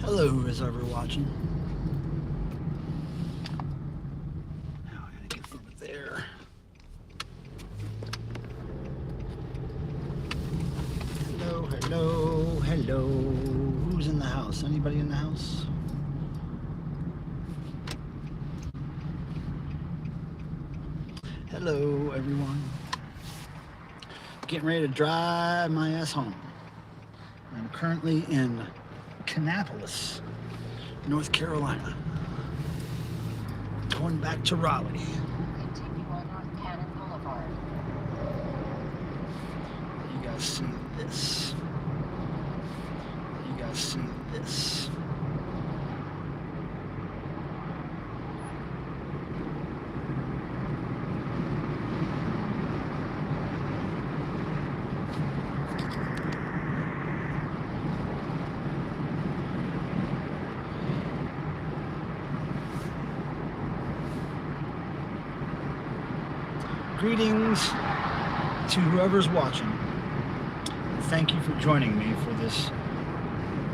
Hello, who's ever watching. Now I gotta get over there. Hello, hello, hello. Who's in the house? Anybody in the house? Hello, everyone. Getting ready to drive my ass home. I'm currently in Kannapolis, North Carolina. Going back to Raleigh. Continue on North Cannon Boulevard. You guys see this? You guys see this? Greetings to whoever's watching. Thank you for joining me for this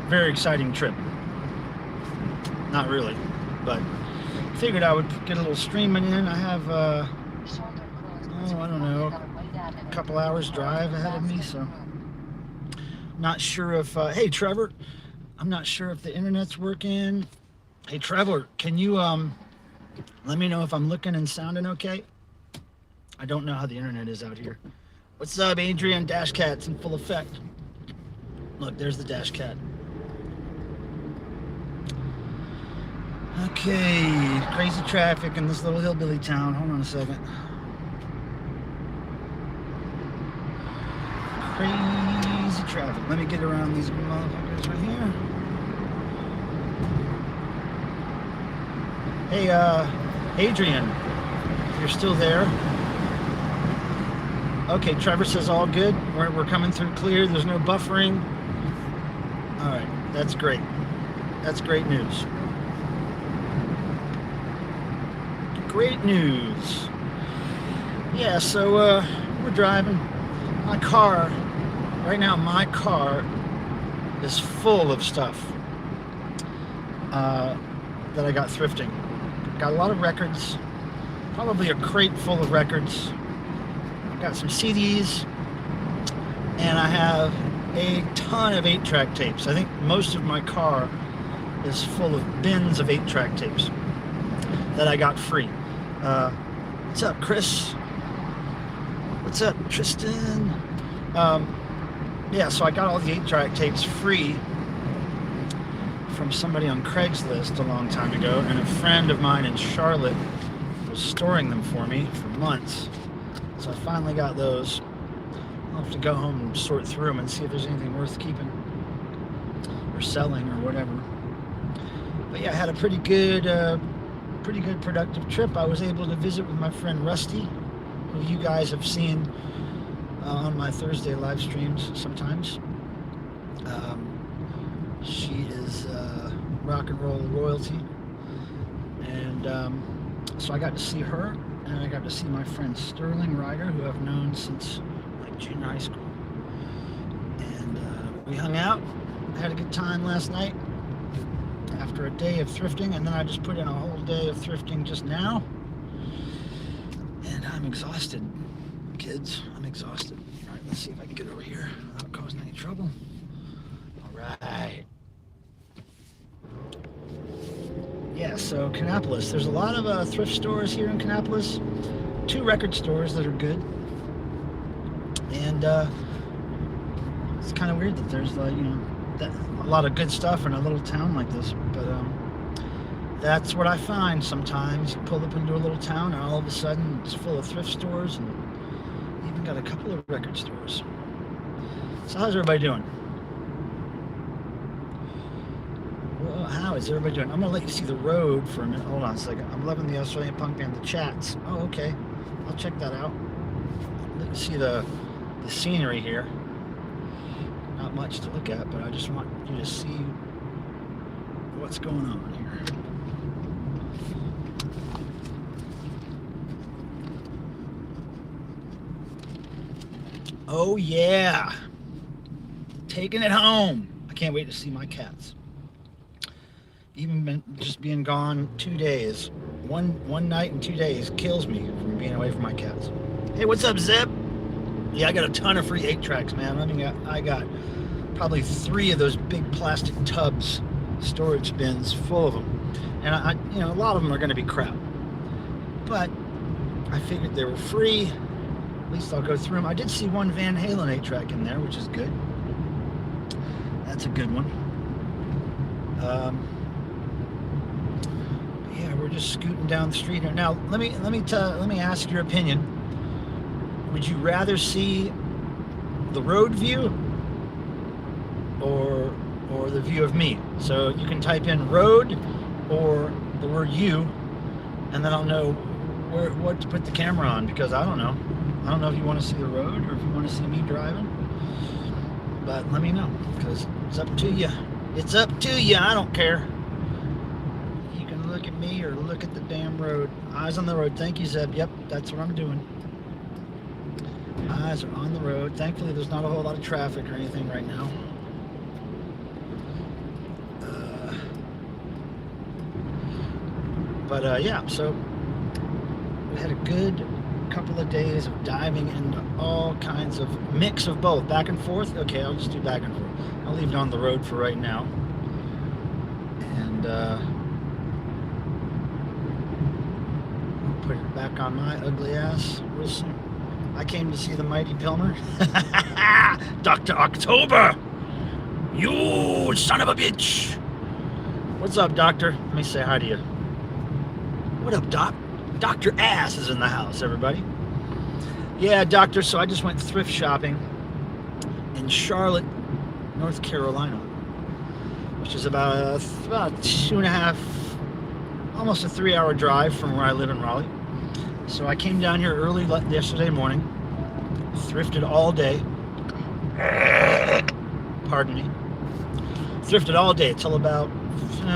very exciting trip. Not really, but figured I would get a little streaming in. I have, I don't know, a couple hours drive ahead of me, so not sure if, hey Trevor, I'm not sure if the internet's working. Hey Trevor, can you let me know if I'm looking and sounding okay? I don't know how the internet is out here. What's up, Adrian? Dash Cat's in full effect. Look, there's the Dash Cat. Okay, crazy traffic in this little hillbilly town. Hold on a second. Crazy traffic. Let me get around these motherfuckers right here. Hey, Adrian, if you're still there. Okay, Trevor says all good. We're coming through clear. There's no buffering. All right, that's great. That's great news. Great news. Yeah, so we're driving. My car, right now my car is full of stuff that I got thrifting. Got a lot of records, probably a crate full of records. Got some CDs, and I have a ton of 8-track tapes. I think most of my car is full of bins of 8-track tapes that I got free. What's up, Chris? What's up, Tristan? Yeah, so I got all the 8-track tapes free from somebody on Craigslist a long time ago, and a friend of mine in Charlotte was storing them for me for months. So I finally got those. I'll have to go home and sort through them and see if there's anything worth keeping or selling or whatever. But yeah, I had a pretty good productive trip. I was able to visit with my friend Rusty, who you guys have seen on my Thursday live streams sometimes. She is rock and roll royalty, and so I got to see her. And I got to see my friend Sterling Ryder, who I've known since like junior high school. And we hung out, had a good time last night after a day of thrifting, and then I just put in a whole day of thrifting just now. And I'm exhausted, kids. I'm exhausted. All right, let's see if I can get over here without causing any trouble. All right. Yeah, so Kannapolis. There's a lot of thrift stores here in Kannapolis. 2 record stores that are good. And it's kind of weird that there's like, a lot of good stuff in a little town like this. But that's what I find sometimes. You pull up into a little town and all of a sudden it's full of thrift stores and even got a couple of record stores. So how's everybody doing? How is everybody doing? I'm gonna let you see the road for a minute. Hold on a second. I'm loving the Australian punk band, the Chats. Oh, okay. I'll check that out. Let you see the scenery here. Not much to look at, but I just want you to see what's going on here. Oh yeah. Taking it home. I can't wait to see my cats. even just being gone 2 days, one night and 2 days kills me from being away from my cats. Hey, what's up, Zeb? Yeah, I got a ton of free 8-tracks, man. I got probably 3 of those big plastic tubs, storage bins full of them, and a lot of them are going to be crap. But I figured they were free. At least I'll go through them. I did see one Van Halen 8-track in there, which is good. That's a good one. Yeah, we're just scooting down the street here. Now, let me ask your opinion. Would you rather see the road view or the view of me? So you can type in road or the word you, and then I'll know what to put the camera on, because I don't know. I don't know if you want to see the road or if you want to see me driving. But let me know, because it's up to you. It's up to you. I don't care. You can look at me or look at the damn road. Eyes on the road. Thank you, Zeb. Yep, that's what I'm doing. Eyes are on the road. Thankfully, there's not a whole lot of traffic or anything right now. Yeah, so we had a good couple of days of diving into all kinds of mix of both, back and forth. Okay, I'll just do back and forth. I'll leave it on the road for right now. And I'll put it back on my ugly ass real soon. I came to see the mighty Pilmer. Dr. October! You son of a bitch! What's up, Doctor? Let me say hi to you. What up, Doc? Dr. Ass is in the house, everybody. Yeah, Doctor, so I just went thrift shopping in Charlotte, North Carolina, which is about 2.5, almost a 3-hour drive from where I live in Raleigh. So I came down here early yesterday morning, thrifted all day. Pardon me. Thrifted all day till about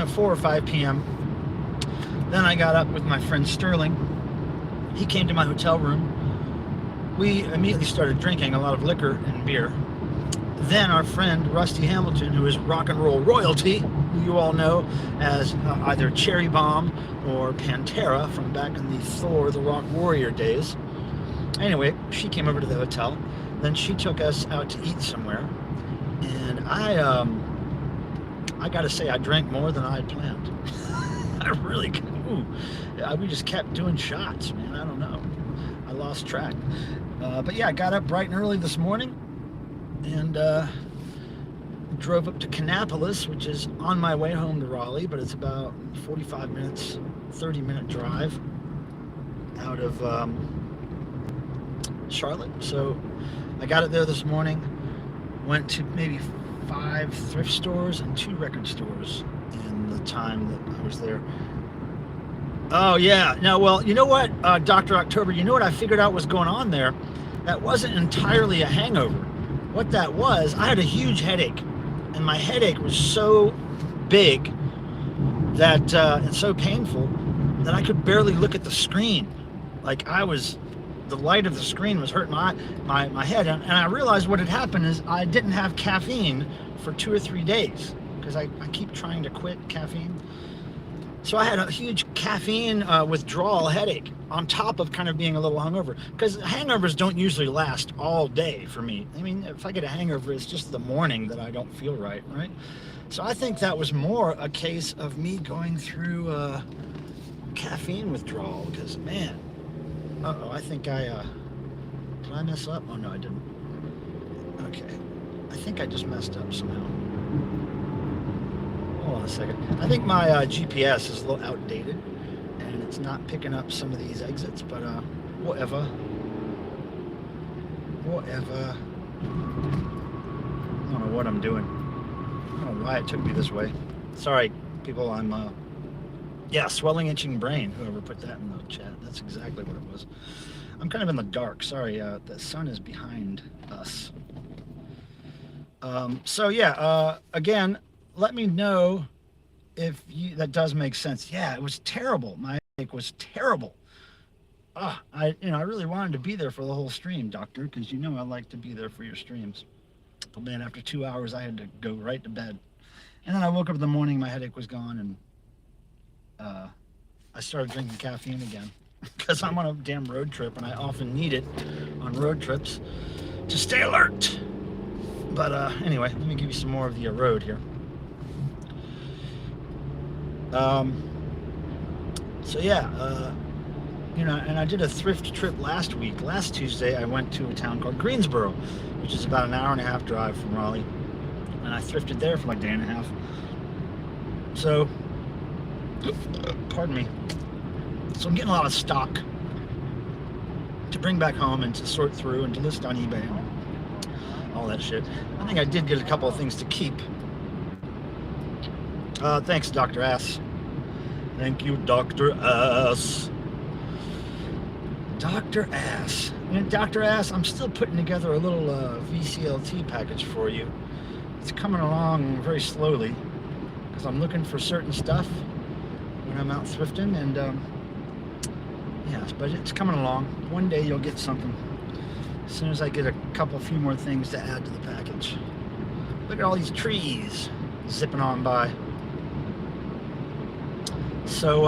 4 or 5 p.m. Then I got up with my friend Sterling. He came to my hotel room. We immediately started drinking a lot of liquor and beer. Then our friend Rusty Hamilton, who is rock and roll royalty, who you all know as either Cherry Bomb or Pantera from back in the Thor the Rock Warrior days. Anyway, she came over to the hotel. Then she took us out to eat somewhere. And I gotta say, I drank more than I had planned. I really, we just kept doing shots, man. I don't know. I lost track. But yeah, I got up bright and early this morning and drove up to Kannapolis, which is on my way home to Raleigh, but it's about 45 minutes, 30-minute drive out of Charlotte. So I got it there this morning, went to maybe 5 thrift stores and 2 record stores in the time that I was there. Oh yeah. Now, well, you know what, Dr. October, you know what I figured out was going on there? That wasn't entirely a hangover. What that was, I had a huge headache, and my headache was so big that and so painful that I could barely look at the screen. Like the light of the screen was hurting my head, and I realized what had happened is I didn't have caffeine for 2 or 3 days, because I keep trying to quit caffeine. So I had a huge caffeine withdrawal headache on top of kind of being a little hungover, because hangovers don't usually last all day for me. I mean, if I get a hangover, it's just the morning that I don't feel right? So I think that was more a case of me going through caffeine withdrawal, because man, I think did I mess up? Oh no, I didn't. Okay, I think I just messed up somehow. Hold on a second. I think my GPS is a little outdated and it's not picking up some of these exits, but whatever. I don't know what I'm doing. I don't know why it took me this way. Sorry, people, I'm yeah, swelling, itching brain, whoever put that in the chat. That's exactly what it was. I'm kind of in the dark. Sorry, the sun is behind us. So yeah, again, let me know if that does make sense. Yeah, it was terrible. My headache was terrible. I really wanted to be there for the whole stream, Doctor, because you know I like to be there for your streams. But man, after 2 hours, I had to go right to bed. And then I woke up in the morning, my headache was gone, and I started drinking caffeine again because I'm on a damn road trip and I often need it on road trips to stay alert. But anyway, let me give you some more of the road here. So yeah, you know, and I did a thrift trip last week. Last Tuesday, I went to a town called Greensboro, which is about an hour and a half drive from Raleigh, and I thrifted there for like a day and a half. So, pardon me. So I'm getting a lot of stock to bring back home and to sort through and to list on eBay and all that shit. I think I did get a couple of things to keep. Thanks, Dr. Ass. Thank you, Dr. Ass. Dr. Ass. And Dr. Ass, I'm still putting together a little VCLT package for you. It's coming along very slowly because I'm looking for certain stuff when I'm out thrifting, and yes, but it's coming along. One day you'll get something as soon as I get a few more things to add to the package. Look at all these trees zipping on by. So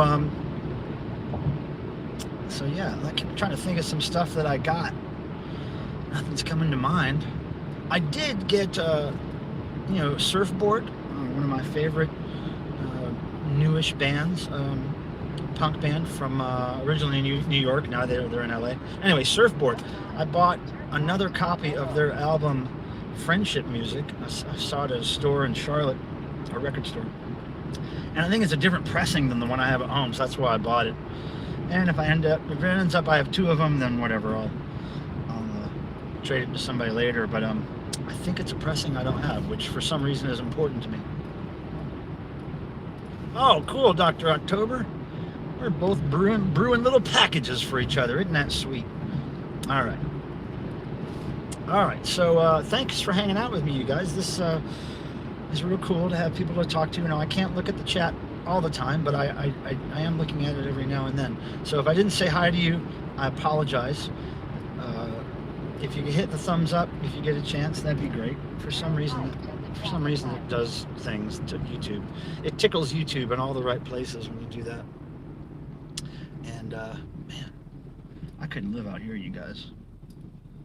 yeah, I keep trying to think of some stuff that I got. Nothing's coming to mind. I did get, you know, Surfboard, one of my favorite newish bands, punk band from originally in New York. Now they're in LA. Anyway, Surfboard. I bought another copy of their album Friendship Music. I saw it at a store in Charlotte, a record store. And I think it's a different pressing than the one I have at home, so that's why I bought it. And if it ends up I have two of them, then whatever, I'll trade it to somebody later. But I think it's a pressing I don't have, which for some reason is important to me. Oh, cool, Dr. October. We're both brewing little packages for each other. Isn't that sweet? All right. So thanks for hanging out with me, you guys. This is real cool to have people to talk to. You know, I can't look at the chat all the time, but I am looking at it every now and then. So if I didn't say hi to you, I apologize. If you could hit the thumbs up if you get a chance, that'd be great. For some reason it does things to YouTube. It tickles YouTube in all the right places when you do that. And man, I couldn't live out here, you guys.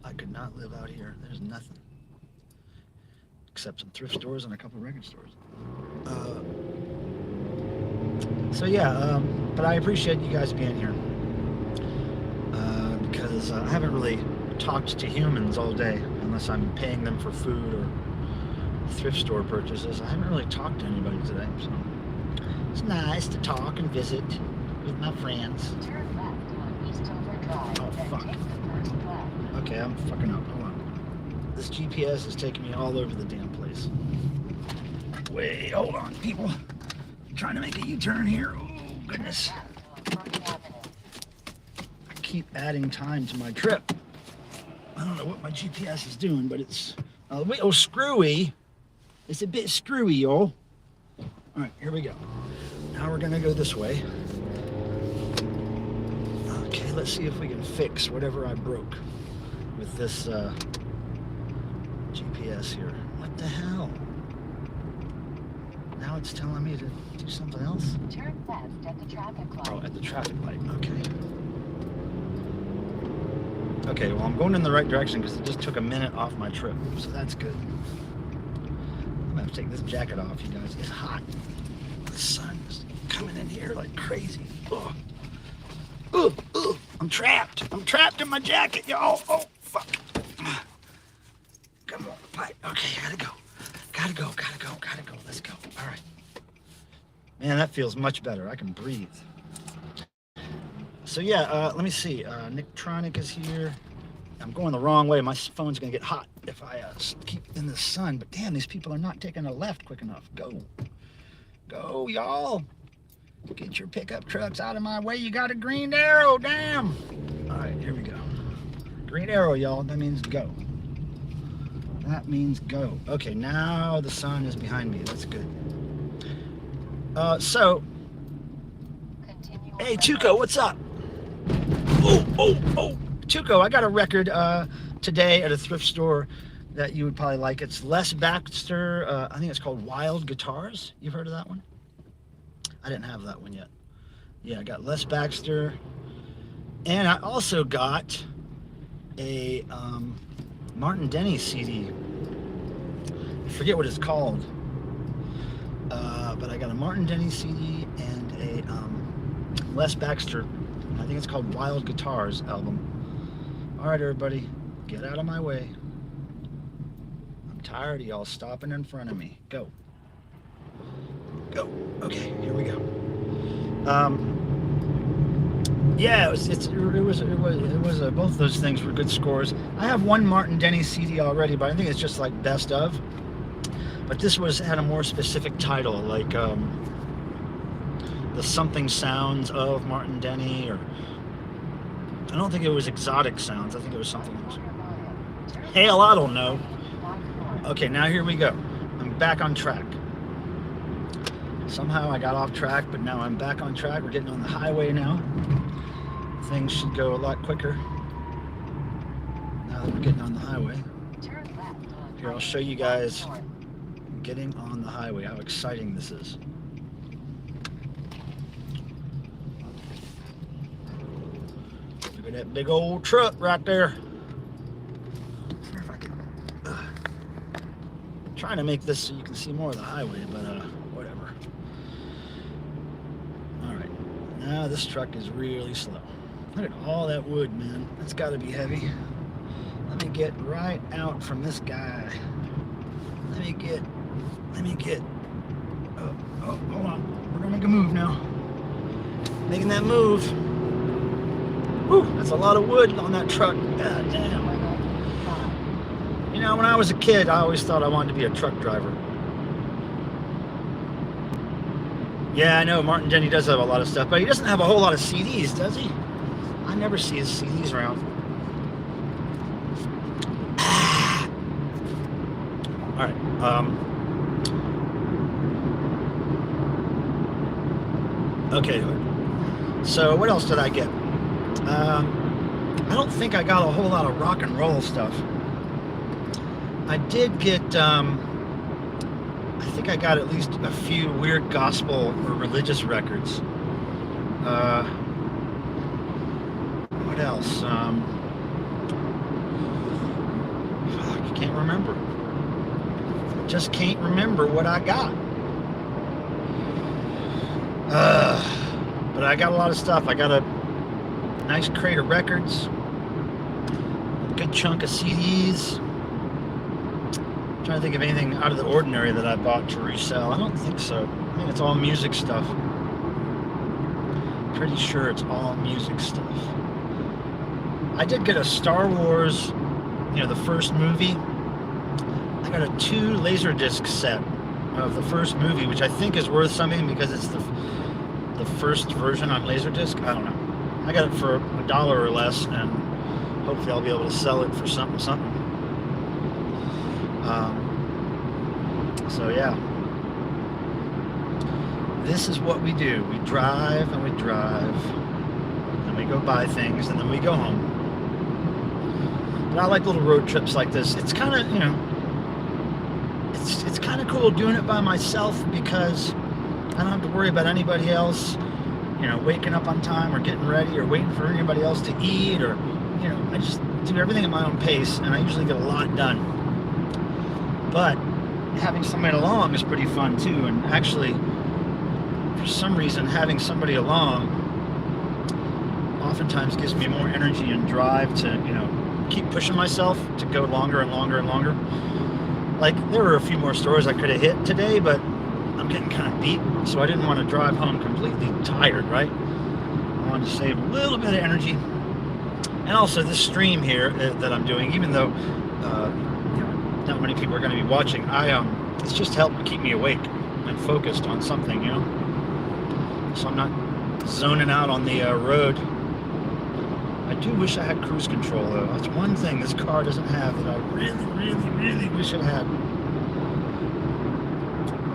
I could not live out here. There's nothing except some thrift stores and a couple record stores. So yeah, but I appreciate you guys being here, because I haven't really talked to humans all day unless I'm paying them for food or thrift store purchases. I haven't really talked to anybody today, so it's nice to talk and visit with my friends. Turn left on Eastover Drive, Oh, then fuck. take the first left. Okay, I'm fucking up. Hold on. This GPS is taking me all over the damn place. Wait, hold on, people. I'm trying to make a U-turn here. Oh, goodness. I keep adding time to my trip. I don't know what my GPS is doing, but it's a little screwy. It's a bit screwy, y'all. All right, here we go. Now we're gonna go this way. Okay, let's see if we can fix whatever I broke with this GPS here. What the hell? Now it's telling me to do something else? Turn left at the traffic light. Oh, at the traffic light, okay. Okay, well, I'm going in the right direction because it just took a minute off my trip, so that's good. I'm gonna have to take this jacket off, you guys. It's hot. The sun's coming in here like crazy. Ugh. Ugh, ugh. I'm trapped. I'm trapped in my jacket, y'all. Oh, fuck. Come on, pipe. Okay, gotta go. Let's go. All right. Man, that feels much better. I can breathe. So yeah, let me see. Nicktronic is here. I'm going the wrong way. My phone's gonna get hot if I keep in the sun. But damn, these people are not taking a left quick enough. Go, y'all. Get your pickup trucks out of my way. You got a green arrow. Damn. All right, here we go. Green arrow, y'all. That means go. Okay, now the sun is behind me. That's good. So, hey, Tuco, what's up? Oh, Tuco, I got a record today at a thrift store that you would probably like. It's Les Baxter. I think it's called Wild Guitars. You've heard of that one? I didn't have that one yet. Yeah, I got Les Baxter, and I also got a Martin Denny CD. I forget what it's called, but I got a Martin Denny CD and a Les Baxter. I think it's called Wild Guitars album. All right, everybody, get out of my way. I'm tired of y'all stopping in front of me. Go. Go. Okay, here we go. Yeah, it was both those things were good scores. I have one Martin Denny CD already, but I think it's just like best of. But this had a more specific title, like the something sounds of Martin Denny, or I don't think it was exotic sounds. I think it was something else. Hell, I don't know. Okay, now here we go. I'm back on track. Somehow I got off track, but now I'm back on track. We're getting on the highway now. Things should go a lot quicker now that we're getting on the highway. Here, I'll show you guys getting on the highway, how exciting this is. Look at that big old truck right there. If I can, trying to make this so you can see more of the highway, but whatever. All right, now this truck is really slow. Look at all that wood, man. That's got to be heavy. Let me get right out from this guy. Let me get. Oh, hold on. We're gonna make a move now. Making that move. Whew, that's a lot of wood on that truck. God damn. You know, when I was a kid, I always thought I wanted to be a truck driver. Yeah, I know Martin Denny does have a lot of stuff, but he doesn't have a whole lot of CDs, does he? I never see his CDs around. All right. Okay. So what else did I get? I don't think I got a whole lot of rock and roll stuff. I did get. I think I got at least a few weird gospel or religious records. What else? Fuck, I can't remember. Just can't remember what I got. But I got a lot of stuff. I got a nice crate of records, a good chunk of CDs. I'm trying to think of anything out of the ordinary that I bought to resell. I don't think so. I think it's all music stuff. Pretty sure it's all music stuff. I did get a Star Wars, the first movie. I got a 2 Laserdisc set of the first movie, which I think is worth something because it's the first version on Laserdisc. I don't know. I got it for $1 or less, and hopefully I'll be able to sell it for something. So yeah, this is what we do. We drive and we drive, and we go buy things, and then we go home. But I like little road trips like this. It's kind of, it's kind of cool doing it by myself because I don't have to worry about anybody else, waking up on time or getting ready or waiting for anybody else to eat, or, I just do everything at my own pace, and I usually get a lot done. But having somebody along is pretty fun too, and actually, for some reason, having somebody along oftentimes gives me more energy and drive to, keep pushing myself to go longer and longer and longer. Like, there were a few more stores I could have hit today, but I'm getting kind of beat, so I didn't want to drive home completely tired, right? I wanted to save a little bit of energy. And also this stream here that I'm doing, even though not many people are going to be watching, it's just helping keep me awake and focused on something, so I'm not zoning out on the road. I do wish I had cruise control, though. That's one thing this car doesn't have that I really, really, really wish it had.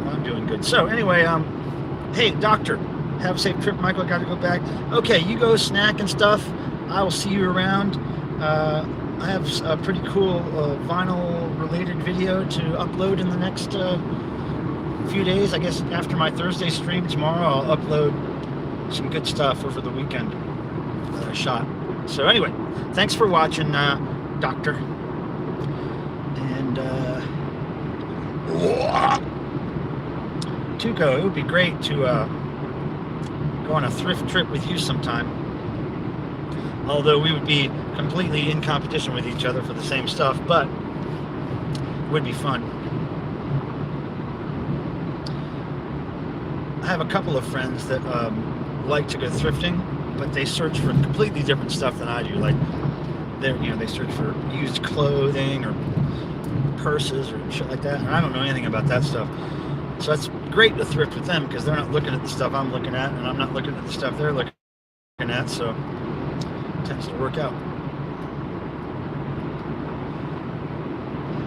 Well, I'm doing good. So anyway, hey, doctor, have a safe trip, Michael. I got to go back. Okay, you go snack and stuff. I will see you around. I have a pretty cool vinyl-related video to upload in the next few days. I guess after my Thursday stream tomorrow, I'll upload some good stuff over the weekend that I shot. So anyway, thanks for watching, Doctor. And Tuco, it would be great to go on a thrift trip with you sometime. Although we would be completely in competition with each other for the same stuff, but it would be fun. I have a couple of friends that like to go thrifting, but they search for completely different stuff than I do. Like, they search for used clothing or purses or shit like that, and I don't know anything about that stuff. So that's great to thrift with them because they're not looking at the stuff I'm looking at, and I'm not looking at the stuff they're looking at. So it tends to work out.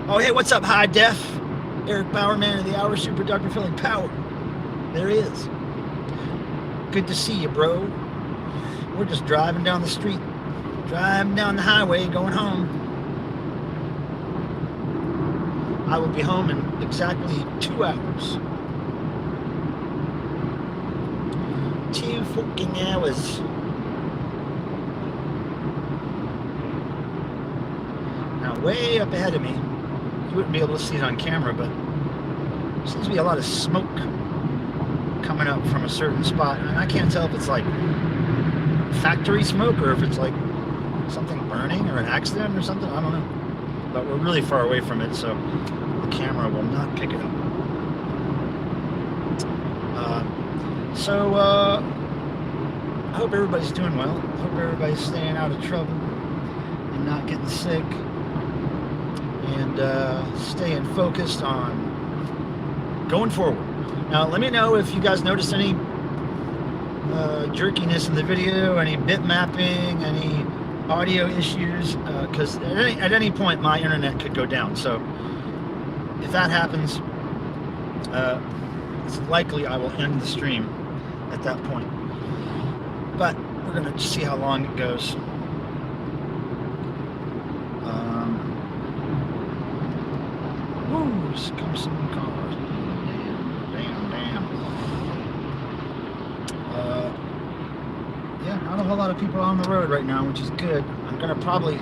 Oh, hey, what's up, High Def? Eric Bauer, man of the hour, super Dr. Feeling Power. There he is. Good to see you, bro. We're just driving down the street, driving down the highway, going home. I will be home in exactly 2 hours. 2 fucking hours. Now, way up ahead of me, you wouldn't be able to see it on camera, but there seems to be a lot of smoke coming up from a certain spot, and I can't tell if it's like factory smoke or if it's like something burning or an accident or something. I don't know, but we're really far away from it, so the camera will not pick it up. I hope everybody's doing well. I hope everybody's staying out of trouble and not getting sick, and staying focused on going forward. Now, let me know if you guys noticed any jerkiness in the video, any bit mapping, any audio issues, because at any point my internet could go down. So if that happens, it's likely I will end the stream at that point. But we're going to see how long it goes. Woo, here comes some cars. Damn. Yeah, not a whole lot of people on the road right now, which is good. I'm going to probably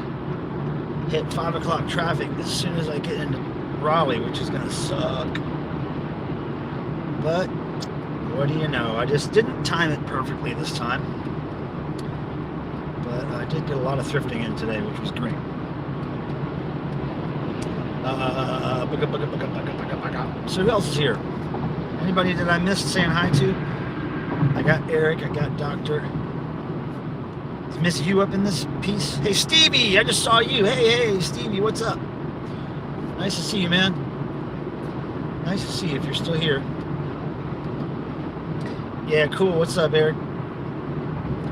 hit 5 o'clock traffic as soon as I get into Raleigh, which is going to suck. But what do you know? I just didn't time it perfectly this time. But I did get a lot of thrifting in today, which was great. So who else is here? Anybody that I missed saying hi to? I got Eric, I got Doctor. Is Miss You up in this piece? Hey Stevie, I just saw you. Hey Stevie, what's up? Nice to see you, man. Nice to see you if you're still here. Yeah, cool. What's up, Eric?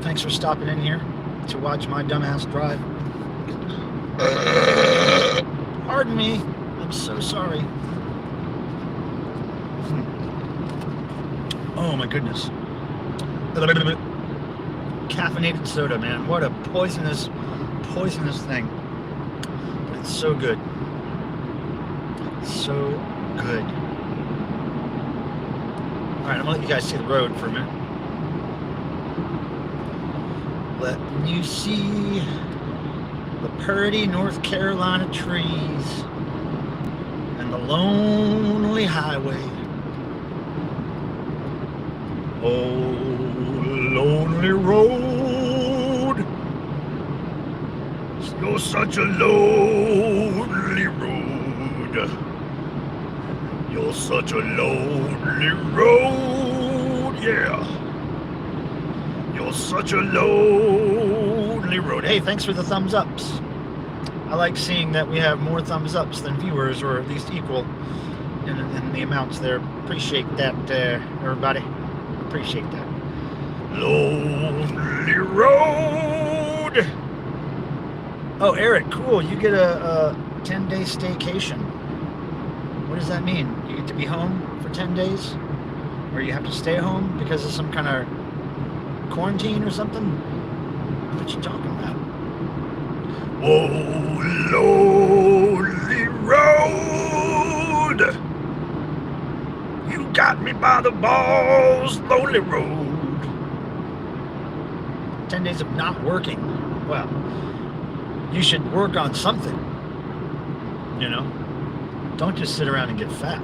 Thanks for stopping in here to watch my dumbass drive. Pardon me. I'm so sorry. Oh my goodness. Caffeinated soda, man. What a poisonous thing. But it's so good. So good. Alright, I'm gonna let you guys see the road for a minute. Let you see the pretty North Carolina trees and the lonely highway. Oh, lonely road. You're such a lonely road. You're such a lonely road, yeah. You're such a lonely road. Hey, thanks for the thumbs ups. I like seeing that we have more thumbs ups than viewers, or at least equal in the amounts there. Appreciate that, everybody. Appreciate that. Lonely road. Oh, Eric, cool. You get a 10-day staycation. What does that mean? You get to be home for 10 days? Or you have to stay home because of some kind of quarantine or something? What you talking about? Oh, lonely road. You got me by the balls, lonely road. 10 days of not working. Well, you should work on something, you know? Don't just sit around and get fat.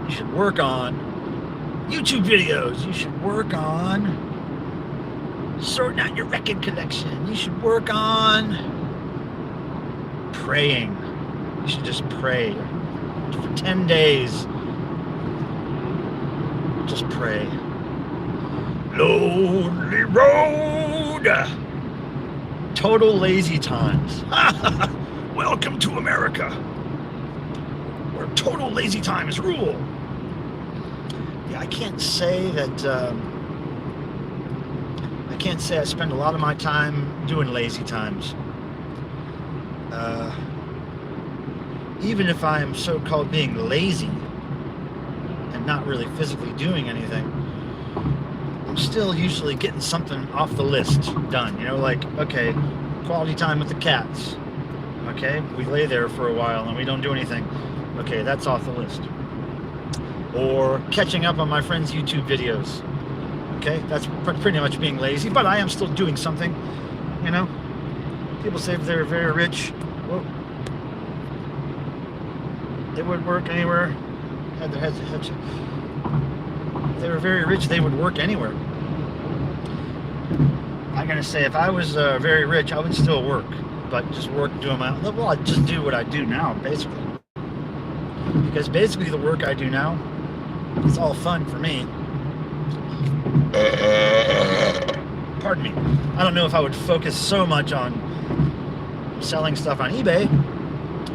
You should work on YouTube videos. You should work on sorting out your record collection. You should work on praying. You should just pray for 10 days. Just pray. Lonely road. Total lazy times. Welcome to America, where total lazy times rule. Yeah, I can't say that. I can't say I spend a lot of my time doing lazy times. Even if I am so-called being lazy and not really physically doing anything, I'm still usually getting something off the list done. You know, like, okay, quality time with the cats. Okay, we lay there for a while and we don't do anything. Okay, that's off the list. Or catching up on my friends' YouTube videos. Okay, that's pretty much being lazy, but I am still doing something, you know. People say if they're very rich, well, they would work anywhere. Had their heads. If they were very rich, they would work anywhere. I'm gonna say if I was very rich, I would still work, but just work doing my. Well, I'd just do what I do now, basically. Because basically the work I do now, it's all fun for me. Pardon me. I don't know if I would focus so much on selling stuff on eBay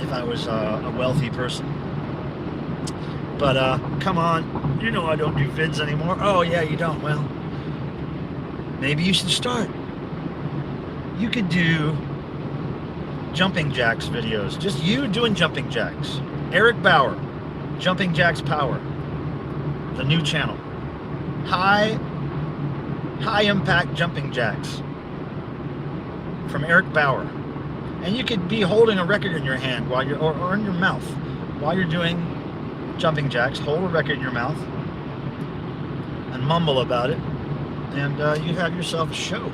if I was a wealthy person. But come on, you know I don't do vids anymore. Oh yeah, you don't. Well, maybe you should start. You could do jumping jacks videos. Just you doing jumping jacks. Eric Bauer, Jumping Jacks Power. The new channel. High impact jumping jacks from Eric Bauer. And you could be holding a record in your hand while you're, or in your mouth while you're doing jumping jacks. Hold a record in your mouth and mumble about it, and you have yourself a show.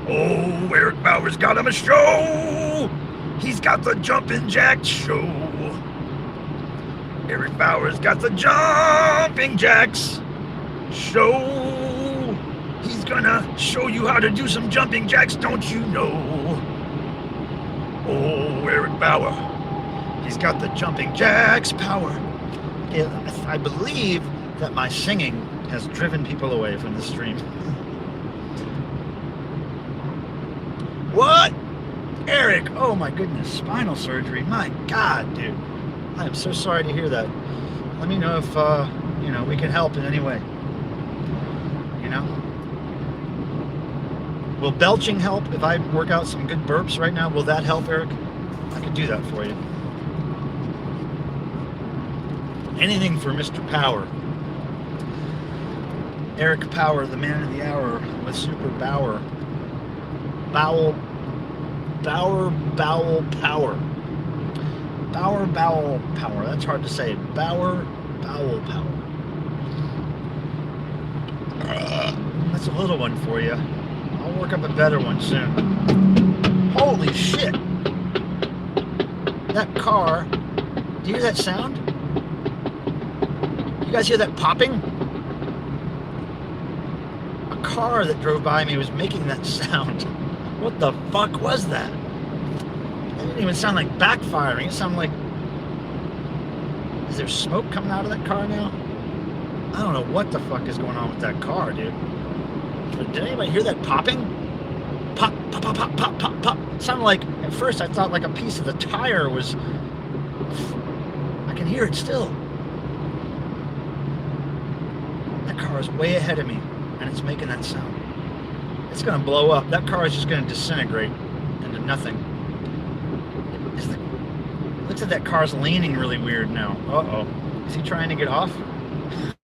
Oh, Eric Bauer's got him a show. He's got the jumping jack show. Eric Bauer's got the jumping jacks show. He's gonna show you how to do some jumping jacks, don't you know? Oh, Eric Bauer. He's got the jumping jacks power. I believe that my singing has driven people away from the stream. What? Eric, oh my goodness, spinal surgery. My God, dude. I am so sorry to hear that. Let me know if, we can help in any way. You know? Will belching help if I work out some good burps right now? Will that help, Eric? I could do that for you. Anything for Mr. Power. Eric Power, the man of the hour with Super Bauer. Bowel Power. Bowel Power. That's hard to say. Bowel Power. That's a little one for you. I'll work up a better one soon. Holy shit! That car. Do you hear that sound? You guys hear that popping? A car that drove by me was making that sound. What the fuck was that? It didn't even sound like backfiring. It sounded like... Is there smoke coming out of that car now? I don't know what the fuck is going on with that car, dude. But did anybody hear that popping? Pop, pop, pop, pop, pop, pop, pop. It sounded like, at first I thought like a piece of the tire was... I can hear it still. That car is way ahead of me, and it's making that sound. It's gonna blow up. That car is just gonna disintegrate into nothing. Looks like that car's leaning really weird now. Uh-oh. Is he trying to get off?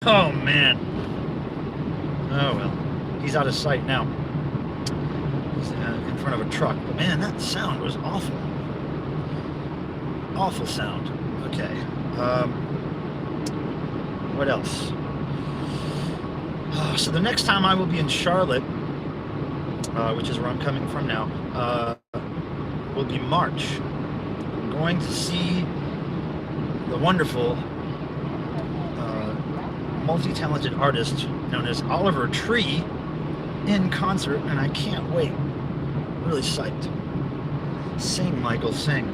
Oh, man. Oh, well. He's out of sight now. He's in front of a truck. But, man, that sound was awful. Awful sound. Okay. What else? So the next time I will be in Charlotte, which is where I'm coming from now, will be March. I'm going to see the wonderful, multi-talented artist known as Oliver Tree in concert, and I can't wait. Really psyched. Sing, Michael, sing.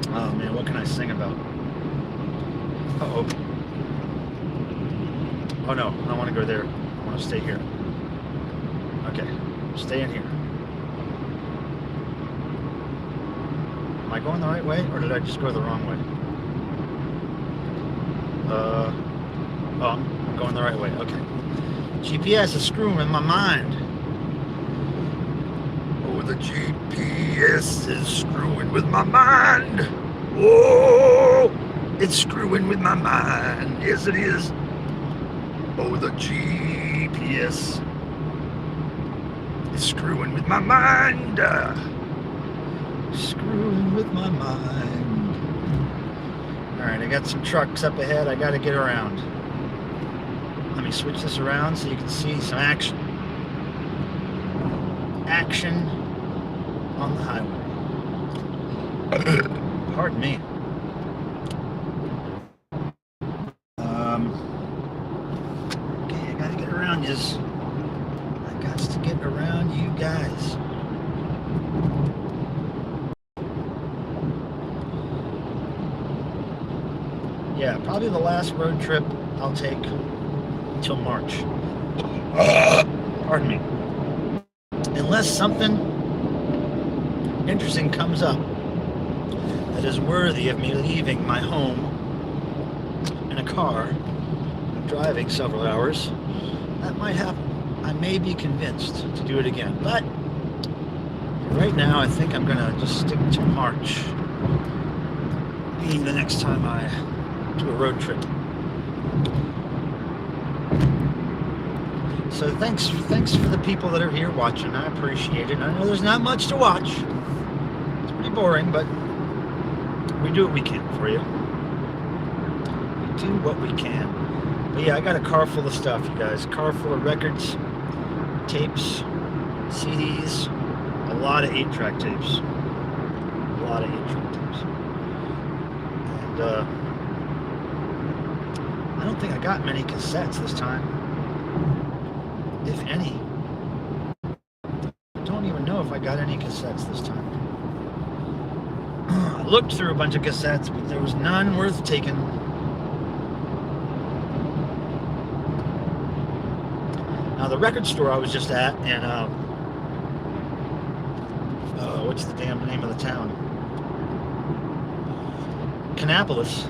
Oh man, what can I sing about? Uh-oh. Oh no, I don't want to go there. I want to stay here. Okay, stay in here. Am I going the right way, or did I just go the wrong way? Oh, I'm going the right way. Okay. GPS is screwing with my mind. Oh, the GPS is screwing with my mind. Oh, it's screwing with my mind. Yes, it is. Oh, the GPS is screwing with my mind. Screwing with my mind. All right, I got some trucks up ahead. I got to get around. Let me switch this around so you can see some action. Action on the highway. Pardon me. Okay, I gotta get around yous. I got to get around you guys. Yeah, probably the last road trip I'll take until March. Pardon me. Unless something interesting comes up that is worthy of me leaving my home in a car, driving several hours, that might happen. I may be convinced to do it again, but right now I think I'm gonna just stick to March being the next time I do a road trip. So thanks for the people that are here watching. I appreciate it. I know there's not much to watch. It's pretty boring, but we do what we can for you. We do what we can. But yeah, I got a car full of stuff, you guys. A car full of records, tapes, CDs, a lot of 8-track tapes. A lot of 8-track tapes. And I don't think I got many cassettes this time. If any. I don't even know if I got any cassettes this time. I looked through a bunch of cassettes, but there was none worth taking. Now, the record store I was just at, and what's the damn name of the town? Kannapolis.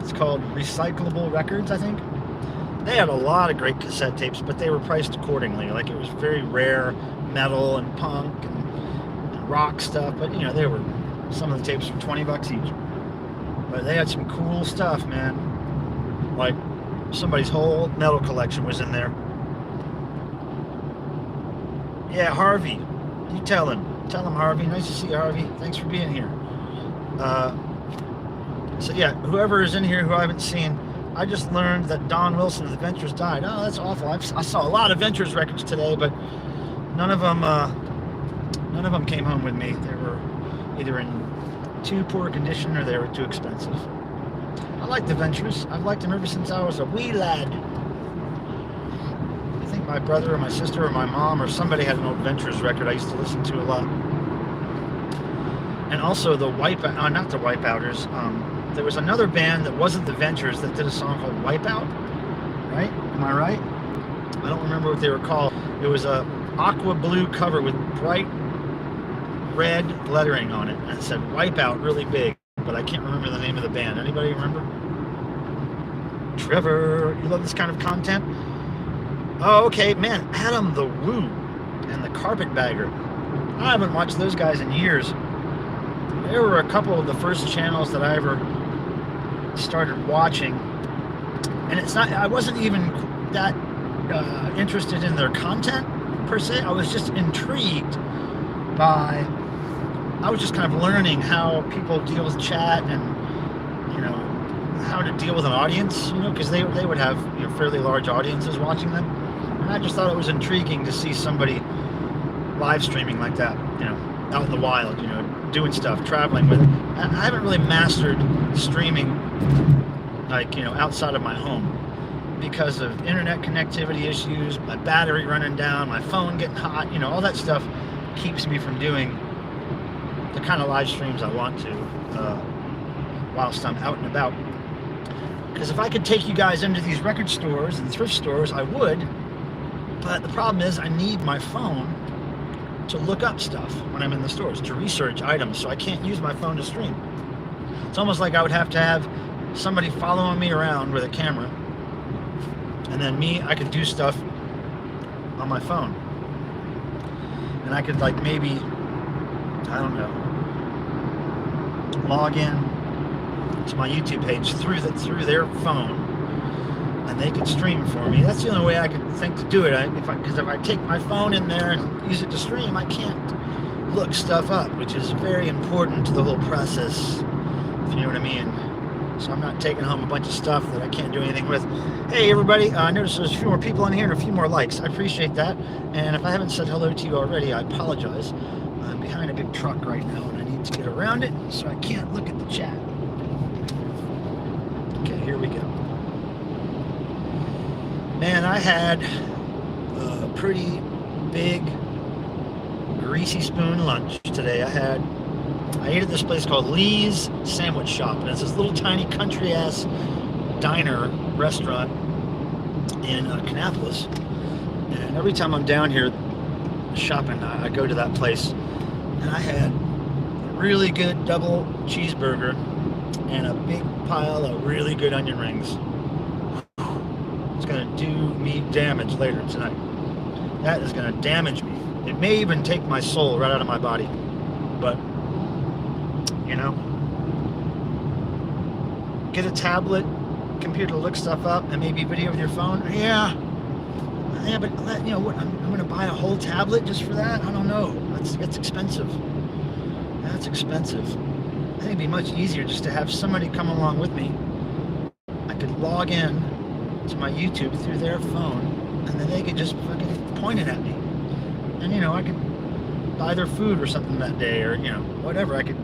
It's called Recyclable Records, I think. They had a lot of great cassette tapes, but they were priced accordingly. Like, it was very rare metal and punk and rock stuff, but you know, some of the tapes were $20 each. But they had some cool stuff, man. Like, somebody's whole metal collection was in there. Yeah, Harvey, you tell him, Harvey. Nice to see you, Harvey. Thanks for being here. So yeah, whoever is in here who I haven't seen, I just learned that Don Wilson of the Ventures died. Oh, that's awful. I saw a lot of Ventures records today, but none of them came home with me. They were either in too poor condition or they were too expensive. I like the Ventures. I've liked them ever since I was a wee lad. I think my brother or my sister or my mom or somebody had an old Ventures record I used to listen to a lot. And also the not the Wipeouters. There was another band that wasn't the Ventures that did a song called Wipeout, right? Am I right? I don't remember what they were called. It was a aqua blue cover with bright red lettering on it, and it said Wipeout really big, but I can't remember the name of the band. Anybody remember? Trevor, you love this kind of content? Oh, okay, man, Adam the Woo and the Carpetbagger. I haven't watched those guys in years. There were a couple of the first channels that I ever started watching, and I wasn't even that interested in their content per se. I was just intrigued by, I was just kind of learning how people deal with chat and, you know, how to deal with an audience, you know, because they would have, you know, fairly large audiences watching them. I just thought it was intriguing to see somebody live streaming like that, out in the wild, doing stuff, traveling with it. I haven't really mastered streaming, like, outside of my home because of internet connectivity issues, my battery running down, my phone getting hot, all that stuff keeps me from doing the kind of live streams I want to whilst I'm out and about. Because if I could take you guys into these record stores and thrift stores, I would. But the problem is I need my phone to look up stuff when I'm in the stores, to research items, so I can't use my phone to stream. It's almost like I would have to have somebody following me around with a camera, and then I could do stuff on my phone. And I could, like, maybe, I don't know, log in to my YouTube page through their phone, and they could stream for me. That's the only way I could think to do it. Because if I take my phone in there and use it to stream, I can't look stuff up, which is very important to the whole process, if you know what I mean. So I'm not taking home a bunch of stuff that I can't do anything with. Hey everybody, I noticed there's a few more people in here and a few more likes. I appreciate that. And if I haven't said hello to you already, I apologize. I'm behind a big truck right now and I need to get around it, so I can't look at the chat. Okay, here we go. Man, I had a pretty big greasy spoon lunch today. I ate at this place called Lee's Sandwich Shop, and it's this little tiny country ass diner restaurant in Kannapolis. And every time I'm down here shopping, I go to that place, and I had a really good double cheeseburger and a big pile of really good onion rings. It's going to do me damage later tonight. That is going to damage me. It may even take my soul right out of my body. But, get a tablet, computer to look stuff up, and maybe video with your phone. Yeah, but what? I'm going to buy a whole tablet just for that? I don't know. That's expensive. That's expensive. I think it'd be much easier just to have somebody come along with me. I could log in to my YouTube through their phone, and then they could just fucking point it at me. And, I could buy their food or something that day, or, whatever. I could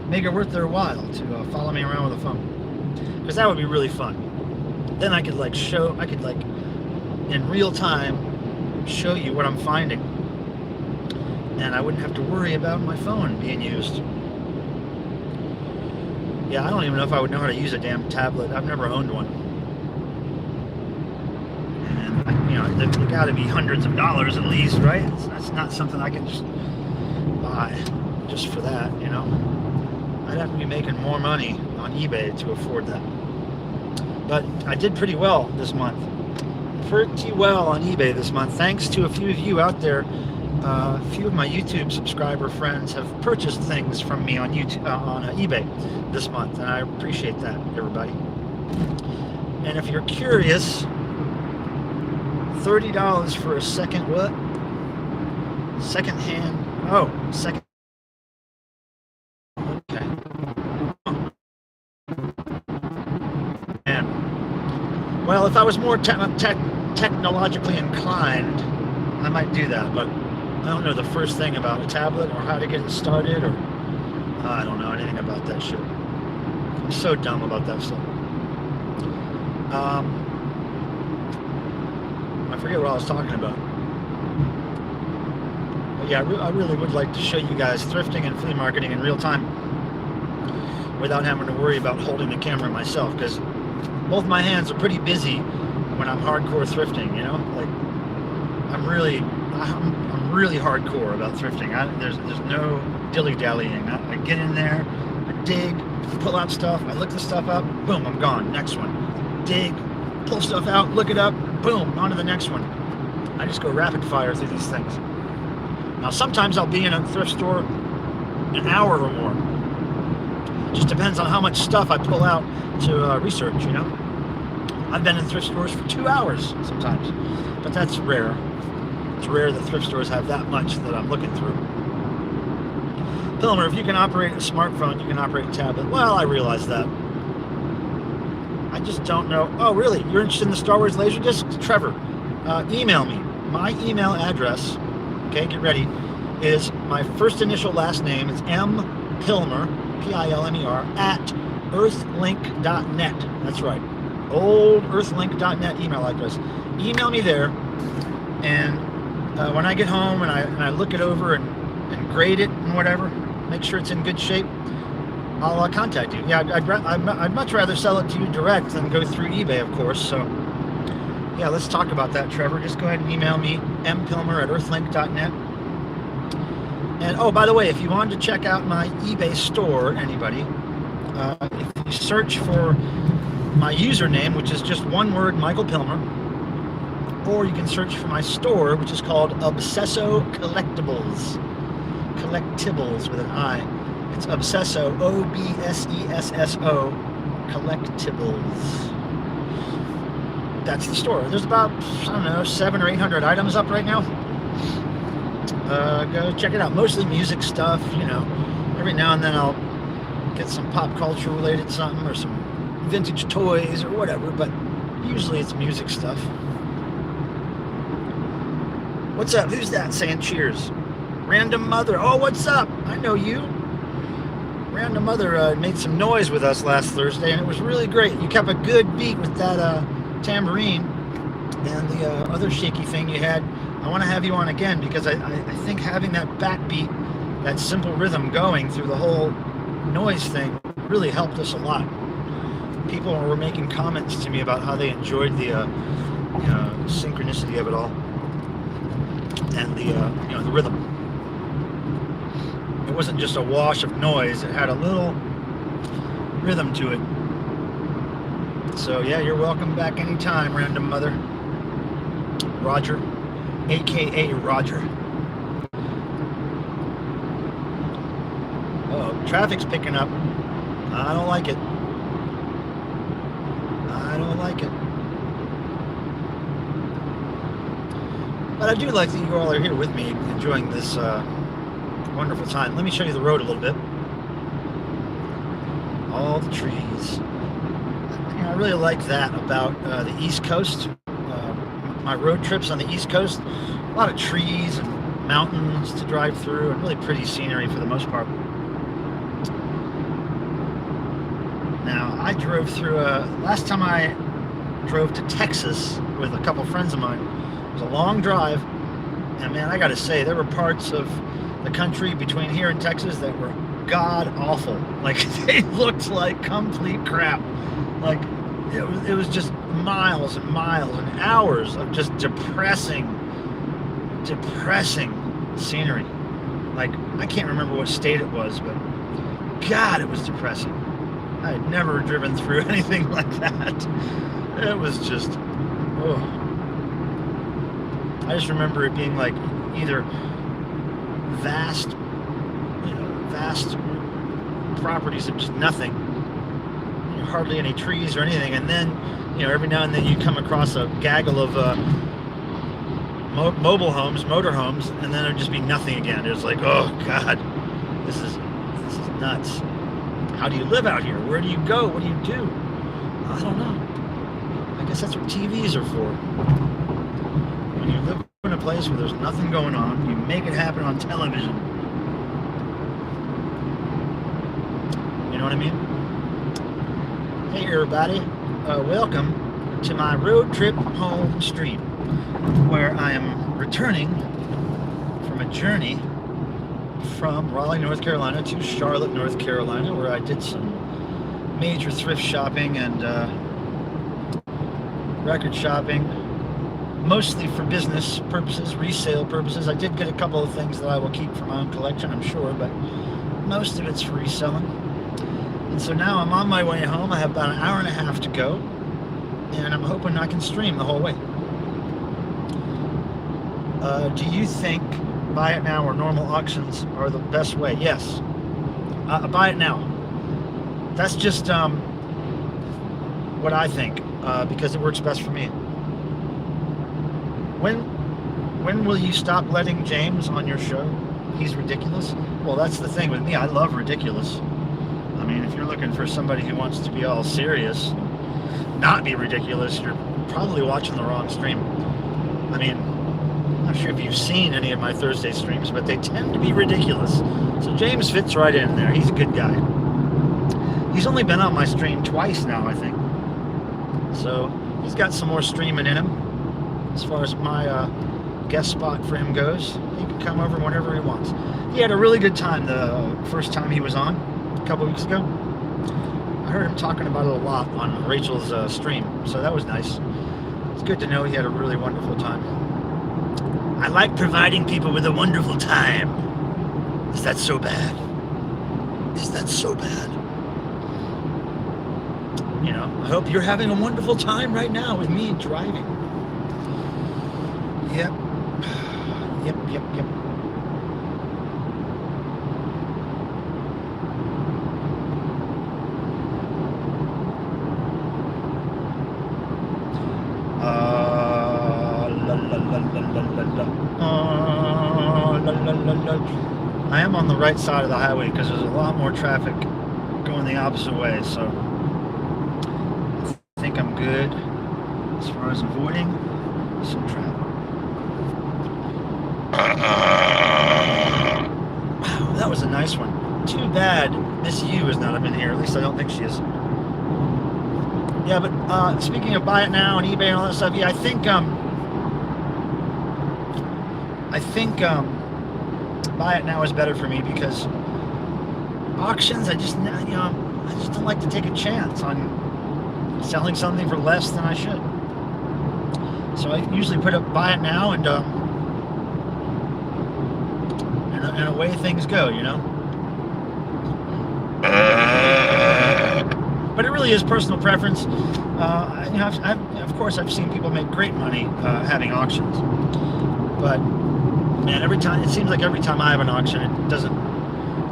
make it worth their while to follow me around with a phone. Because that would be really fun. Then I could, in real time, show you what I'm finding. And I wouldn't have to worry about my phone being used. Yeah, I don't even know if I would know how to use a damn tablet. I've never owned one. They've got to be hundreds of dollars at least, right? That's not something I can just buy just for that, I'd have to be making more money on eBay to afford that. But I did pretty well this month. Pretty well on eBay this month, thanks to a few of you out there. A few of my YouTube subscriber friends have purchased things from me on eBay this month, and I appreciate that, everybody. And if you're curious, $30 for a second okay. And well, if I was more technologically inclined, I might do that, but I don't know the first thing about a tablet or how to get it started, or I don't know anything about that shit. I'm so dumb about that stuff. I forget what I was talking about. But yeah, I really would like to show you guys thrifting and flea marketing in real time without having to worry about holding the camera myself, because both my hands are pretty busy when I'm hardcore thrifting, Like, I'm really hardcore about thrifting. There's no dilly-dallying. I get in there, I dig, pull out stuff, I look the stuff up, boom, I'm gone. Next one. Dig, pull stuff out, look it up, boom, on to the next one. I just go rapid fire through these things. Now, sometimes I'll be in a thrift store an hour or more. Just depends on how much stuff I pull out to research, I've been in thrift stores for 2 hours sometimes, but that's rare. It's rare that thrift stores have that much that I'm looking through. Pilmer, if you can operate a smartphone, you can operate a tablet. Well, I realize that. I just don't know. Oh, really? You're interested in the Star Wars Laserdisc? Trevor, email me. my email address, okay, get ready, is my first initial last name. It's mpilmer, Pilmer, at earthlink.net. That's right. Old earthlink.net email address. Email me there, and when I get home and I look it over and grade it and whatever, make sure it's in good shape, I'll contact you. Yeah, I'd much rather sell it to you direct than go through eBay, of course. So, yeah, let's talk about that, Trevor. Just go ahead and email me, mpilmer at earthlink.net. And, oh, by the way, if you wanted to check out my eBay store, anybody, if you search for my username, which is just one word, Michael Pilmer, or you can search for my store, which is called Obsesso Collectibles. Collectibles with an I. It's Obsesso, O-B-S-E-S-S-O, Collectibles. That's the store. There's about, I don't know, 700 or 800 items up right now. Go check it out. Mostly music stuff, you know. Every now and then I'll get some pop culture related something or some vintage toys or whatever, but usually it's music stuff. What's up? Who's that saying cheers? Random Mother. Oh, what's up? I know you. Random Mother made some noise with us last Thursday, and it was really great. You kept a good beat with that tambourine and the other shaky thing you had. I want to have you on again because I think having that backbeat, that simple rhythm going through the whole noise thing really helped us a lot. People were making comments to me about how they enjoyed the synchronicity of it all and the rhythm. It wasn't just a wash of noise, it had a little rhythm to it. So yeah, you're welcome back anytime, Random Mother. Roger, aka Roger. Oh, traffic's picking up. I don't like it. I don't like it. But I do like that you all are here with me, enjoying this wonderful time. Let me show you the road a little bit. All the trees. I really like that about the East Coast. My road trips on the East Coast, a lot of trees and mountains to drive through, and really pretty scenery for the most part. Now, I drove through, last time I drove to Texas with a couple friends of mine. It was a long drive, and man, I gotta say, there were parts of the country between here and Texas that were god-awful. Like, they looked like complete crap. Like, it was just miles and miles and hours of just depressing scenery. Like, I can't remember what state it was, but God, it was depressing. I had never driven through anything like that. It was just, oh. I just remember it being like either vast properties of just nothing, hardly any trees or anything, and then every now and then you come across a gaggle of mobile homes, motorhomes, and then it'd just be nothing again. It was like, oh God, this is nuts. How do you live out here? Where do you go? What do you do? I don't know. I guess that's what TVs are for. When you live in a place where there's nothing going on, you make it happen on television. You know what I mean? Hey everybody, welcome to my road trip home stream, where I am returning from a journey from Raleigh, North Carolina to Charlotte, North Carolina, where I did some major thrift shopping and record shopping, mostly for business purposes, resale purposes. I did get a couple of things that I will keep for my own collection, I'm sure, but most of it's for reselling. And so now I'm on my way home. I have about an hour and a half to go, and I'm hoping I can stream the whole way. Do you think buy it now or normal auctions are the best way? Yes. Buy it now. That's just what I think, because it works best for me. When will you stop letting James on your show? He's ridiculous. Well, that's the thing with me. I love ridiculous. I mean, if you're looking for somebody who wants to be all serious, not be ridiculous, you're probably watching the wrong stream. I mean, I'm not sure if you've seen any of my Thursday streams, but they tend to be ridiculous. So James fits right in there. He's a good guy. He's only been on my stream twice now, I think. So he's got some more streaming in him. As far as my guest spot for him goes, he can come over whenever he wants. He had a really good time the first time he was on, a couple weeks ago. I heard him talking about it a lot on Rachel's stream, so that was nice. It's good to know he had a really wonderful time. I like providing people with a wonderful time. Is that so bad? Is that so bad? You know, I hope you're having a wonderful time right now with me driving. Yep. Yep. I am on the right side of the highway because there's a lot more traffic going the opposite way, so I think I'm good as far as avoiding some traffic. Wow, that was a nice one. Too bad Miss U is not up in here. At least I don't think she is. Yeah, but speaking of buy it now and eBay and all that stuff, yeah, I think buy it now is better for me because auctions, I just don't like to take a chance on selling something for less than I should. So I usually put up buy it now and away things go, you know. But it really is personal preference. Of course, I've seen people make great money having auctions, but man, it seems like every time I have an auction, it doesn't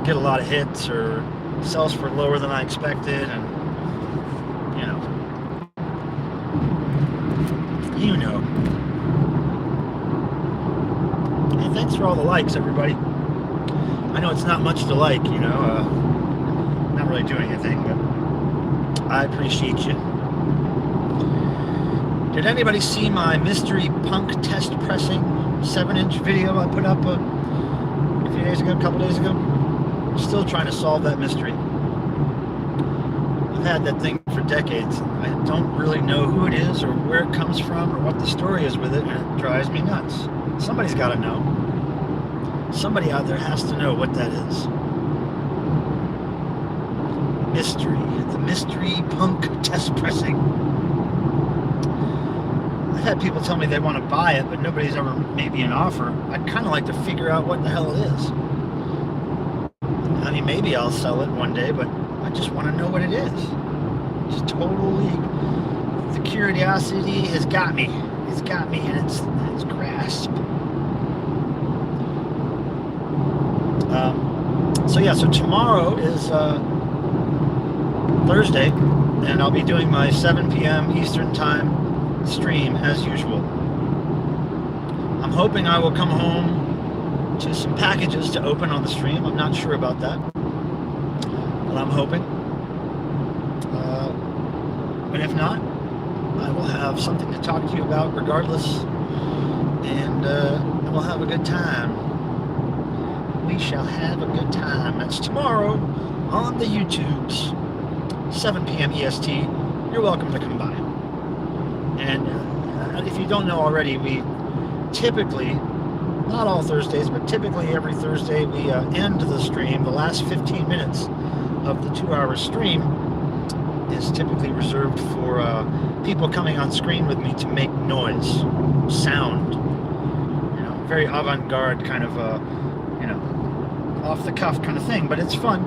get a lot of hits or sells for lower than I expected, and you know. Hey, thanks for all the likes, everybody. I know it's not much to like, you know. Not really doing anything, but I appreciate you. Did anybody see my mystery punk test pressing 7-inch video I put up a couple days ago? I'm still trying to solve that mystery. I've had that thing for decades. I don't really know who it is or where it comes from or what the story is with it, and it drives me nuts. Somebody's got to know. Somebody out there has to know what that is. Mystery. The mystery punk test pressing. I've had people tell me they want to buy it, but nobody's ever made me an offer. I'd kind of like to figure out what the hell it is. I mean, maybe I'll sell it one day, but I just want to know what it is. Just totally, the curiosity has got me. It's got me in its grasp. So tomorrow is Thursday, and I'll be doing my 7 p.m. Eastern Time stream as usual. I'm hoping I will come home to some packages to open on the stream. I'm not sure about that, but I'm hoping. But if not, I will have something to talk to you about regardless, and we'll have a good time. We shall have a good time. That's tomorrow on the YouTubes, 7 p.m. EST. You're welcome to come by. And if you don't know already, we typically, not all Thursdays, but typically every Thursday, we end the stream. The last 15 minutes of the 2-hour stream is typically reserved for people coming on screen with me to make noise, sound. You know, very avant-garde kind of, off-the-cuff kind of thing, but it's fun.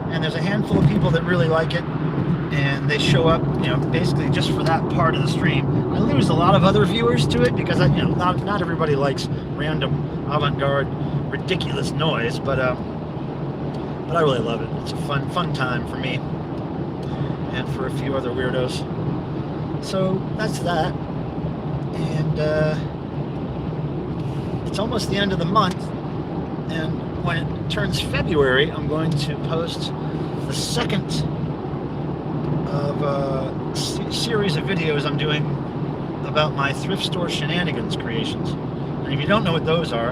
And there's a handful of people that really like it, and they show up, basically just for that part of the stream. I lose a lot of other viewers to it because not everybody likes random avant-garde, ridiculous noise, but I really love it. It's a fun time for me and for a few other weirdos. So that's that, and it's almost the end of the month, and when it turns February, I'm going to post the second of a series of videos I'm doing about my thrift store shenanigans creations. And if you don't know what those are,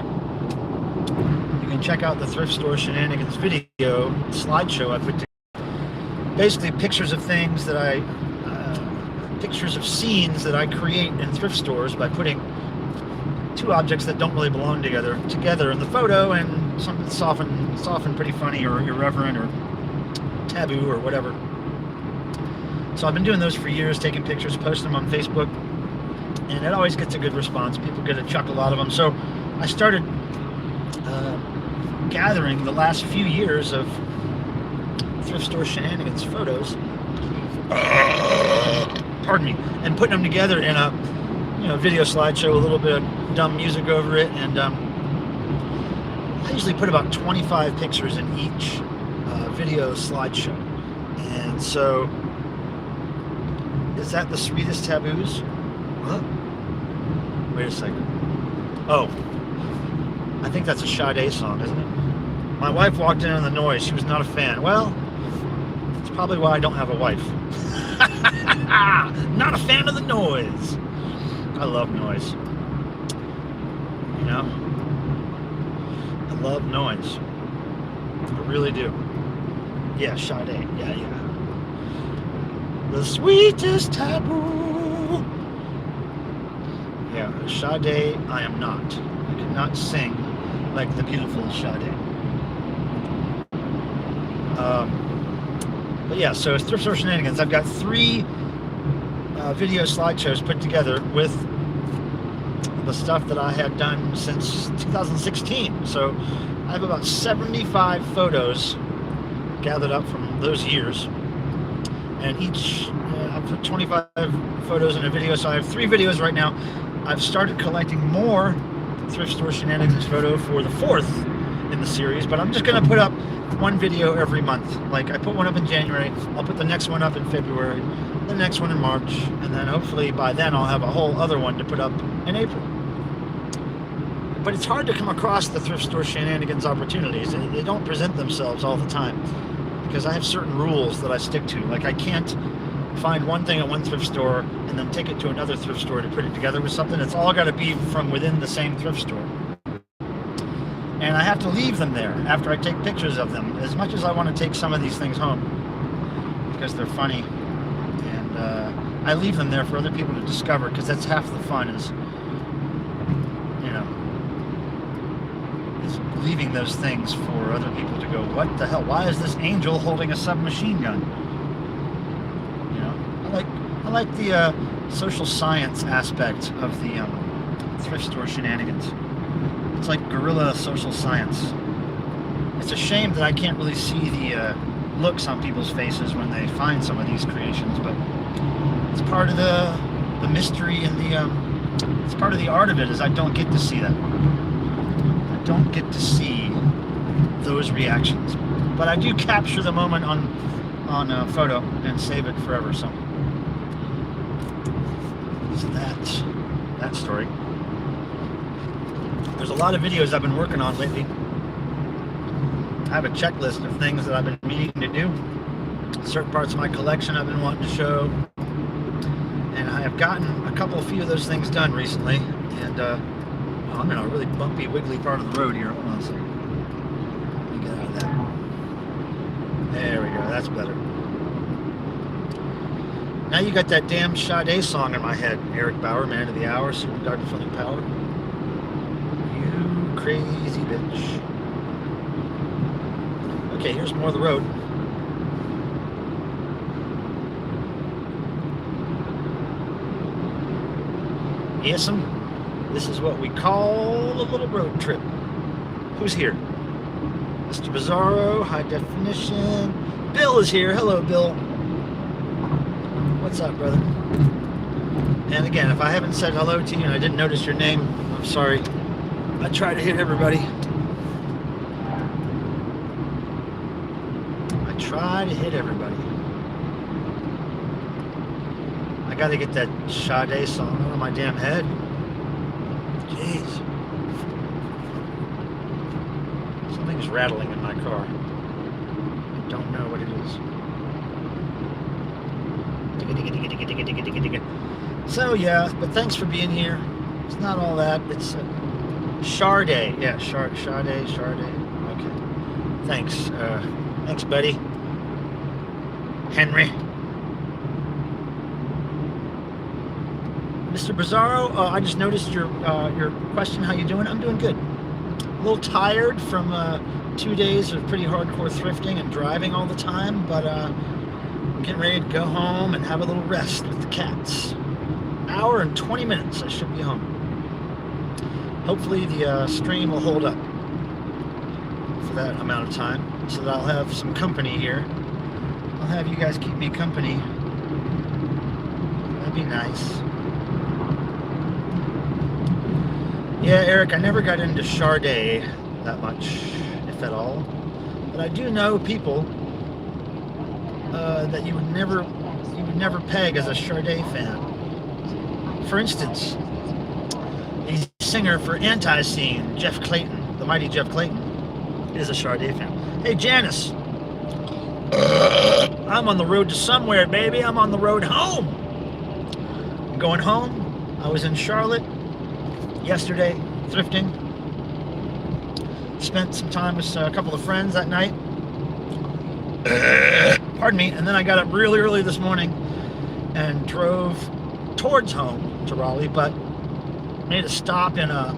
you can check out the Thrift Store Shenanigans video slideshow I put together. Basically pictures of things that pictures of scenes that I create in thrift stores by putting two objects that don't really belong together in the photo, and something that's often pretty funny or irreverent or taboo or whatever. So I've been doing those for years, taking pictures, posting them on Facebook, and it always gets a good response. People get a chuckle out of them. So I started gathering the last few years of Thrift Store Shenanigans photos, pardon me, and putting them together in a video slideshow, a little bit of dumb music over it, and I usually put about 25 pictures in each video slideshow. And so, is that the Sweetest Taboos? What? Wait a second. Oh, I think that's a Sade song, isn't it? My wife walked in on the noise. She was not a fan. Well, it's probably why I don't have a wife. Not a fan of the noise. I love noise. You know? I love noise. I really do. Yeah, Sade. Yeah. The sweetest taboo. Yeah, Sade, I am not. I cannot sing like the beautiful Sade. But yeah, so it's Thrift Store Shenanigans. I've got 3 video slideshows put together with the stuff that I had done since 2016. So I have about 75 photos gathered up from those years, and each I put 25 photos in a video. So I have 3 videos right now. I've started collecting more Thrift Store Shenanigans photo for the 4th in the series, but I'm just going to put up 1 video every month. Like, I put one up in January, I'll put the next one up in February, the next one in March, and then hopefully by then I'll have a whole other one to put up in April. But it's hard to come across the Thrift Store Shenanigans opportunities, and they don't present themselves all the time, because I have certain rules that I stick to. Like, I can't find one thing at one thrift store and then take it to another thrift store to put it together with something. It's all got to be from within the same thrift store. And I have to leave them there after I take pictures of them, as much as I want to take some of these things home because they're funny. And I leave them there for other people to discover, because that's half the fun, is leaving those things for other people to go, what the hell? Why is this angel holding a submachine gun? I like the social science aspect of the Thrift Store Shenanigans. It's like guerrilla social science. It's a shame that I can't really see the looks on people's faces when they find some of these creations, but it's part of the mystery and it's part of the art of it, is I don't get to see that. I don't get to see those reactions, but I do capture the moment on photo and save it forever. So that story. There's a lot of videos I've been working on lately. I have a checklist of things that I've been meaning to do. Certain parts of my collection I've been wanting to show, and I have gotten a few of those things done recently. And I'm in a really bumpy, wiggly part of the road here. Hold on a second. Let me get out of that. There we go. That's better. Now you got that damn Sade song in my head. Eric Bauer, Man of the Hour, Super Dark Filling Power. You crazy bitch. Okay, here's more of the road. Yes'm, this is what we call a little road trip. Who's here? Mr. Bizarro, High Definition. Bill is here. Hello, Bill. What's up, brother? And again, if I haven't said hello to you and I didn't notice your name, I'm sorry. I try to hit everybody. I gotta get that Sade song out of my damn head. Jeez. Something's rattling in my car. I don't know what it is. So yeah, but thanks for being here. It's not all that. It's Sade. Yeah, Sade. Okay. Thanks. Thanks, buddy. Henry. Mr. Bizarro, I just noticed your question. How you doing? I'm doing good. A little tired from 2 days of pretty hardcore thrifting and driving all the time, but I'm getting ready to go home and have a little rest with the cats. Hour and 20 minutes, I should be home. Hopefully the stream will hold up for that amount of time, so that I'll have some company here. I'll have you guys keep me company. That'd be nice. Yeah, Eric, I never got into Sade that much, if at all. But I do know people that you would never peg as a Sade fan. For instance, the singer for Anti-Scene, Jeff Clayton, the mighty Jeff Clayton, is a Sade fan. Hey, Janice. I'm on the road to somewhere, baby. I'm on the road home. I'm going home. I was in Charlotte yesterday, thrifting. Spent some time with a couple of friends that night. Pardon me. And then I got up really early this morning and drove towards home to Raleigh, but made a stop in a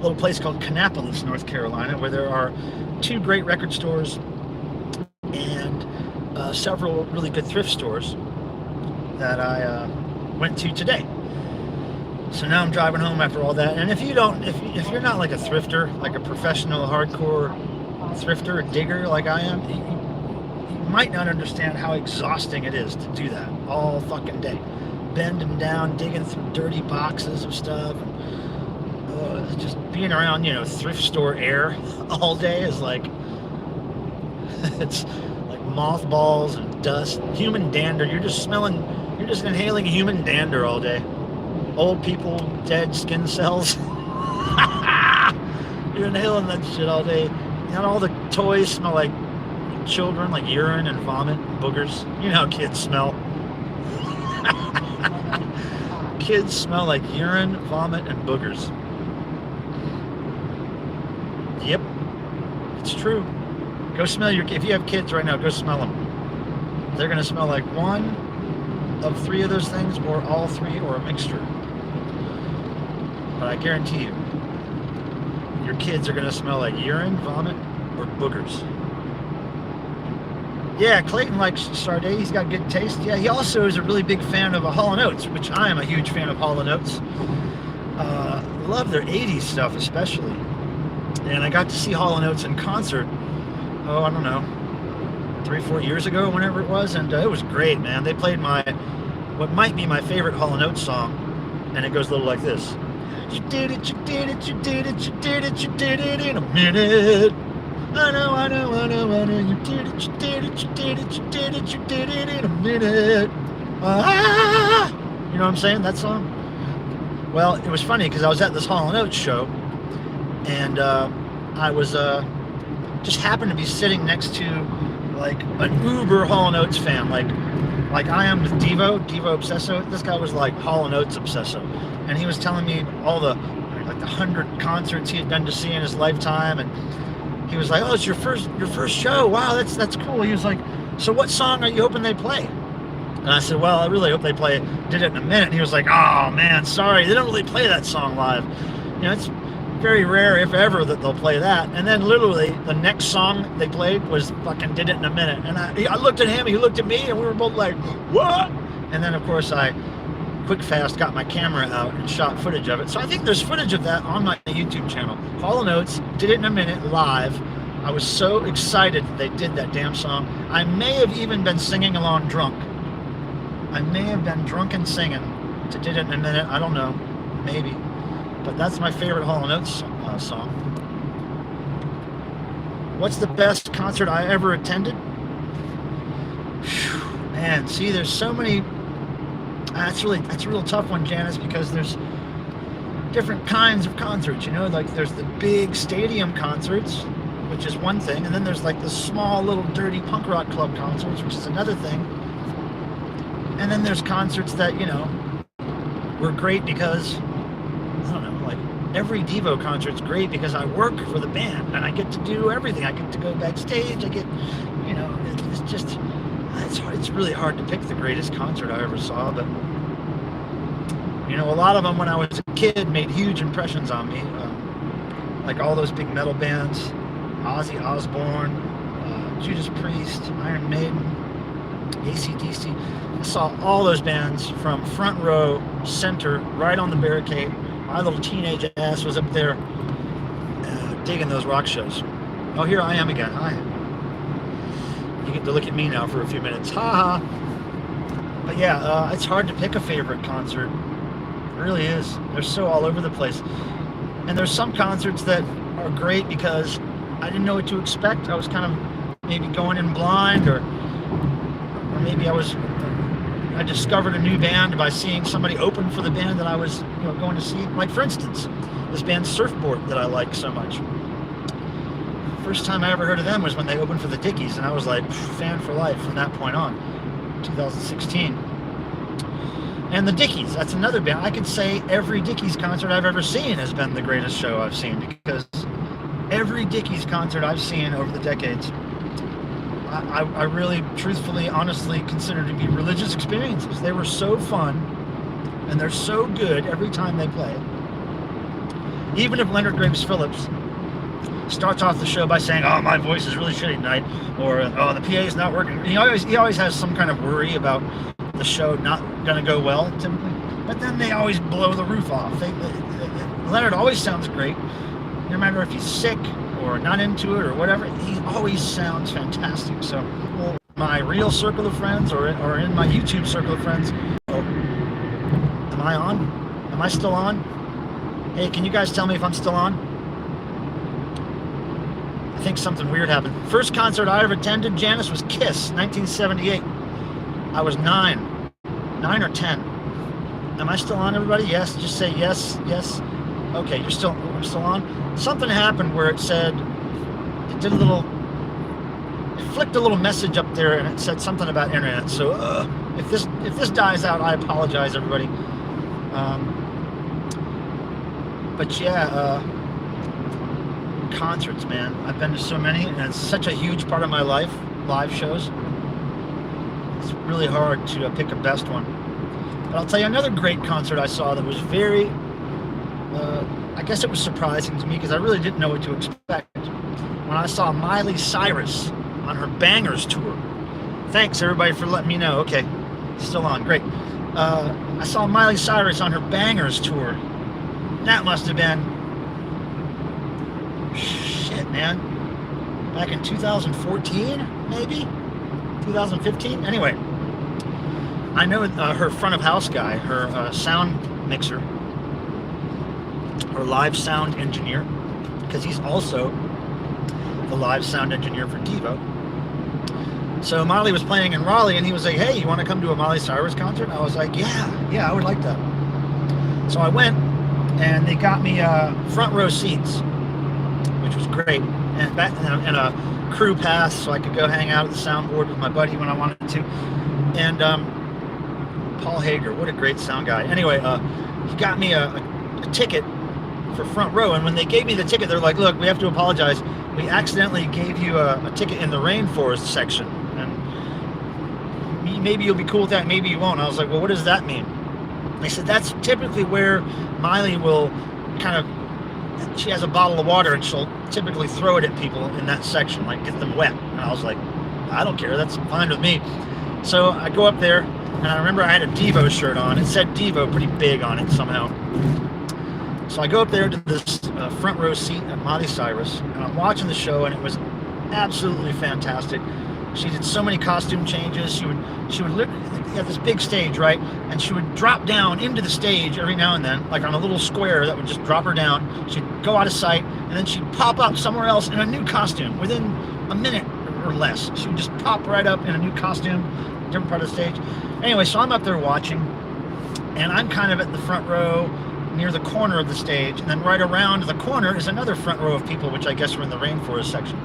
little place called Kannapolis, North Carolina, where there are 2 great record stores and several really good thrift stores that I went to today. So now I'm driving home after all that. And if you're not like a thrifter, like a professional hardcore thrifter, a digger like I am, you might not understand how exhausting it is to do that all fucking day. Bending down, digging through dirty boxes of stuff. And, just being around, thrift store air all day is like, it's like mothballs and dust, human dander. You're just inhaling human dander all day. Old people, dead skin cells. You're inhaling that shit all day. And all the toys smell like children, like urine and vomit and boogers. You know how kids smell. Kids smell like urine, vomit, and boogers. Yep, it's true. Go smell if you have kids right now, go smell them. They're gonna smell like one of 3 of those things, or all 3, or a mixture. But I guarantee you, your kids are gonna smell like urine, vomit, or boogers. Yeah, Clayton likes Sade. He's got good taste. Yeah, he also is a really big fan of Hall & Oates, which I am a huge fan of Hall & Oates. Love their 80s stuff, especially. And I got to see Hall & Oates in concert, I don't know, 3 or 4 years ago, whenever it was, and it was great, man. They played what might be my favorite Hall & Oates song, and it goes a little like this. You did it, you did it, you did it, you did it, you did it in a minute. I know, you did it, you did it, you did it, you did it, you did it in a minute. Ah! You know what I'm saying, that song? Well, it was funny because I was at this Hall & Oates show, and I was just happened to be sitting next to like an uber Hall & Oates fan, like I am with Devo Obsesso. This guy was like Hall & Oates Obsesso, and he was telling me all the 100 concerts he had been to see in his lifetime, and he was like, "Oh, it's your first show. Wow, that's cool." He was like, "So what song are you hoping they play?" And I said, "Well, I really hope they play Did It in a Minute." And he was like, "Oh man, sorry, they don't really play that song live. It's very rare, if ever, that they'll play that." And then literally the next song they played was fucking Did It in a Minute. And I looked at him, he looked at me, and we were both like, "What?" And then of course I quick fast got my camera out and shot footage of it. So I think there's footage of that on my YouTube channel. Hall & Oates, Did It in a Minute, live. I was so excited that they did that damn song. I may have even been singing along drunk. I may have been drunk and singing to Did It in a Minute. I don't know, maybe. But that's my favorite Hall & Oates song. What's the best concert I ever attended? Whew, man, see, there's so many. That's a real tough one, Janice, because there's different kinds of concerts, like there's the big stadium concerts, which is one thing, and then there's like the small little dirty punk rock club concerts, which is another thing. And then there's concerts that, were great because, I don't know, like every Devo concert's great because I work for the band and I get to do everything. I get to go backstage. I get, you know, it's just, it's really hard to pick the greatest concert I ever saw, but you know, a lot of them when I was a kid made huge impressions on me. Like all those big metal bands, Ozzy Osbourne, Judas Priest, Iron Maiden, AC/DC. I saw all those bands from front row, center, right on the barricade. My little teenage ass was up there digging those rock shows. Oh, here I am again. Hi. You get to look at me now for a few minutes. Ha ha. But yeah, it's hard to pick a favorite concert. It really is. They're so all over the place. And there's some concerts that are great because I didn't know what to expect. I was kind of maybe going in blind, or maybe I discovered a new band by seeing somebody open for the band that I was, you know, going to see. Like for instance, this band Surfboard that I like so much. First time I ever heard of them was when they opened for the Dickies, and I was like fan for life from that point on. 2016. And the Dickies, that's another band. I could say every Dickies concert I've ever seen has been the greatest show I've seen, because every Dickies concert I've seen over the decades, I really, truthfully, honestly consider to be religious experiences. They were so fun, and they're so good every time they play. Even if Leonard Graves Phillips starts off the show by saying, "Oh, my voice is really shitty tonight," or "Oh, the PA is not working." He always has some kind of worry about the show not going to go well, typically. But then they always blow the roof off. Leonard always sounds great, no matter if he's sick or not into it or whatever. He always sounds fantastic. So, my real circle of friends, or in my YouTube circle of friends, am I on? Am I still on? Hey, can you guys tell me if I'm still on? I think something weird happened. First concert I ever attended, Janice, was Kiss, 1978. I was 9 or 10. Am I still on, everybody? Yes, just say yes, yes. Okay, I'm still on. Something happened where it said, it flicked a little message up there, and it said something about internet. So if this dies out, I apologize, everybody. But yeah, concerts, man. I've been to so many, and it's such a huge part of my life, live shows. It's really hard to pick a best one. But I'll tell you another great concert I saw that was very, I guess it was surprising to me because I really didn't know what to expect. When I saw Miley Cyrus on her Bangers tour. Thanks everybody for letting me know. Okay, still on, great. I saw Miley Cyrus on her Bangers tour. That must have been, shit man, back in 2014 maybe? 2015? Anyway, I know her front of house guy, her sound mixer, her live sound engineer, because he's also the live sound engineer for Devo. So Miley was playing in Raleigh, and he was like, "Hey, you want to come to a Miley Cyrus concert?" I was like, yeah, I would like that. So I went, and they got me front row seats, which was great, and a crew pass so I could go hang out at the soundboard with my buddy when I wanted to. And Paul Hager, what a great sound guy. Anyway, he got me a ticket for front row, and when they gave me the ticket, they're like, "Look, we have to apologize. We accidentally gave you a ticket in the rainforest section, and maybe you'll be cool with that, maybe you won't." I was like, "Well, what does that mean?" They said, "That's typically where Miley will kind of, she has a bottle of water and she'll typically throw it at people in that section, like get them wet." And I was like, "I don't care, that's fine with me." So I go up there, and I remember I had a Devo shirt on. It said Devo pretty big on it somehow. So I go up there to this front row seat at Miley Cyrus, and I'm watching the show, and it was absolutely fantastic. She did so many costume changes. She would have this big stage, right? And she would drop down into the stage every now and then, like on a little square that would just drop her down. She'd go out of sight, and then she'd pop up somewhere else in a new costume within a minute or less. She would just pop right up in a new costume, different part of the stage. Anyway, so I'm up there watching, and I'm kind of at the front row near the corner of the stage, and then right around the corner is another front row of people, which I guess were in the rainforest section.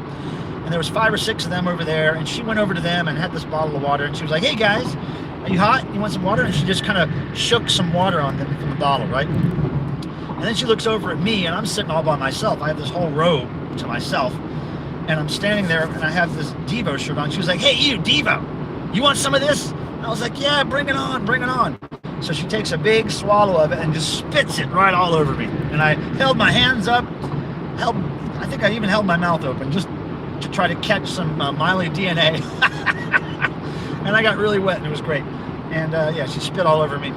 And there was 5 or 6 of them over there, and she went over to them and had this bottle of water, and she was like, "Hey guys, are you hot? You want some water?" And she just kind of shook some water on them from the bottle, right? And then she looks over at me, and I'm sitting all by myself. I have this whole row to myself, and I'm standing there, and I have this Devo shirt on. She was like, "Hey, you, Devo, you want some of this?" And I was like, "Yeah, bring it on, bring it on." So she takes a big swallow of it and just spits it right all over me. And I held my hands up, I think I even held my mouth open just to try to catch some Miley DNA. And I got really wet, and it was great. And yeah, she spit all over me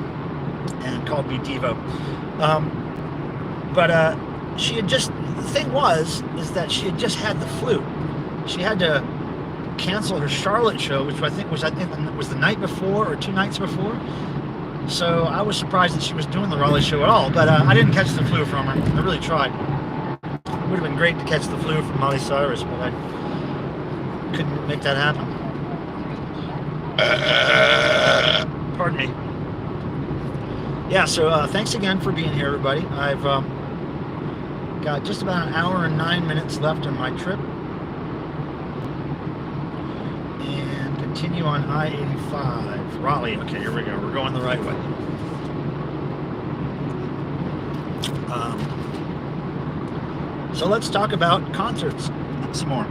and called me Devo. But she had just, the thing is that she had just had the flu. She had to cancel her Charlotte show, which I think was the night before or 2 nights before. So I was surprised that she was doing the Raleigh show at all. But I didn't catch the flu from her. I really tried. It would have been great to catch the flu from Miley Cyrus, but I couldn't make that happen. Pardon me. Yeah, so thanks again for being here, everybody. I've got just about an hour and 9 minutes left on my trip. And continue on I-85. Raleigh. Okay, here we go. We're going the right way. So let's talk about concerts some more.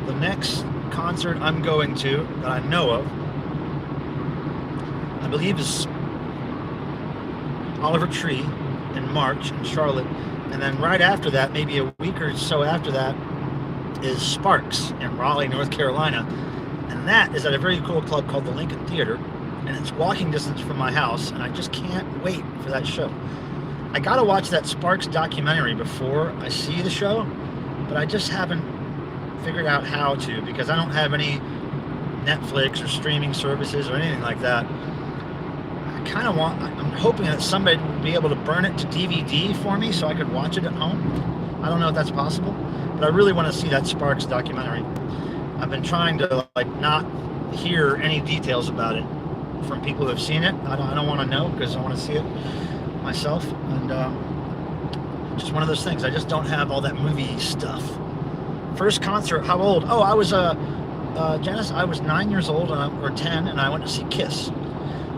The next concert I'm going to, that I know of, I believe is Oliver Tree in March in Charlotte, and then right after that, maybe a week or so after that, is Sparks in Raleigh, North Carolina, and that is at a very cool club called the Lincoln Theater, and it's walking distance from my house, and I just can't wait for that show. I gotta watch that Sparks documentary before I see the show, but I just haven't figured out how to, because I don't have any Netflix or streaming services or anything like that. I'm hoping that somebody will be able to burn it to DVD for me so I could watch it at home. I don't know if that's possible, but I really want to see that Sparks documentary. I've been trying to not hear any details about it from people who have seen it. I don't want to know, because I want to see it myself, and just one of those things. I just don't have all that movie stuff. First concert, how old? Oh, I was Janice, I was 9 years old, or 10, and I went to see Kiss.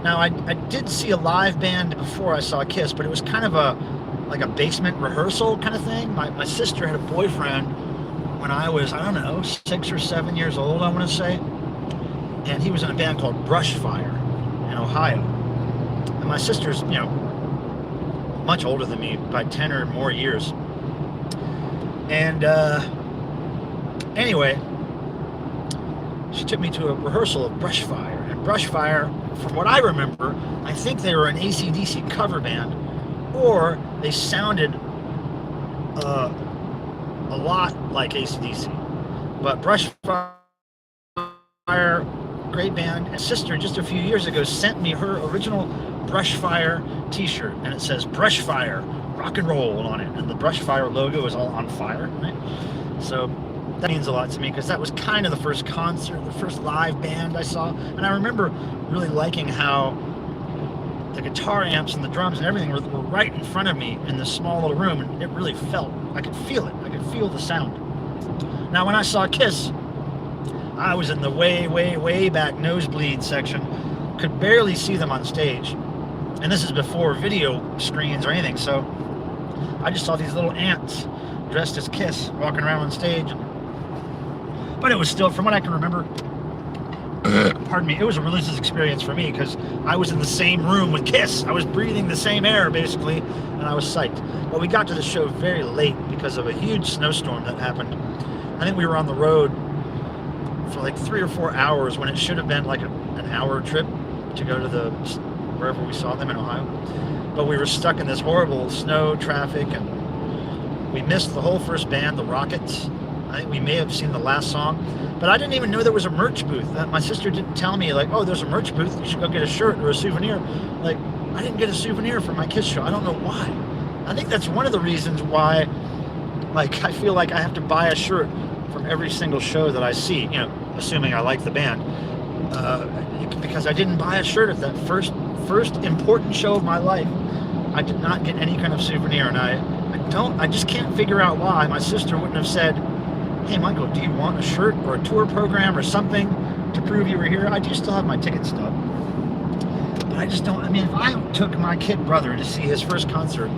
Now, I did see a live band before I saw Kiss, but it was kind of like a basement rehearsal kind of thing. My sister had a boyfriend when I was, I don't know, 6 or 7 years old, I want to say, and he was in a band called Brushfire in Ohio. And my sister's, much older than me by 10 or more years. And anyway, she took me to a rehearsal of Brushfire. And Brushfire, from what I remember, I think they were an AC/DC cover band, or they sounded a lot like AC/DC. But Brushfire, great band. And sister, just a few years ago, sent me her original Brushfire t-shirt, and it says Brushfire rock and roll on it, and the Brushfire logo is all on fire, right? So that means a lot to me, because that was kind of the first concert, the first live band I saw. And I remember really liking how the guitar amps and the drums and everything were right in front of me in this small little room, and it really felt, I could feel it, I could feel the sound. Now when I saw Kiss, I was in the way back nosebleed section, could barely see them on stage. And this is before video screens or anything, so I just saw these little ants dressed as Kiss walking around on stage. But it was still, from what I can remember, pardon me, it was a religious experience for me, because I was in the same room with Kiss. I was breathing the same air, basically, and I was psyched. But we got to the show very late because of a huge snowstorm that happened. I think we were on the road for like 3 or 4 hours when it should have been like an hour trip to go to wherever we saw them in Ohio. But we were stuck in this horrible snow traffic, and we missed the whole first band, the Rockets. I think we may have seen the last song, but I didn't even know there was a merch booth. My sister didn't tell me, oh, there's a merch booth, you should go get a shirt or a souvenir. I didn't get a souvenir for my Kiss show. I don't know why. I think that's one of the reasons why, I feel like I have to buy a shirt from every single show that I see, assuming I like the band, because I didn't buy a shirt at that first important show of my life. I did not get any kind of souvenir, and I just can't figure out why my sister wouldn't have said, "Hey Michael, do you want a shirt or a tour program or something to prove you were here?" I do still have my ticket stub. But I just don't, I mean, if I took my kid brother to see his first concert,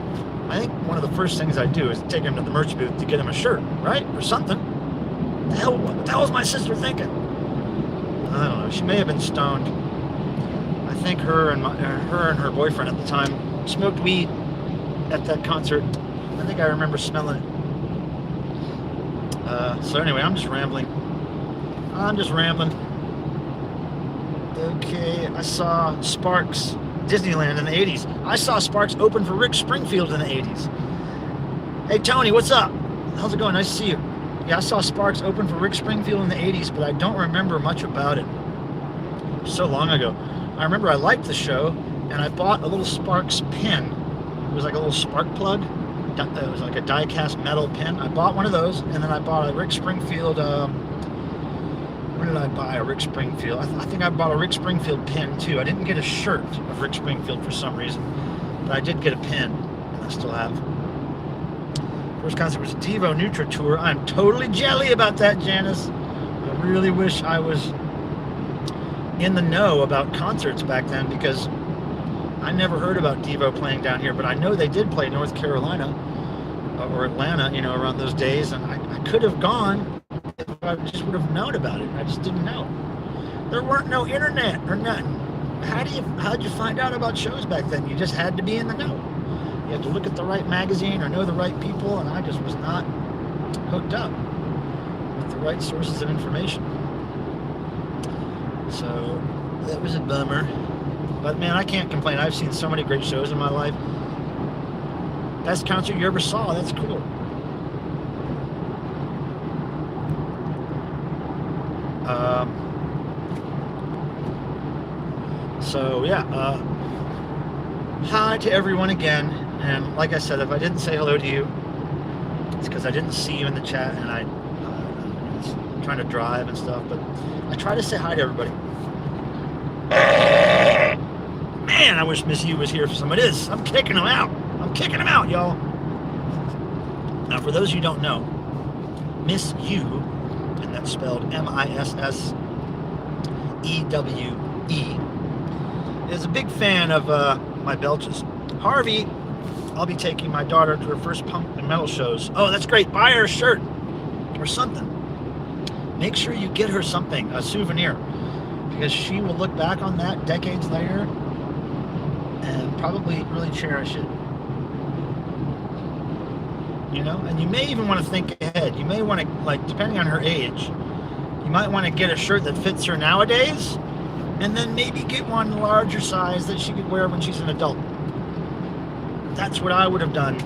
I think one of the first things I'd do is take him to the merch booth to get him a shirt, right? Or something. What the hell was my sister thinking? I don't know. She may have been stoned. I think her and her boyfriend at the time smoked weed at that concert. I think I remember smelling it. So anyway, I'm just rambling. Okay, I saw Sparks Disneyland in the 80s. I saw Sparks open for Rick Springfield in the 80s. Hey Tony, what's up? How's it going? Nice to see you. Yeah, I saw Sparks open for Rick Springfield in the 80s, but I don't remember much about it. So long ago. I remember I liked the show, and I bought a little Sparks pin. It was like a little spark plug. It was like a die-cast metal pin. I bought one of those, and then I bought a Rick Springfield. Where did I buy a Rick Springfield? I think I bought a Rick Springfield pin too. I didn't get a shirt of Rick Springfield for some reason, but I did get a pin, and I still have. First concert was Devo Nutra Tour. I'm totally jelly about that, Janice. I really wish I was in the know about concerts back then, because I never heard about Devo playing down here, but I know they did play North Carolina or Atlanta, you know, around those days, and I could have gone if I just would have known about it. I just didn't know. There weren't no internet or nothing. How'd you find out about shows back then? You just had to be in the know. You had to look at the right magazine or know the right people, and I just was not hooked up with the right sources of information. So that was a bummer. But man, I can't complain. I've seen so many great shows in my life. Best concert you ever saw, that's cool. So yeah, hi to everyone again. And like I said, if I didn't say hello to you, it's because I didn't see you in the chat, and I was trying to drive and stuff. But I try to say hi to everybody. Man, I wish Miss U was here for some of this. I'm kicking them out. Y'all. Now, for those of you who don't know, Miss U, and that's spelled MISSEWE, is a big fan of my belches. Harvey, I'll be taking my daughter to her first punk and metal shows. Oh, that's great. Buy her a shirt or something. Make sure you get her something, a souvenir, because she will look back on that decades later and probably really cherish it. You know, and you may even want to think ahead. You may want to, like, depending on her age, you might want to get a shirt that fits her nowadays, and then maybe get one larger size that she could wear when she's an adult. That's what I would have done.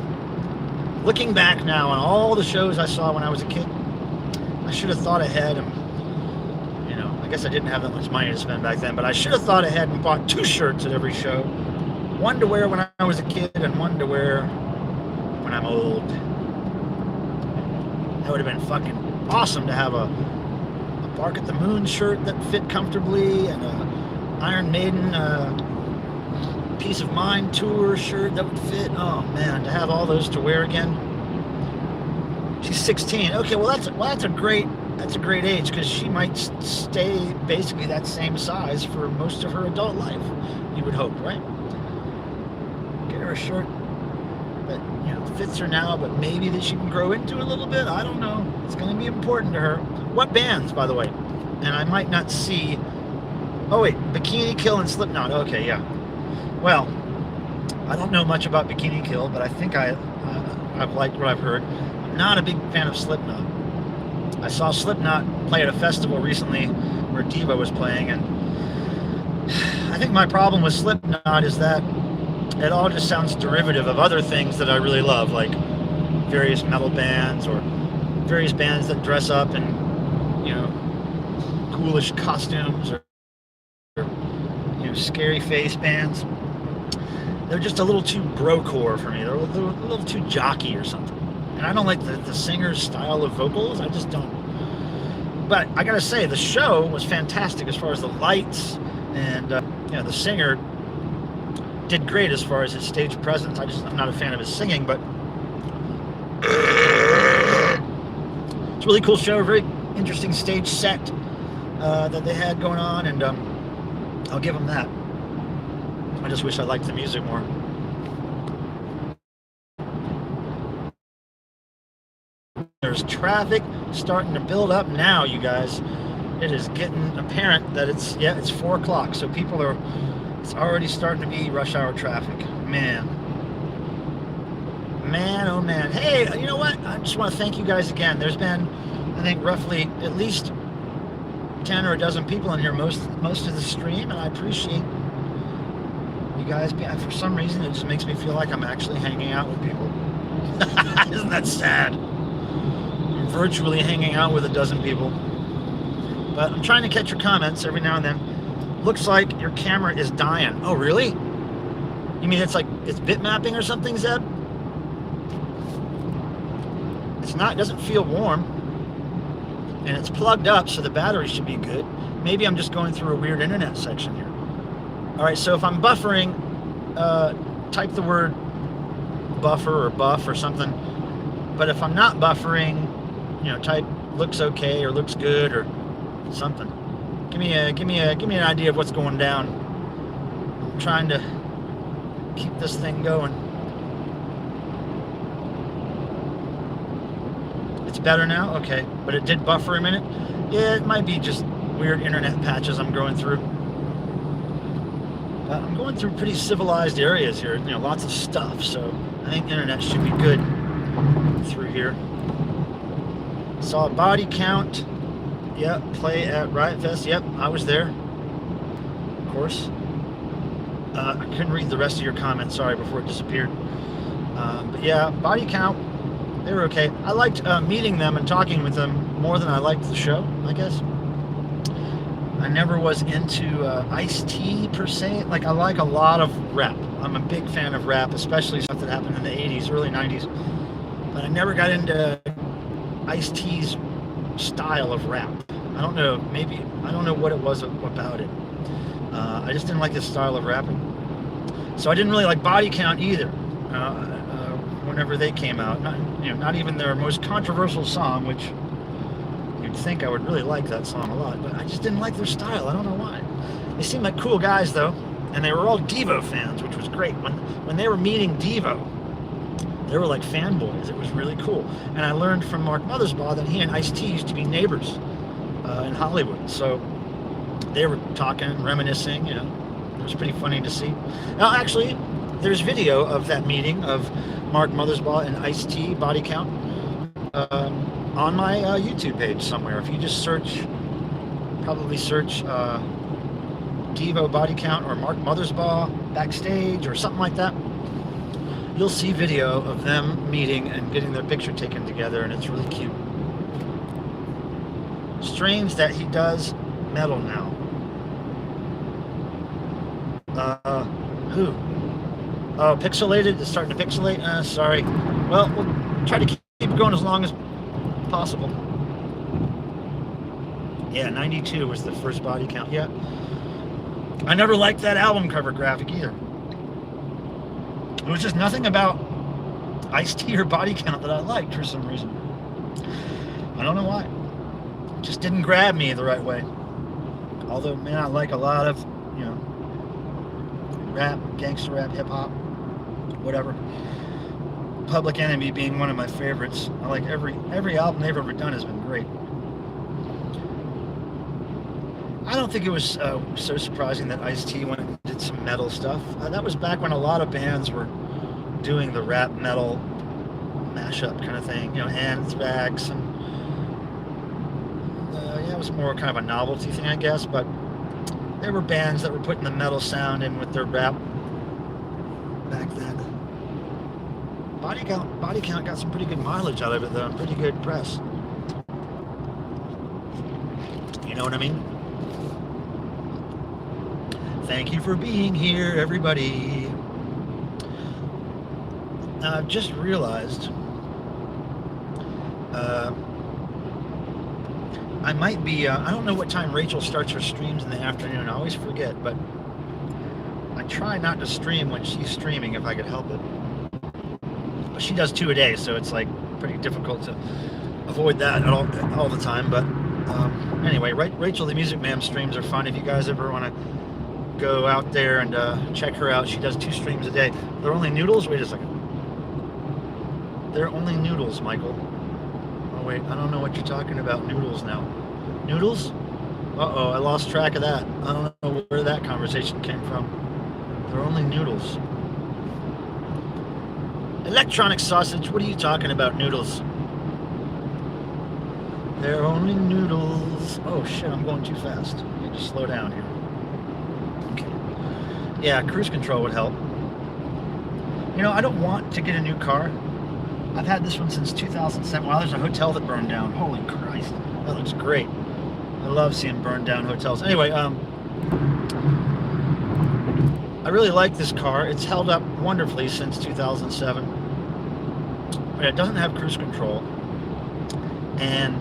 Looking back now on all the shows I saw when I was a kid, I should have thought ahead. And, you know, I guess I didn't have that much money to spend back then, but I should have thought ahead and bought 2 shirts at every show. One to wear when I was a kid, and one to wear when I'm old. That would have been fucking awesome to have a Bark at the Moon shirt that fit comfortably, and a Iron Maiden Peace of Mind tour shirt that would fit. Oh man, to have all those to wear again. She's 16. Okay, well that's a great age, because she might stay basically that same size for most of her adult life. You would hope, right? Get her a shirt that, you know, fits her now, but maybe that she can grow into a little bit. I don't know. It's going to be important to her. What bands, by the way? And I might not see. Oh wait, Bikini Kill and Slipknot. Okay, yeah. Well, I don't know much about Bikini Kill, but I think I've liked what I've heard. I'm not a big fan of Slipknot. I saw Slipknot play at a festival recently where Devo was playing, and I think my problem with Slipknot is that it all just sounds derivative of other things that I really love, like various metal bands or various bands that dress up in, you know, coolish costumes, or, you know, scary face bands. They're just a little too brocore for me. They're a little too jockey or something. And I don't like the singer's style of vocals. I just don't. But I gotta say, the show was fantastic as far as the lights, and you know, the singer did great as far as his stage presence. I'm not a fan of his singing, but it's a really cool show. Very interesting stage set that they had going on, and I'll give them that. I just wish I liked the music more. There's traffic starting to build up now, you guys. It is getting apparent that it's 4 o'clock, so it's already starting to be rush hour traffic. Man, oh man. Hey, you know what? I just want to thank you guys again. There's been, I think, roughly at least 10 or a dozen people in here most of the stream, and I appreciate you guys. For some reason, it just makes me feel like I'm actually hanging out with people. Isn't that sad? I'm virtually hanging out with a dozen people. But I'm trying to catch your comments every now and then. Looks like your camera is dying. Oh, really? You mean it's bitmapping or something, Zeb? It's not, it doesn't feel warm. And it's plugged up, so the battery should be good. Maybe I'm just going through a weird internet section here. All right, so if I'm buffering, type the word buffer or buff or something. But if I'm not buffering, type looks okay or looks good or something. Give me an idea of what's going down. I'm trying to keep this thing going. It's better now? Okay, but it did buffer a minute. Yeah, it might be just weird internet patches I'm going through. I'm going through pretty civilized areas here, lots of stuff, so I think internet should be good through here. Saw a body count. Yep, play at Riot Fest. Yep, I was there. Of course. I couldn't read the rest of your comments, sorry, before it disappeared. But yeah, body count. They were okay. I liked meeting them and talking with them more than I liked the show, I guess. I never was into Ice-T per se. Like, I like a lot of rap. I'm a big fan of rap, especially stuff that happened in the 80s, early 90s. But I never got into Ice-T's style of rap. I don't know what it was about it. I just didn't like this style of rapping. So I didn't really like Body Count either. Whenever they came out, not even their most controversial song, which you'd think I would really like that song a lot, but I just didn't like their style. I don't know why. They seemed like cool guys though, and they were all Devo fans, which was great. When they were meeting Devo, they were like fanboys. It was really cool. And I learned from Mark Mothersbaugh that he and Ice-T used to be neighbors in Hollywood. So they were talking, reminiscing. It was pretty funny to see. Now, actually, there's video of that meeting of Mark Mothersbaugh and Ice-T, Body Count, on my YouTube page somewhere. If you just probably search Devo Body Count or Mark Mothersbaugh backstage or something like that, you'll see video of them meeting and getting their picture taken together, and it's really cute. Strange that he does metal now. Who? Oh, pixelated? It's starting to pixelate? Sorry. Well, we'll try to keep it going as long as possible. Yeah, 92 was the first Body Count. Yeah. I never liked that album cover graphic either. It was just nothing about Ice-T or Body Count that I liked for some reason. I don't know why. It just didn't grab me the right way. Although, man, I like a lot of, rap, gangster rap, hip-hop, whatever. Public Enemy being one of my favorites. I like every album they've ever done has been great. I don't think it was so surprising that Ice-T went and did some metal stuff. That was back when a lot of bands were doing the rap metal mashup kind of thing. Anthrax and it was more kind of a novelty thing, I guess. But there were bands that were putting the metal sound in with their rap back then. Body Count got some pretty good mileage out of it though, and pretty good press. You know what I mean? Thank you for being here, everybody. Now, I've just realized I might be, I don't know what time Rachel starts her streams in the afternoon. I always forget, but I try not to stream when she's streaming if I could help it. But she does 2 a day, so it's like pretty difficult to avoid that all the time. But anyway, Rachel the Music Man streams are fun. If you guys ever want to go out there and check her out. She does 2 streams a day. They're only noodles? Wait a second. They're only noodles, Michael. Oh, wait. I don't know what you're talking about. Noodles now. Noodles? Uh-oh, I lost track of that. I don't know where that conversation came from. They're only noodles. Electronic sausage, what are you talking about, noodles? They're only noodles. Oh shit, I'm going too fast. I need to slow down here. Okay. Yeah, cruise control would help. You know, I don't want to get a new car. I've had this one since 2007. Wow, there's a hotel that burned down. Holy Christ. That looks great. I love seeing burned down hotels. Anyway, I really like this car. It's held up wonderfully since 2007. But it doesn't have cruise control. And,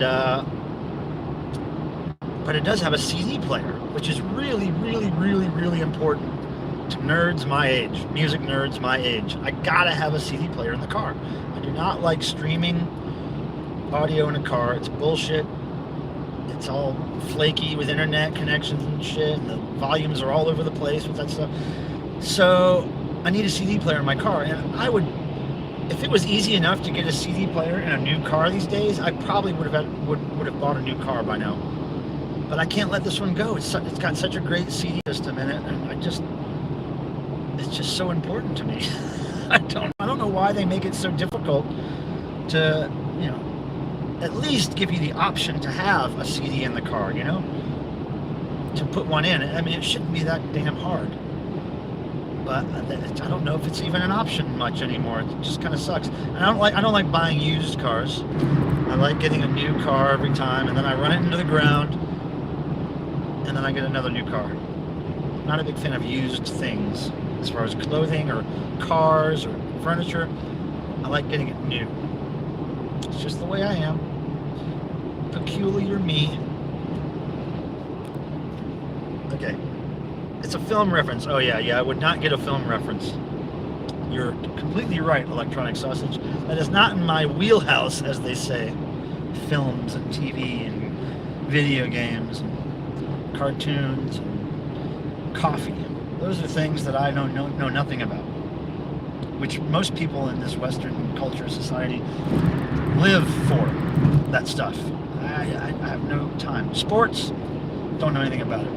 but it does have a CD player, which is really, really, really, really important to nerds my age, music nerds my age. I gotta have a CD player in the car. I do not like streaming audio in a car. It's bullshit. It's all flaky with internet connections and shit, and the volumes are all over the place with that stuff. So I need a CD player in my car, and I would, if it was easy enough to get a CD player in a new car these days, I probably would have bought a new car by now. But I can't let this one go. It's got such a great CD system in it, and it's just so important to me. I don't know why they make it so difficult to, you know, at least give you the option to have a CD in the car, you know, to put one in. I mean, it shouldn't be that damn hard. But I don't know if it's even an option much anymore. It just kind of sucks. And I don't like buying used cars. I like getting a new car every time, and then I run it into the ground, and then I get another new car. I'm not a big fan of used things as far as clothing or cars or furniture. I like getting it new. It's just the way I am. Peculiar me. Okay. It's a film reference. Oh yeah, I would not get a film reference. You're completely right, Electronic Sausage. That is not in my wheelhouse, as they say. Films and TV and video games and cartoons and coffee. Those are things that I know nothing about. Which most people in this Western culture society live for, that stuff. I have no time. Sports, don't know anything about it.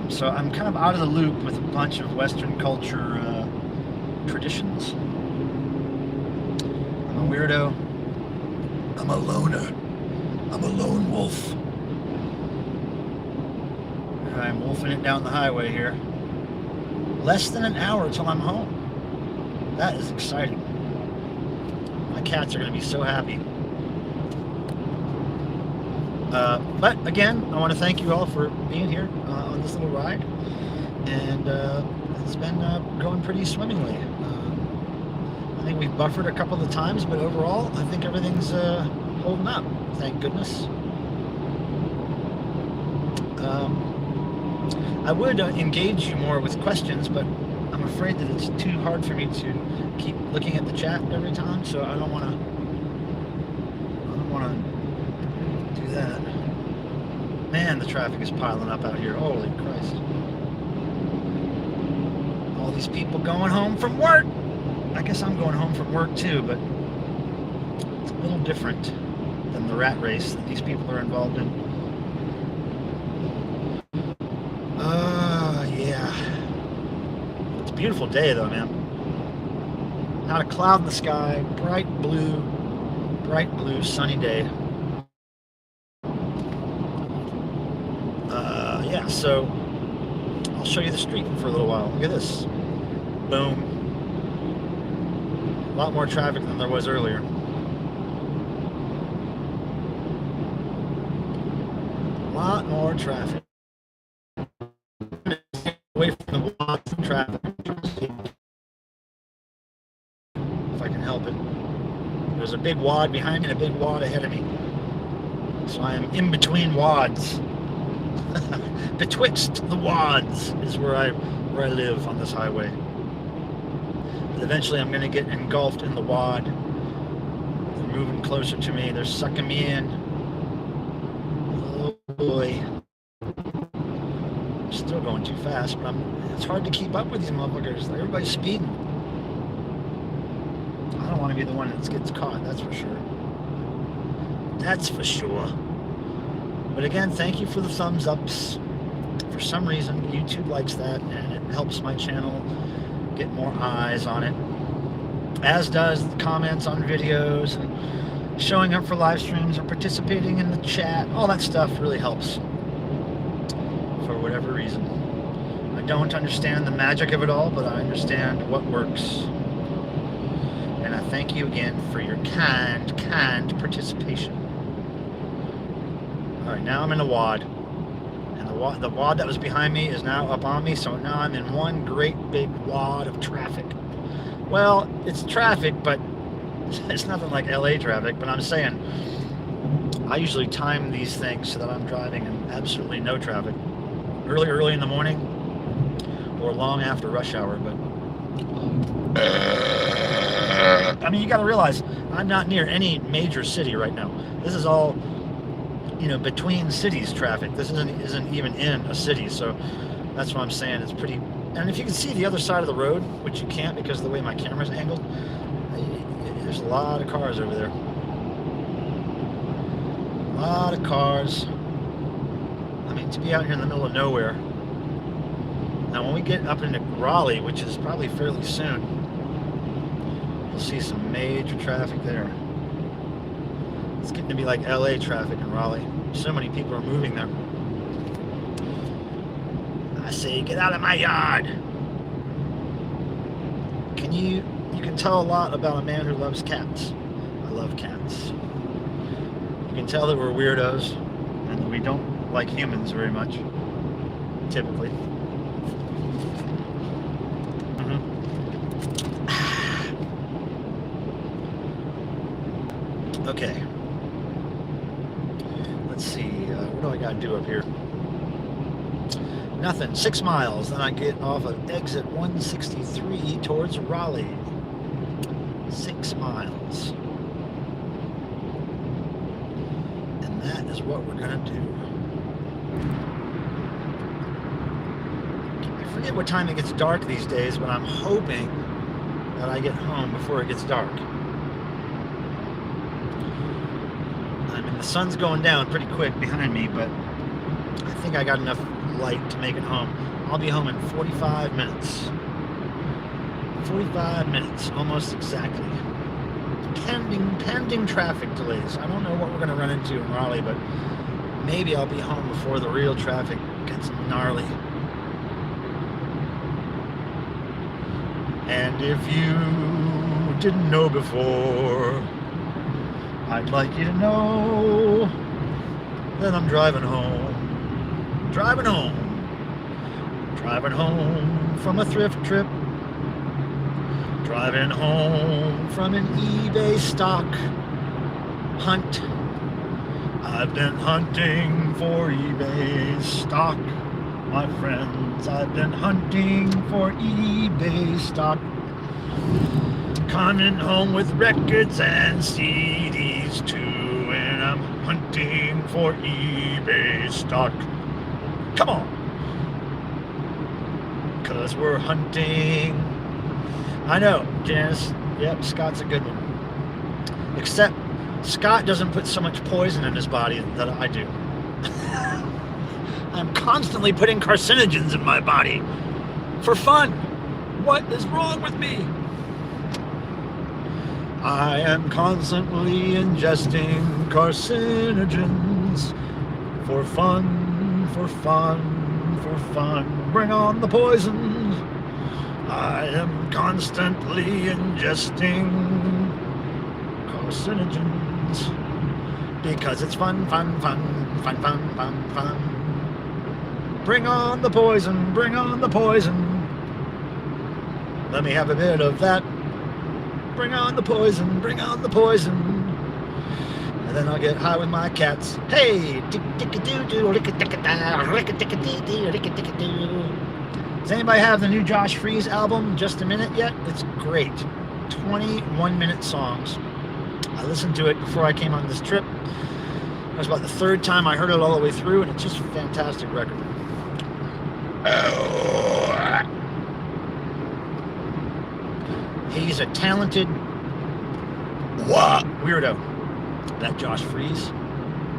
So I'm kind of out of the loop with a bunch of Western culture traditions. I'm a weirdo. I'm a loner. I'm a lone wolf. I'm wolfing it down the highway here. Less than an hour till I'm home. That is exciting. My cats are going to be so happy. But again, I want to thank you all for being here on this little ride, and it's been going pretty swimmingly. I think we've buffered a couple of times, but overall, I think everything's holding up. Thank goodness. I would engage you more with questions, but I'm afraid that it's too hard for me to keep looking at the chat every time, so I don't want to do that. Man, the traffic is piling up out here. Holy Christ. All these people going home from work. I guess I'm going home from work too, but it's a little different than the rat race that these people are involved in. Yeah. It's a beautiful day though, man. Not a cloud in the sky. Bright blue, sunny day. Yeah, so I'll show you the street for a little while. Look at this. Boom. A lot more traffic than there was earlier. A lot more traffic. Away from the blocks of traffic. If I can help it. There's a big wad behind me and a big wad ahead of me. So I am in between wads. Betwixt the wads is where I live on this highway. But eventually I'm going to get engulfed in the wad. They're moving closer to me. They're sucking me in. Oh boy. I'm still going too fast, but it's hard to keep up with these motherfuckers. Everybody's speeding. I don't want to be the one that gets caught, that's for sure. That's for sure. But again, thank you for the thumbs ups. For some reason, YouTube likes that, and it helps my channel get more eyes on it. As does the comments on videos and showing up for live streams or participating in the chat. All that stuff really helps for whatever reason. I don't understand the magic of it all, but I understand what works. And I thank you again for your kind participation. Alright, now I'm in a wad. And the wad that was behind me is now up on me, so now I'm in one great big wad of traffic. Well, it's traffic, but it's nothing like LA traffic, but I'm saying I usually time these things so that I'm driving in absolutely no traffic. Early in the morning or long after rush hour, but I mean, you gotta realize I'm not near any major city right now. This is all, you know, between cities traffic. This isn't even in a city, so that's what I'm saying. It's pretty. And if you can see the other side of the road, which you can't because of the way my camera's angled, there's a lot of cars over there. A lot of cars. I mean, to be out here in the middle of nowhere. Now, when we get up into Raleigh, which is probably fairly soon, you'll see some major traffic there. It's getting to be like LA traffic in Raleigh. So many people are moving there. I say, get out of my yard. You can tell a lot about a man who loves cats. I love cats. You can tell that we're weirdos and that we don't like humans very much, typically. Okay. Let's see. What do I got to do up here? Nothing. 6 miles. Then I get off of exit 163 towards Raleigh. 6 miles. And that is what we're going to do. I forget what time it gets dark these days, but I'm hoping that I get home before it gets dark. I mean, the sun's going down pretty quick behind me, but I think I got enough light to make it home. I'll be home in 45 minutes. 45 minutes, almost exactly. Pending traffic delays. I don't know what we're going to run into in Raleigh, but maybe I'll be home before the real traffic gets gnarly. And if you didn't know before, I'd like you to know that I'm driving home. Driving home from a thrift trip, driving home from an eBay stock hunt. I've been hunting for eBay stock, my friends. I've been hunting for eBay stock. Coming home with records and CDs too, and I'm hunting for eBay stock. Come on, 'cause we're hunting. I know, Janice. Yep, Scott's a good one. Except Scott doesn't put so much poison in his body that I do. I'm constantly putting carcinogens in my body for fun. What is wrong with me? I am constantly ingesting carcinogens for fun. For fun, bring on the poison. I am constantly ingesting carcinogens because it's fun. Bring on the poison, bring on the poison. Let me have a bit of that. Bring on the poison, bring on the poison. And then I'll get high with my cats. Hey! Does anybody have the new Josh Freese album, Just a Minute, yet? It's great. 21-minute songs. I listened to it before I came on this trip. It was about the 3rd time I heard it all the way through, and it's just a fantastic record. He's a talented weirdo. That Josh Freese.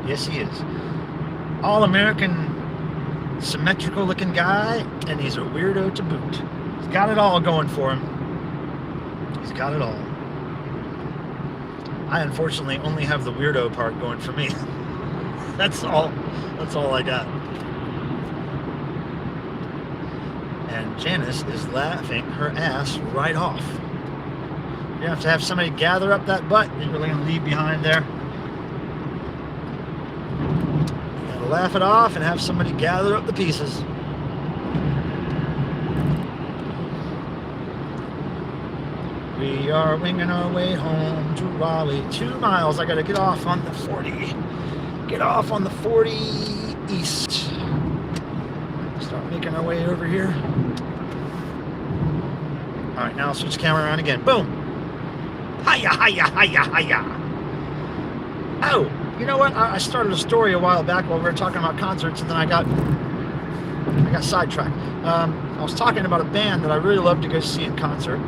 Yes, he is. All-American, symmetrical looking guy, and he's a weirdo to boot. He's got it all going for him. He's got it all. I unfortunately only have the weirdo part going for me. That's all I got. And Janice is laughing her ass right off. You have to have somebody gather up that butt you're really gonna leave behind there. You gotta laugh it off and have somebody gather up the pieces. We are winging our way home to Raleigh. 2 miles. I gotta get off on the 40. Get off on the 40 east. Start making our way over here. All right, now I'll switch the camera around again. Boom. Hiya, hiya, hiya, hiya. Oh, you know what? I started a story a while back while we were talking about concerts, and then I got sidetracked. I was talking about a band that I really love to go see in concert.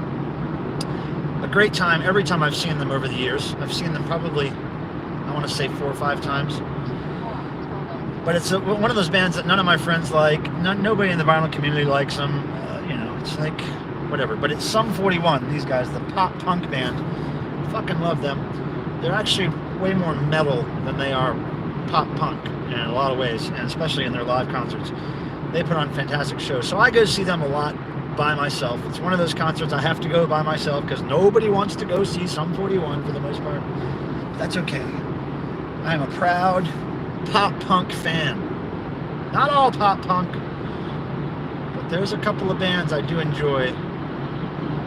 A great time every time I've seen them over the years. I've seen them probably, I want to say 4 or 5 times. But it's one of those bands that none of my friends like. Nobody in the vinyl community likes them. You know, it's like whatever. But it's Sum 41. These guys, the pop punk band. Fucking love them. They're actually way more metal than they are pop punk in a lot of ways, and especially in their live concerts. They put on fantastic shows. So I go see them a lot by myself. It's one of those concerts I have to go by myself because nobody wants to go see Sum 41 for the most part. That's okay. I am a proud pop punk fan. Not all pop punk, but there's a couple of bands I do enjoy.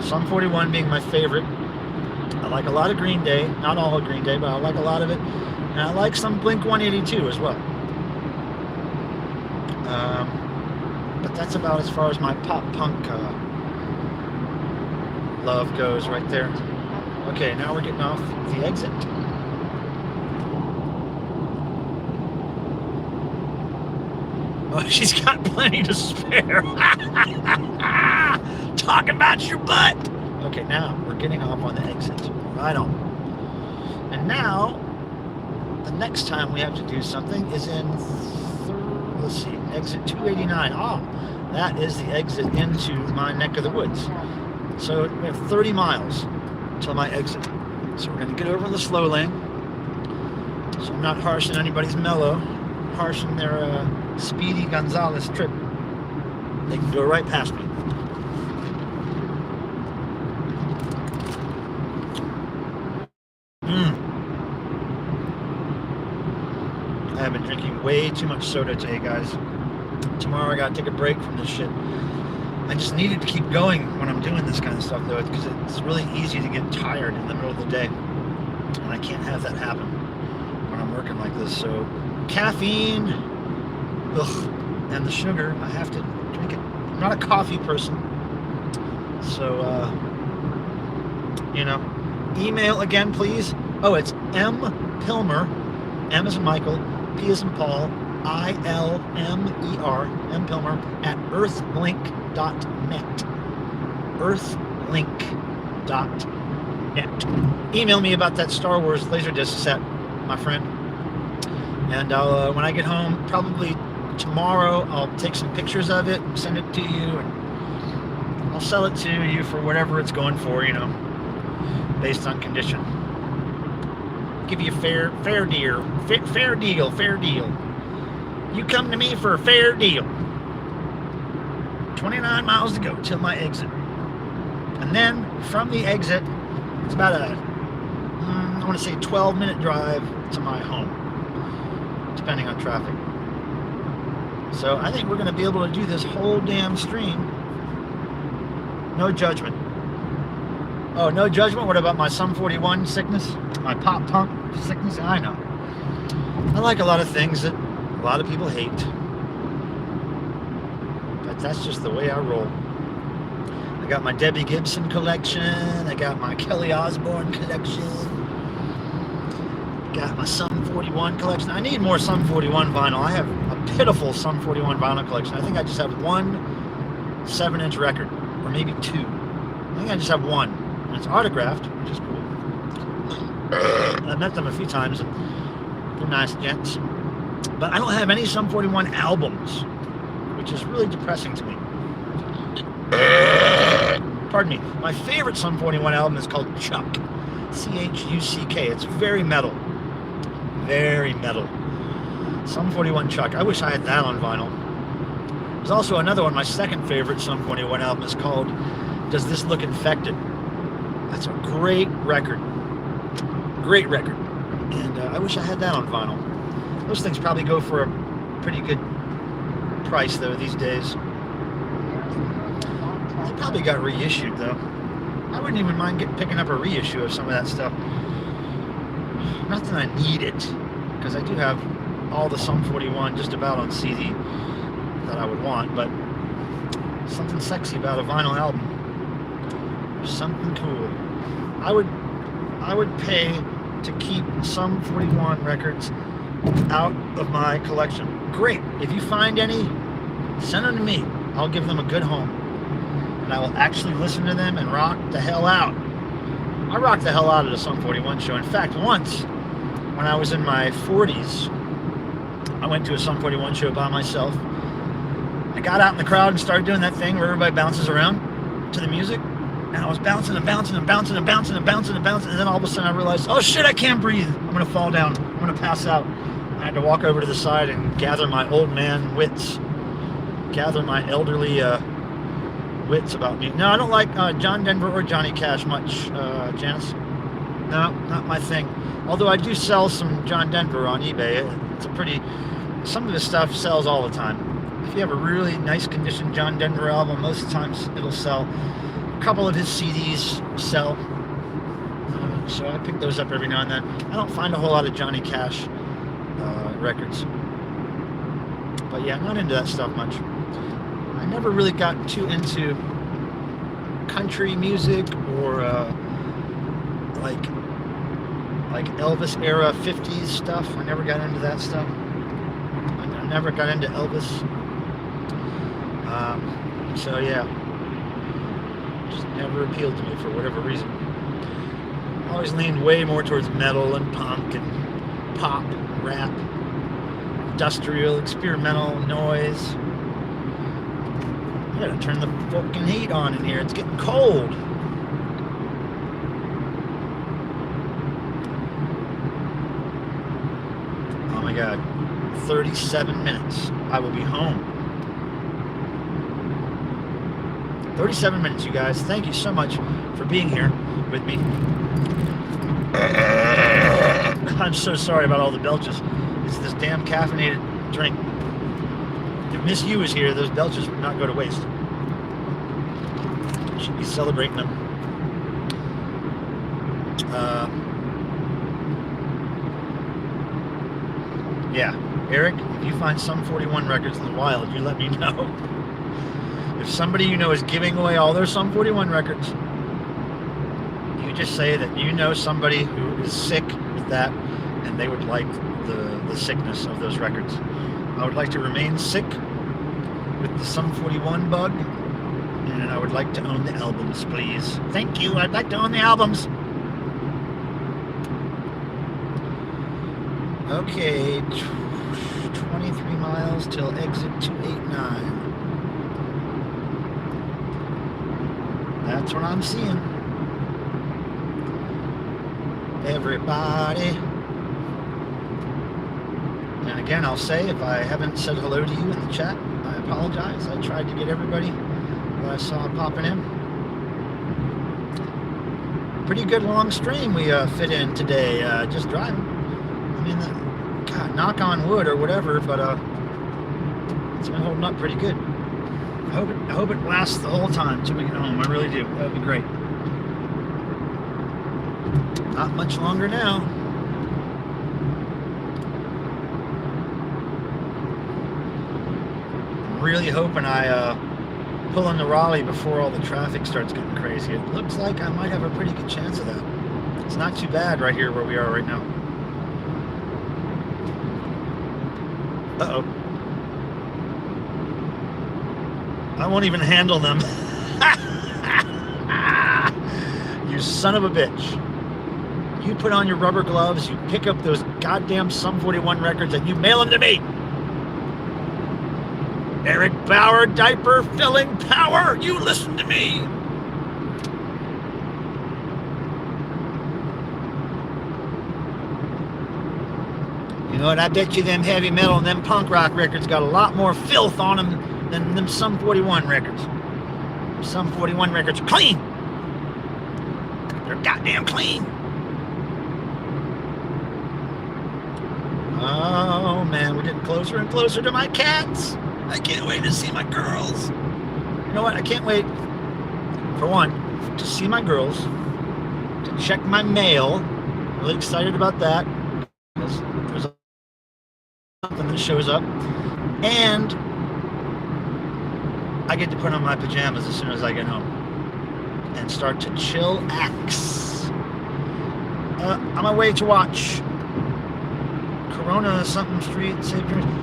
Sum 41 being my favorite. I like a lot of Green Day. Not all of Green Day, but I like a lot of it. And I like some Blink-182 as well. But that's about as far as my pop punk love goes right there. Okay, now we're getting off the exit. Oh, she's got plenty to spare. Talking about your butt. Okay, now we're getting off on the exit. Right on. And now, the next time we have to do something is in, let's see, exit 289. Oh, that is the exit into my neck of the woods. So we have 30 miles till my exit. So we're going to get over in the slow lane. So I'm not harshing anybody's mellow, harshing their Speedy Gonzalez trip. They can go right past me. I have been drinking way too much soda today, guys. Tomorrow I gotta take a break from this shit. I just needed to keep going when I'm doing this kind of stuff, though, because it's really easy to get tired in the middle of the day. And I can't have that happen when I'm working like this. So caffeine, and the sugar, I have to drink it. I'm not a coffee person. So, you know, email again, please. Oh, it's M. Pilmer, M as in Michael, P as in Paul, I-L-M-E-R, M. Pilmer, at earthlink.net. Earthlink.net. Email me about that Star Wars Laserdisc set, my friend. And I'll, when I get home, probably tomorrow, I'll take some pictures of it and send it to you, and I'll sell it to you for whatever it's going for, you know, based on condition. Give you a fair deal. Fair deal. You come to me for a fair deal. 29 miles to go till my exit. And then from the exit, it's about a, I want to say 12-minute drive to my home, depending on traffic. So I think we're going to be able to do this whole damn stream. No judgment. Oh, no judgment? What about my Sum 41 sickness? My pop punk sickness? I know. I like a lot of things that a lot of people hate. But that's just the way I roll. I got my Debbie Gibson collection. I got my Kelly Osbourne collection. Got my Sum 41 collection. I need more Sum 41 vinyl. I have a pitiful Sum 41 vinyl collection. I think I just have one 7-inch record, or maybe two. I think I just have one, and it's autographed, which is cool. I've met them a few times, and they're nice gents. But I don't have any Sum 41 albums, which is really depressing to me. Pardon me. My favorite Sum 41 album is called Chuck. C-H-U-C-K. It's very metal. Very metal. Sum 41 Chuck. I wish I had that on vinyl. There's also another one, my second favorite Sum 41 album is called Does This Look Infected? That's a great record. Great record. And I wish I had that on vinyl. Those things probably go for a pretty good price, though, these days. They probably got reissued, though. I wouldn't even mind picking up a reissue of some of that stuff. Not that I need it, because I do have all the Sum 41 just about on CD that I would want, but something sexy about a vinyl album. Something cool. I would pay to keep Sum 41 records out of my collection. Great. If you find any, send them to me. I'll give them a good home. And I will actually listen to them and rock the hell out. I rocked the hell out of the Sum 41 show. In fact, once, when I was in my 40s, I went to a Sum 41 show by myself. I got out in the crowd and started doing that thing where everybody bounces around to the music. And I was bouncing and bouncing and bouncing and bouncing and bouncing and bouncing. And then all of a sudden I realized, oh shit, I can't breathe. I'm going to fall down. I'm going to pass out. I had to walk over to the side and gather my old man wits. Gather my elderly wits about me. No, I don't like John Denver or Johnny Cash much, Janice. No, not my thing. Although I do sell some John Denver on eBay. It's a pretty... Some of his stuff sells all the time. If you have a really nice condition John Denver album, most of the times it'll sell. A couple of his CDs sell. So I pick those up every now and then. I don't find a whole lot of Johnny Cash records. But yeah, I'm not into that stuff much. I never really got too into country music or like Elvis era 50s stuff. I never got into that stuff. I never got into Elvis. So yeah, just never appealed to me for whatever reason. I always leaned way more towards metal and punk and pop, rap, industrial, experimental, noise. I gotta turn the fucking heat on in here. It's getting cold. Oh my God. 37 minutes. I will be home. 37 minutes, you guys. Thank you so much for being here with me. I'm so sorry about all the belches. It's this damn caffeinated drink. If Miss U was here, those belches would not go to waste. She'd be celebrating them. Yeah, Eric, if you find Sum 41 records in the wild, you let me know. If somebody you know is giving away all their Sum 41 records, you just say that you know somebody who is sick with that and they would like the sickness of those records. I would like to remain sick with the Sum 41 bug, and I would like to own the albums, please. Thank you. I'd like to own the albums. Okay, 23 miles till exit 289. That's what I'm seeing. Everybody. And again, I'll say, if I haven't said hello to you in the chat, I apologize. I tried to get everybody that I saw popping in. Pretty good long stream we fit in today, just driving. I mean, God, knock on wood or whatever, but it's been holding up pretty good. I hope it lasts the whole time until we get home. I really do. That would be great. Not much longer now. I'm really hoping I pull into Raleigh before all the traffic starts getting crazy. It looks like I might have a pretty good chance of that. It's not too bad right here where we are right now. Uh-oh. I won't even handle them. You son of a bitch. You put on your rubber gloves, you pick up those goddamn Sum 41 records, and you mail them to me. Eric Bauer, diaper filling power. You listen to me. You know what? I bet you them heavy metal and them punk rock records got a lot more filth on them than them Sum 41 records. Sum 41 records are clean. They're goddamn clean. Oh man, we're getting closer and closer to my cats. I can't wait to see my girls. You know what? I can't wait, for one, to see my girls, to check my mail. Really excited about that. There's something that shows up. And I get to put on my pajamas as soon as I get home and start to chillax. On my way to watch Corona something Street.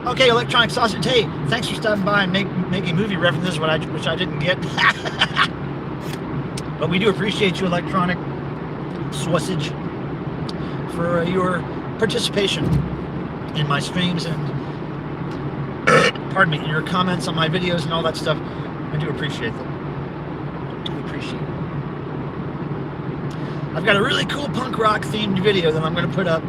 Okay, Electronic Sausage. Hey, thanks for stopping by and making movie references, which I didn't get. But we do appreciate you, Electronic Sausage, for your participation in my streams and pardon me, your comments on my videos and all that stuff. I do appreciate them. I do appreciate it. I've got a really cool punk rock themed video that I'm going to put up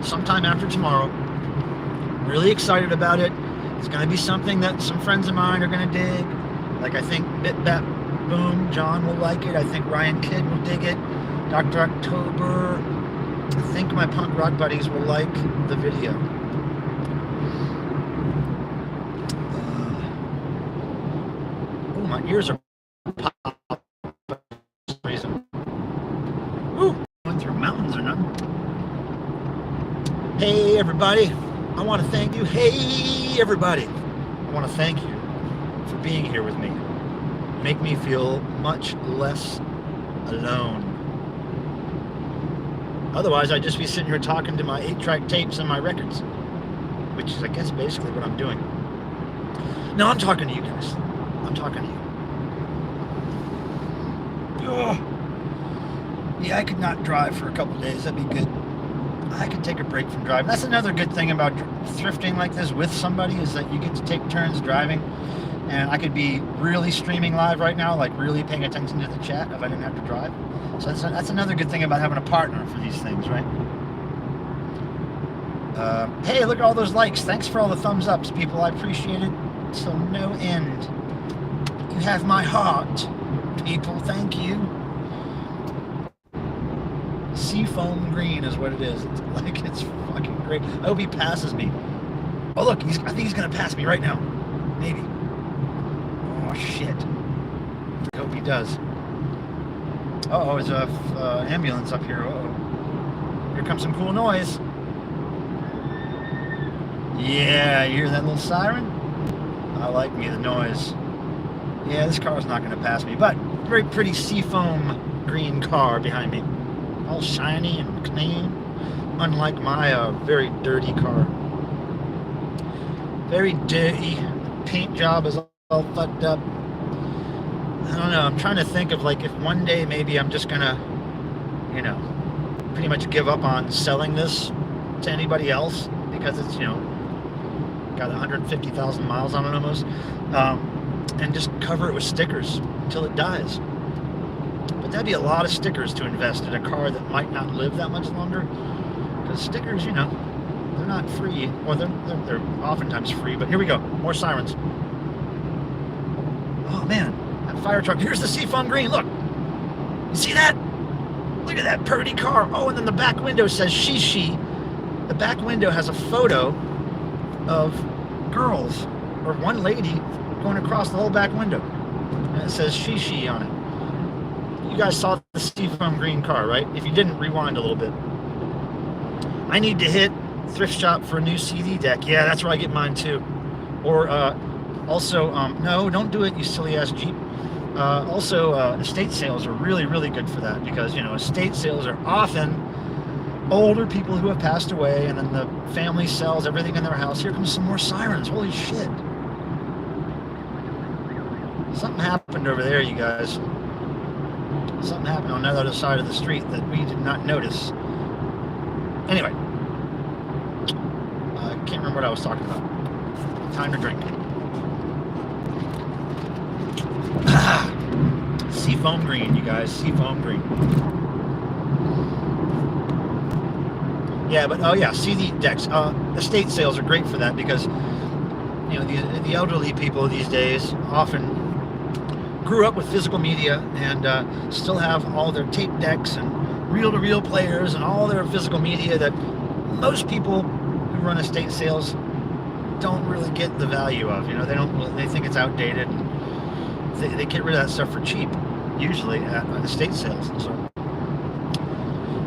sometime after tomorrow. I'm really excited about it. It's going to be something that some friends of mine are going to dig. Like I think Bit Bap Boom John will like it. I think Ryan Kidd will dig it. Dr. October. I think my punk rock buddies will like the video. Oh, my ears are popped for some reason. Woo! Going through mountains or nothing. Hey everybody, I want to thank you. Hey everybody, I want to thank you for being here with me. Make me feel much less alone. Otherwise, I'd just be sitting here talking to my 8-track tapes and my records, which is, I guess, basically what I'm doing. No, I'm talking to you guys. I'm talking to you. Oh. Yeah, I could not drive for a couple days. That'd be good. I could take a break from driving. That's another good thing about thrifting like this with somebody, is that you get to take turns driving. And I could be really streaming live right now, like really paying attention to the chat if I didn't have to drive. So that's another good thing about having a partner for these things, right? Hey, look at all those likes. Thanks for all the thumbs ups, people. I appreciate it so no end. You have my heart, people. Thank you. Seafoam green is what it is. It's fucking great. I hope he passes me. Oh look, I think he's gonna pass me right now. Maybe. Oh shit. I hope he does. Uh-oh, there's a ambulance up here. Uh-oh. Here comes some cool noise. Yeah, you hear that little siren? I like me the noise. Yeah, this car's not gonna pass me, but very pretty seafoam green car behind me. All shiny and clean, unlike my very dirty car. Very dirty. Paint job is all fucked up. I don't know, I'm trying to think of like if one day maybe I'm just gonna, you know, pretty much give up on selling this to anybody else because it's, you know, got 150,000 miles on it almost, and just cover it with stickers until it dies. But that'd be a lot of stickers to invest in a car that might not live that much longer, because stickers, you know, they're not free. Well, they're oftentimes free, but here we go, more sirens. Oh man, that fire truck. Here's the seafoam green, look. You see that? Look at that pretty car. Oh, and then the back window says she. The back window has a photo of girls, or one lady, going across the whole back window. And it says she on it. You guys saw the seafoam green car, right? If you didn't, rewind a little bit. I need to hit thrift shop for a new CD deck. Yeah, that's where I get mine too. Or also, no, don't do it, you silly ass Jeep. Also, estate sales are really, really good for that, because, you know, estate sales are often older people who have passed away, and then the family sells everything in their house. Here comes some more sirens. Holy shit. Something happened over there, you guys. Something happened on the other side of the street that we did not notice. Anyway, I can't remember what I was talking about. Time to drink. Seafoam green, you guys. Seafoam green. Yeah, but oh yeah, CD decks. Estate sales are great for that because you know the elderly people these days often grew up with physical media and still have all their tape decks and reel-to-reel players and all their physical media that most people who run estate sales don't really get the value of. You know, they think it's outdated. They get rid of that stuff for cheap, usually at estate sales.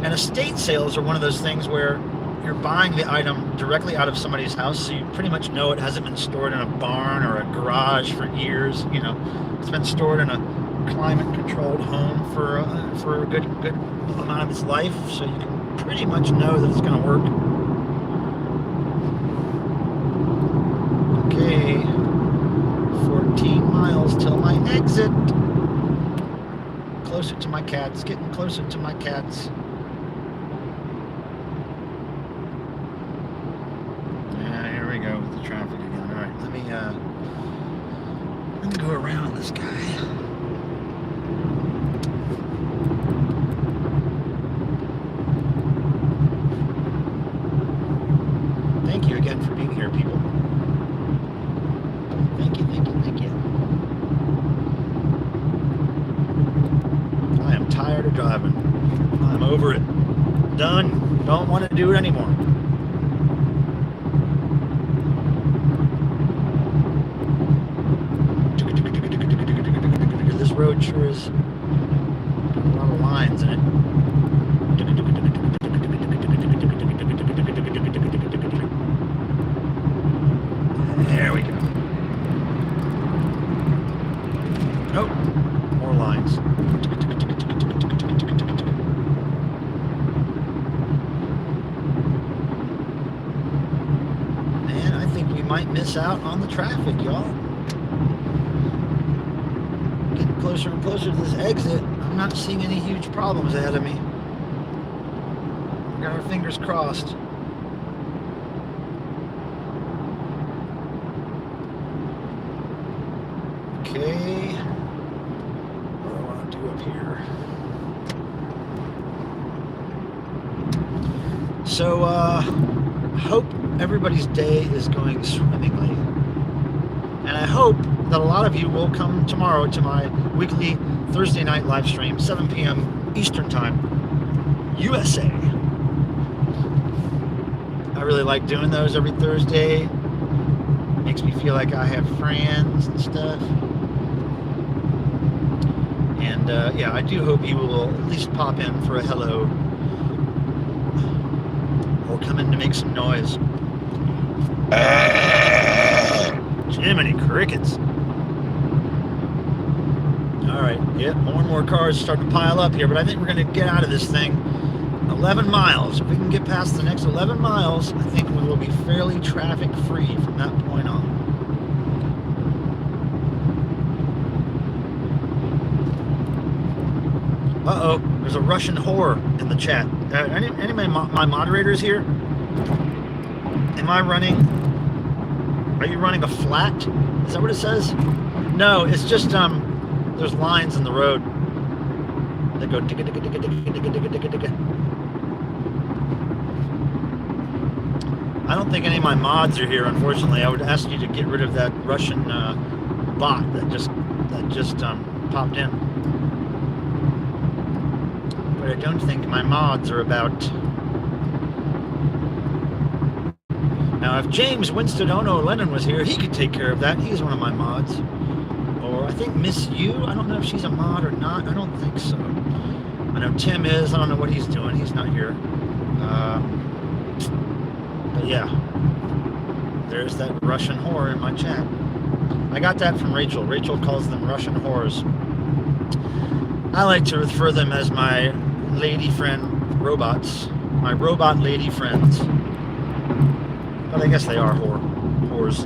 And estate sales are one of those things where you're buying the item directly out of somebody's house, so you pretty much know it hasn't been stored in a barn or a garage for years. You know, it's been stored in a climate-controlled home for a good amount of its life, so you can pretty much know that it's going to work. Okay, 14 miles till my exit. Closer to my cats, getting closer to my cats. Go with the traffic again. All right, let me go around this guy. Thank you again for being here, people. Thank you, thank you, thank you. I am tired of driving. I'm over it. Done. Don't want to do it anymore. Road sure is got a lot of lines in it. There we go. Oh, more lines. Man, I think we might miss out on the traffic, y'all. Closer and closer to this exit, I'm not seeing any huge problems ahead of me. We got our fingers crossed. Okay, what do I want to do up here? So, hope everybody's day is going swimmingly. And I hope that a lot of you will come tomorrow to my weekly Thursday night live stream, 7 p.m. Eastern Time, USA. I really like doing those every Thursday. Makes me feel like I have friends and stuff. And yeah, I do hope you will at least pop in for a hello. Or come in to make some noise. Jiminy crickets. Alright, yep, more and more cars starting to pile up here, but I think we're going to get out of this thing. 11 miles. If we can get past the next 11 miles, I think we will be fairly traffic free from that point on. Uh-oh, there's a Russian whore in the chat. Any of my moderators here? Am I running? Are you running a flat? Is that what it says? No, it's just there's lines in the road that go ticka ticka ticka ticka ticka ticka ticka ticka. I don't think any of my mods are here, unfortunately. I would ask you to get rid of that Russian bot that just popped in. But I don't think my mods are about. Now, if James Winston Ono Lennon was here, he could take care of that. He's one of my mods. Or I think Miss Yu, I don't know if she's a mod or not. I don't think so. I know Tim is. I don't know what he's doing. He's not here. But yeah, there's that Russian whore in my chat. I got that from Rachel. Rachel calls them Russian whores. I like to refer them as my lady friend robots. my robot lady friends. But I guess they are whores.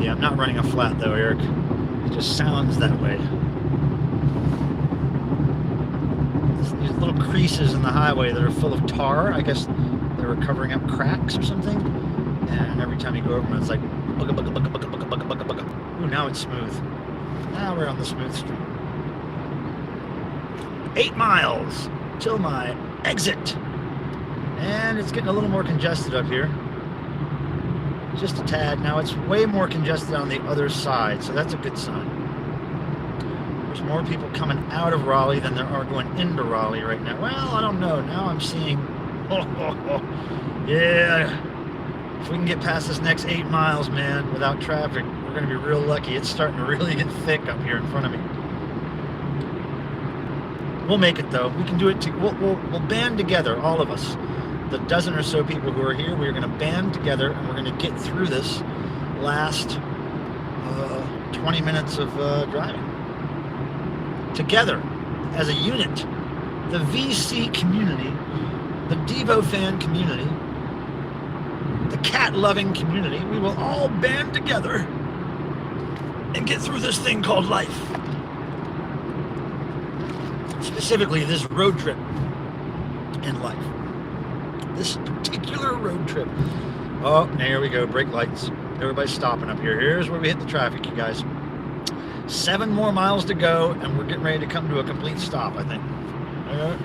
Yeah, I'm not running a flat though, Eric. It just sounds that way. These little creases in the highway that are full of tar. I guess they were covering up cracks or something. And every time you go over them, it's like bugga, bugga, bugga, bugga, bugga, bugga, bugga, bugga. Ooh, now it's smooth. Now we're on the smooth street. 8 miles till my exit. And it's getting a little more congested up here. Just a tad. Now it's way more congested on the other side, so that's a good sign. There's more people coming out of Raleigh than there are going into Raleigh right now. Well, I don't know. Now I'm seeing, yeah, if we can get past this next 8 miles, man, without traffic, we're going to be real lucky. It's starting to really get thick up here in front of me. We'll make it, though. We can do it. We'll band together, all of us. The dozen or so people who are here, we're going to band together and we're going to get through this last 20 minutes of driving. Together, as a unit, the VC community, the Devo fan community, the cat-loving community, we will all band together and get through this thing called life. Specifically, this road trip in life. This particular road trip. Oh, there we go. Brake lights. Everybody's stopping up here. Here's where we hit the traffic, you guys. 7 more miles to go, and we're getting ready to come to a complete stop, I think.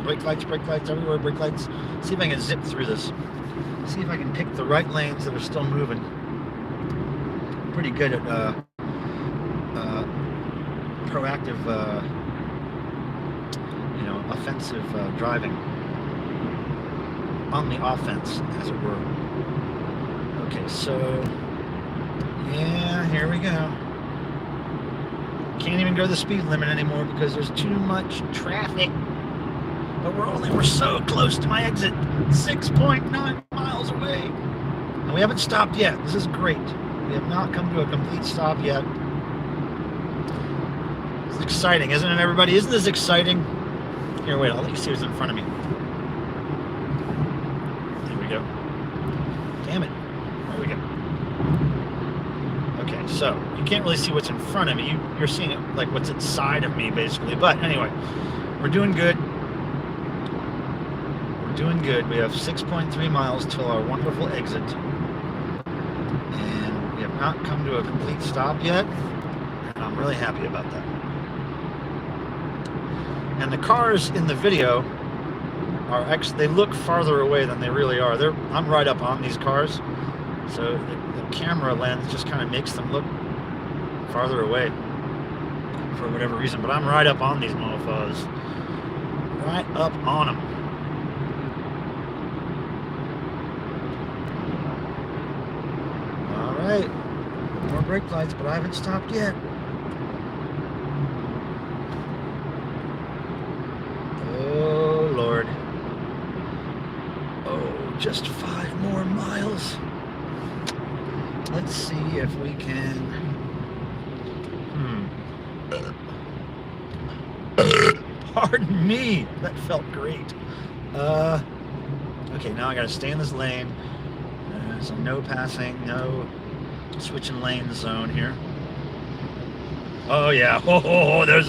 Brake lights everywhere. Brake lights. See if I can zip through this. See if I can pick the right lanes that are still moving. Pretty good at proactive, offensive driving. On the offense, as it were. Okay, so yeah, here we go. Can't even go the speed limit anymore because there's too much traffic. But we're so close to my exit. 6.9 miles away. And we haven't stopped yet. This is great. We have not come to a complete stop yet. It's exciting, isn't it, everybody? Isn't this exciting? Here, wait, I'll let you see what's in front of me. Go. Damn it. There we go. Okay, so you can't really see what's in front of me. You're seeing it like what's inside of me, basically. But anyway, we're doing good. We're doing good. We have 6.3 miles till our wonderful exit. And we have not come to a complete stop yet. And I'm really happy about that. And the cars in the video are actually, they look farther away than they really are. I'm right up on these cars, so the camera lens just kind of makes them look farther away for whatever reason. But I'm right up on these mofos, right up on them. All right, more brake lights, but I haven't stopped yet. Oh Lord. Just 5 more miles. Let's see if we can. Pardon me. That felt great. Okay, now I gotta stay in this lane. So no passing, no switching lane zone here. Oh yeah. Oh, there's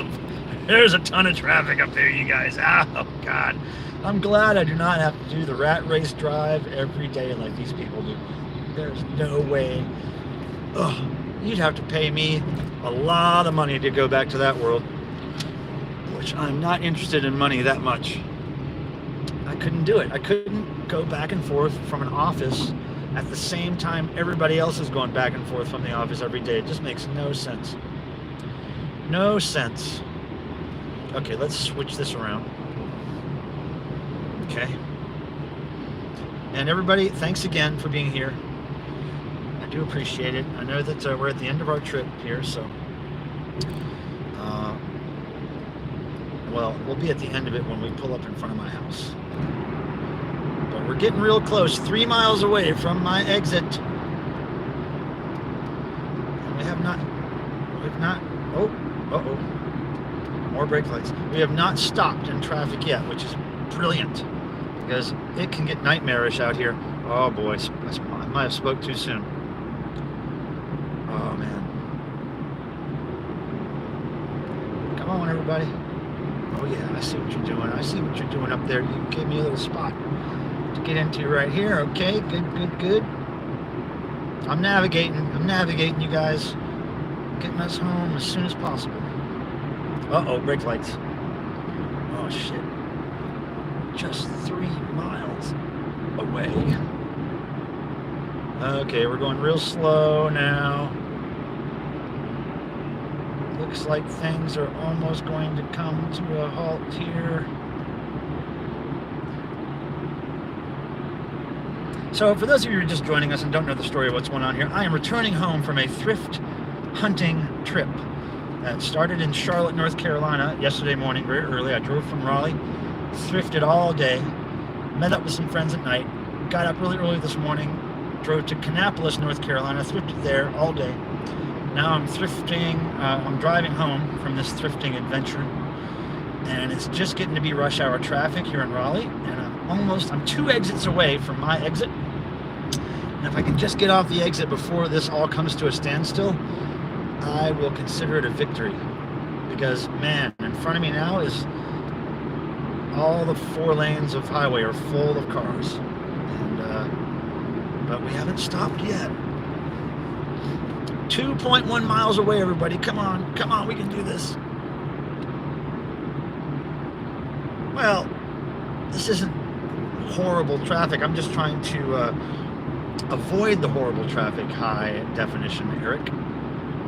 a ton of traffic up there, you guys. Oh God. I'm glad I do not have to do the rat race drive every day like these people do. There's no way. Ugh, you'd have to pay me a lot of money to go back to that world, which I'm not interested in money that much. I couldn't do it. I couldn't go back and forth from an office at the same time everybody else is going back and forth from the office every day. It just makes no sense. No sense. Okay, let's switch this around. Okay. And everybody, thanks again for being here. I do appreciate it. I know that we're at the end of our trip here, so well, we'll be at the end of it when we pull up in front of my house. But we're getting real close, 3 miles away from my exit. And we've not, uh-oh, more brake lights. We have not stopped in traffic yet, which is brilliant. because it can get nightmarish out here. Oh boy, I might have spoke too soon. Oh man. Come on, everybody. Oh yeah, I see what you're doing. I see what you're doing up there. You gave me a little spot to get into right here. Okay, good. I'm navigating you guys. Getting us home as soon as possible. Uh-oh, brake lights. Oh shit. Just 3 miles away. Okay, we're going real slow now. Looks like things are almost going to come to a halt here. So for those of you who are just joining us and don't know the story of what's going on here, I am returning home from a thrift hunting trip that started in Charlotte, North Carolina yesterday morning, very early. I drove from Raleigh, thrifted all day, met up with some friends at night, got up really early this morning, drove to Kannapolis, North Carolina, thrifted there all day. Now I'm thrifting, I'm driving home from this thrifting adventure, and it's just getting to be rush hour traffic here in Raleigh, and I'm 2 exits away from my exit. And if I can just get off the exit before this all comes to a standstill, I will consider it a victory. Because, man, in front of me now is all the 4 lanes of highway are full of cars. And, but we haven't stopped yet. 2.1 miles away, everybody. Come on, we can do this. Well, this isn't horrible traffic. I'm just trying to avoid the horrible traffic. High definition, Eric.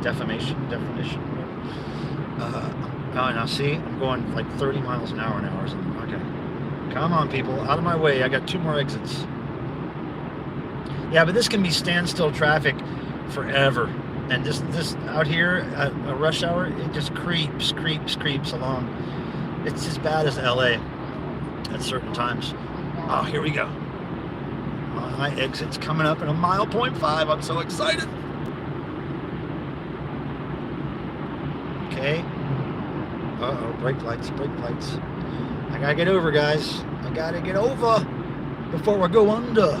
Definition. Oh, now see, I'm going like 30 miles an hour now or something. Okay. Come on, people, out of my way. I got 2 more exits. Yeah, but this can be standstill traffic forever. And this out here at a rush hour, it just creeps along. It's as bad as LA at certain times. Oh, here we go. My exit's coming up in 1.5 miles. I'm so excited. Okay. Uh-oh, brake lights. I gotta get over, guys. I gotta get over before I go under.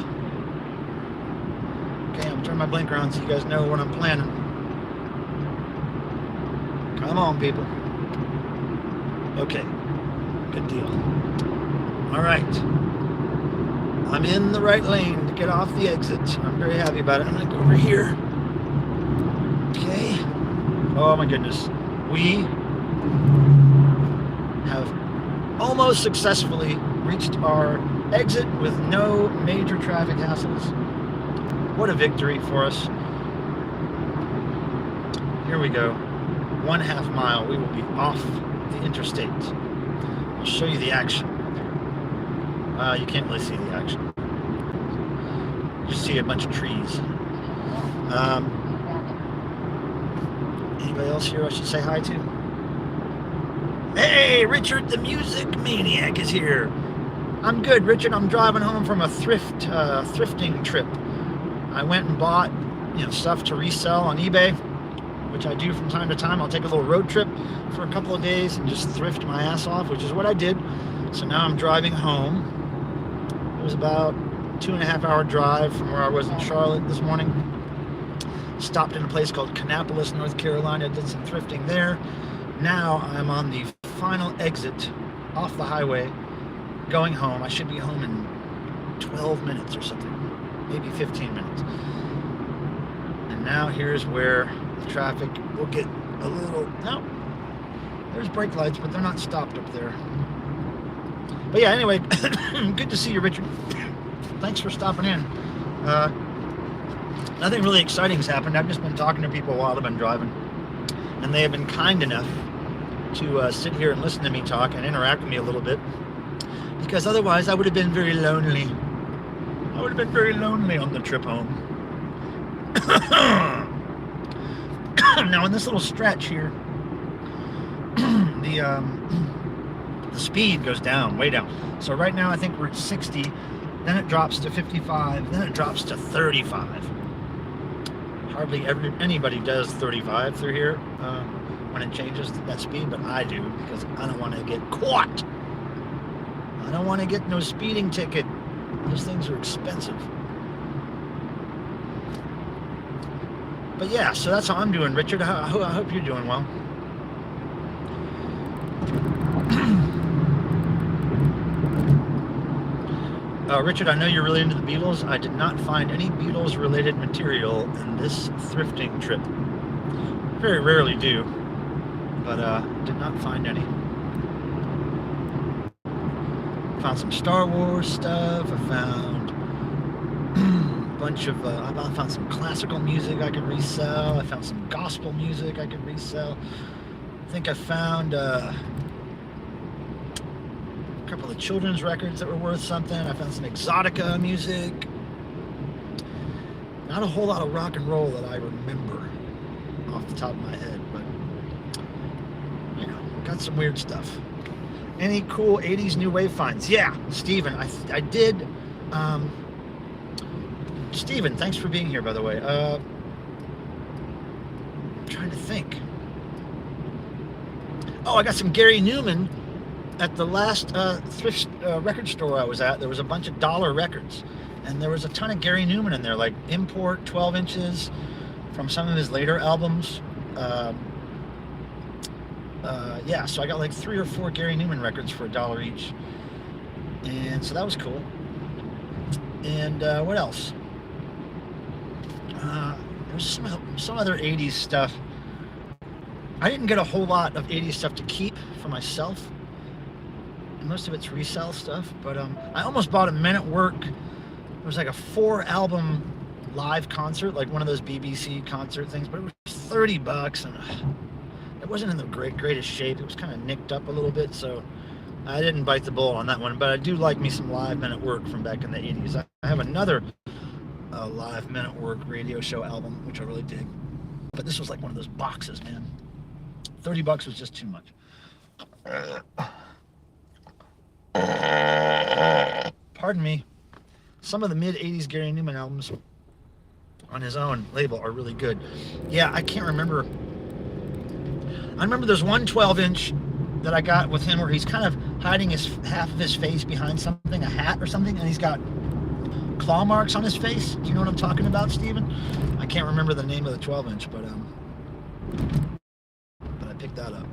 Okay, I'm turning my blinker on so you guys know what I'm planning. Come on, people. Okay, good deal. All right. I'm in the right lane to get off the exit. I'm very happy about it. I'm gonna go over here. Okay. Oh my goodness. We have almost successfully reached our exit with no major traffic hassles. What a victory for us. Here we go. 1/2 mile. We will be off the interstate. I'll show you the action. You can't really see the action. You just see a bunch of trees. Anybody else here I should say hi to? Hey, Richard the Music Maniac is here. I'm good, Richard. I'm driving home from a thrifting trip. I went and bought, stuff to resell on eBay, which I do from time to time. I'll take a little road trip for a couple of days and just thrift my ass off, which is what I did. So now I'm driving home. It was about 2.5 hour drive from where I was in Charlotte this morning. Stopped in a place called Kannapolis, North Carolina, did some thrifting there. Now I'm on the final exit off the highway, going home. I should be home in 12 minutes or something, maybe 15 minutes. And now here's where the traffic will get a little, no, there's brake lights, but they're not stopped up there. But yeah, anyway, good to see you, Richard. Thanks for stopping in. Nothing really exciting has happened. I've just been talking to people while I've been driving, and they have been kind enough to sit here and listen to me talk and interact with me a little bit, because otherwise I would have been very lonely. I would have been very lonely on the trip home. Now in this little stretch here, the speed goes down, way down. So right now I think we're at 60, then it drops to 55, then it drops to 35. Hardly anybody does 35 through here when it changes to that speed, but I do, because I don't want to get caught. I don't want to get no speeding ticket. Those things are expensive. But yeah, so that's how I'm doing, Richard. I hope you're doing well. Richard, I know you're really into the Beatles. I did not find any Beatles-related material in this thrifting trip. Very rarely do, but did not find any. Found some Star Wars stuff. I found a bunch of, I found some classical music I could resell. I found some gospel music I could resell. I think I found a couple of children's records that were worth something. I found some Exotica music. Not a whole lot of rock and roll that I remember off the top of my head, but you know, got some weird stuff. Any cool 80s new wave finds? Yeah, Steven, I did. Steven, thanks for being here, by the way. I'm trying to think. Oh, I got some Gary Newman at the last thrift record store I was at. There was a bunch of dollar records, and there was a ton of Gary Newman in there, like import 12 inches from some of his later albums. Yeah, so I got like 3 or 4 Gary Newman records for $1 each, and so that was cool. And what else? There's some other 80s stuff. I didn't get a whole lot of 80s stuff to keep for myself. Most of it's resale stuff, but I almost bought a Men at Work. It was like a 4-album live concert, like one of those BBC concert things, but it was $30, and it wasn't in the greatest shape. It was kind of nicked up a little bit, so I didn't bite the bullet on that one. But I do like me some live Men at Work from back in the 80s. I have another live Men at Work radio show album, which I really dig. But this was like one of those boxes, man. $30 was just too much. Pardon me. Some of the mid-80s Gary Newman albums on his own label are really good. Yeah, I can't remember. I remember there's one 12-inch that I got with him where he's kind of hiding half of his face behind something, a hat or something, and he's got claw marks on his face. Do you know what I'm talking about, Steven? I can't remember the name of the 12-inch, but I picked that up.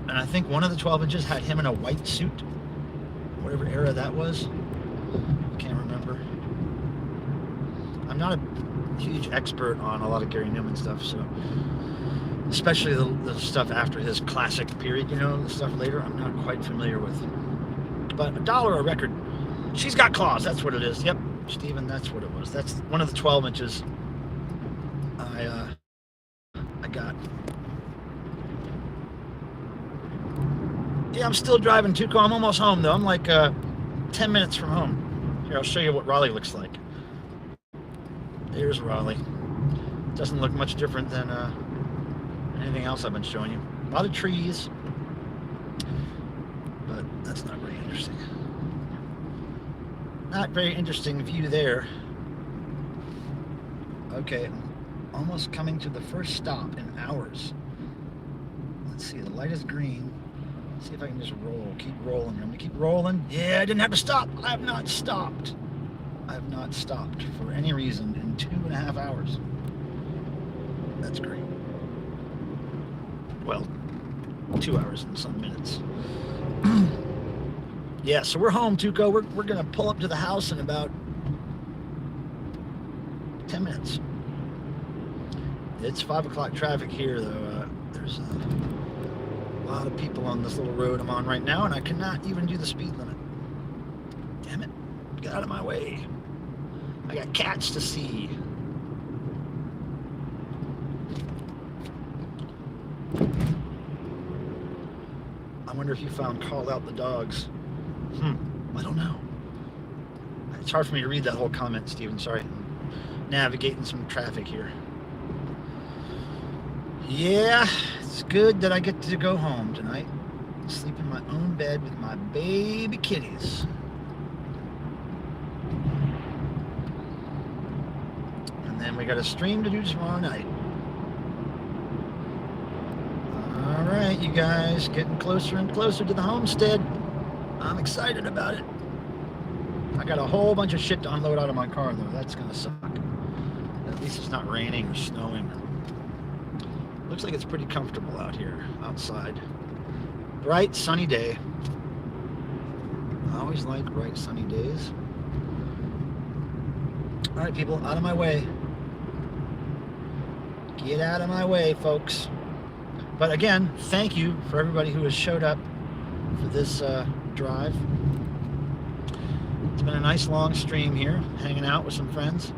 And I think one of the 12 inches had him in a white suit, whatever era that was. I can't remember. I'm not a huge expert on a lot of Gary Newman stuff, so especially the stuff after his classic period, you know, the stuff later, I'm not quite familiar with. But $1 a record. She's Got Claws, that's what it is. Yep, Steven, that's what it was. That's one of the 12 inches I got. Yeah, I'm still driving Tuco. I'm almost home, though. I'm like 10 minutes from home. Here, I'll show you what Raleigh looks like. Here's Raleigh. Doesn't look much different than anything else I've been showing you. A lot of trees, but that's not very interesting. Not very interesting view there. Okay, almost coming to the first stop in hours. Let's see, the light is green. See if I can just roll. Keep rolling. I'm gonna keep rolling. Yeah, I didn't have to stop. I have not stopped. I have not stopped for any reason in 2.5 hours. That's great. Well, 2 hours and some minutes. Yeah, so we're home, Tuco. We're gonna pull up to the house in about 10 minutes. It's 5 o'clock traffic here, though. There's a lot of people on this little road I'm on right now, and I cannot even do the speed limit. Damn it. Get out of my way. I got cats to see. I wonder if you found Call Out the Dogs. I don't know. It's hard for me to read that whole comment, Steven. Sorry. I'm navigating some traffic here. Yeah, it's good that I get to go home tonight. Sleep in my own bed with my baby kitties. And then we got a stream to do tomorrow night. All right, you guys, getting closer and closer to the homestead. I'm excited about it. I got a whole bunch of shit to unload out of my car, though. That's gonna suck. At least it's not raining or snowing. Looks like it's pretty comfortable out here, outside. Bright, sunny day. I always like bright, sunny days. All right, people, out of my way. Get out of my way, folks. But again, thank you for everybody who has showed up for this drive. It's been a nice long stream here, hanging out with some friends.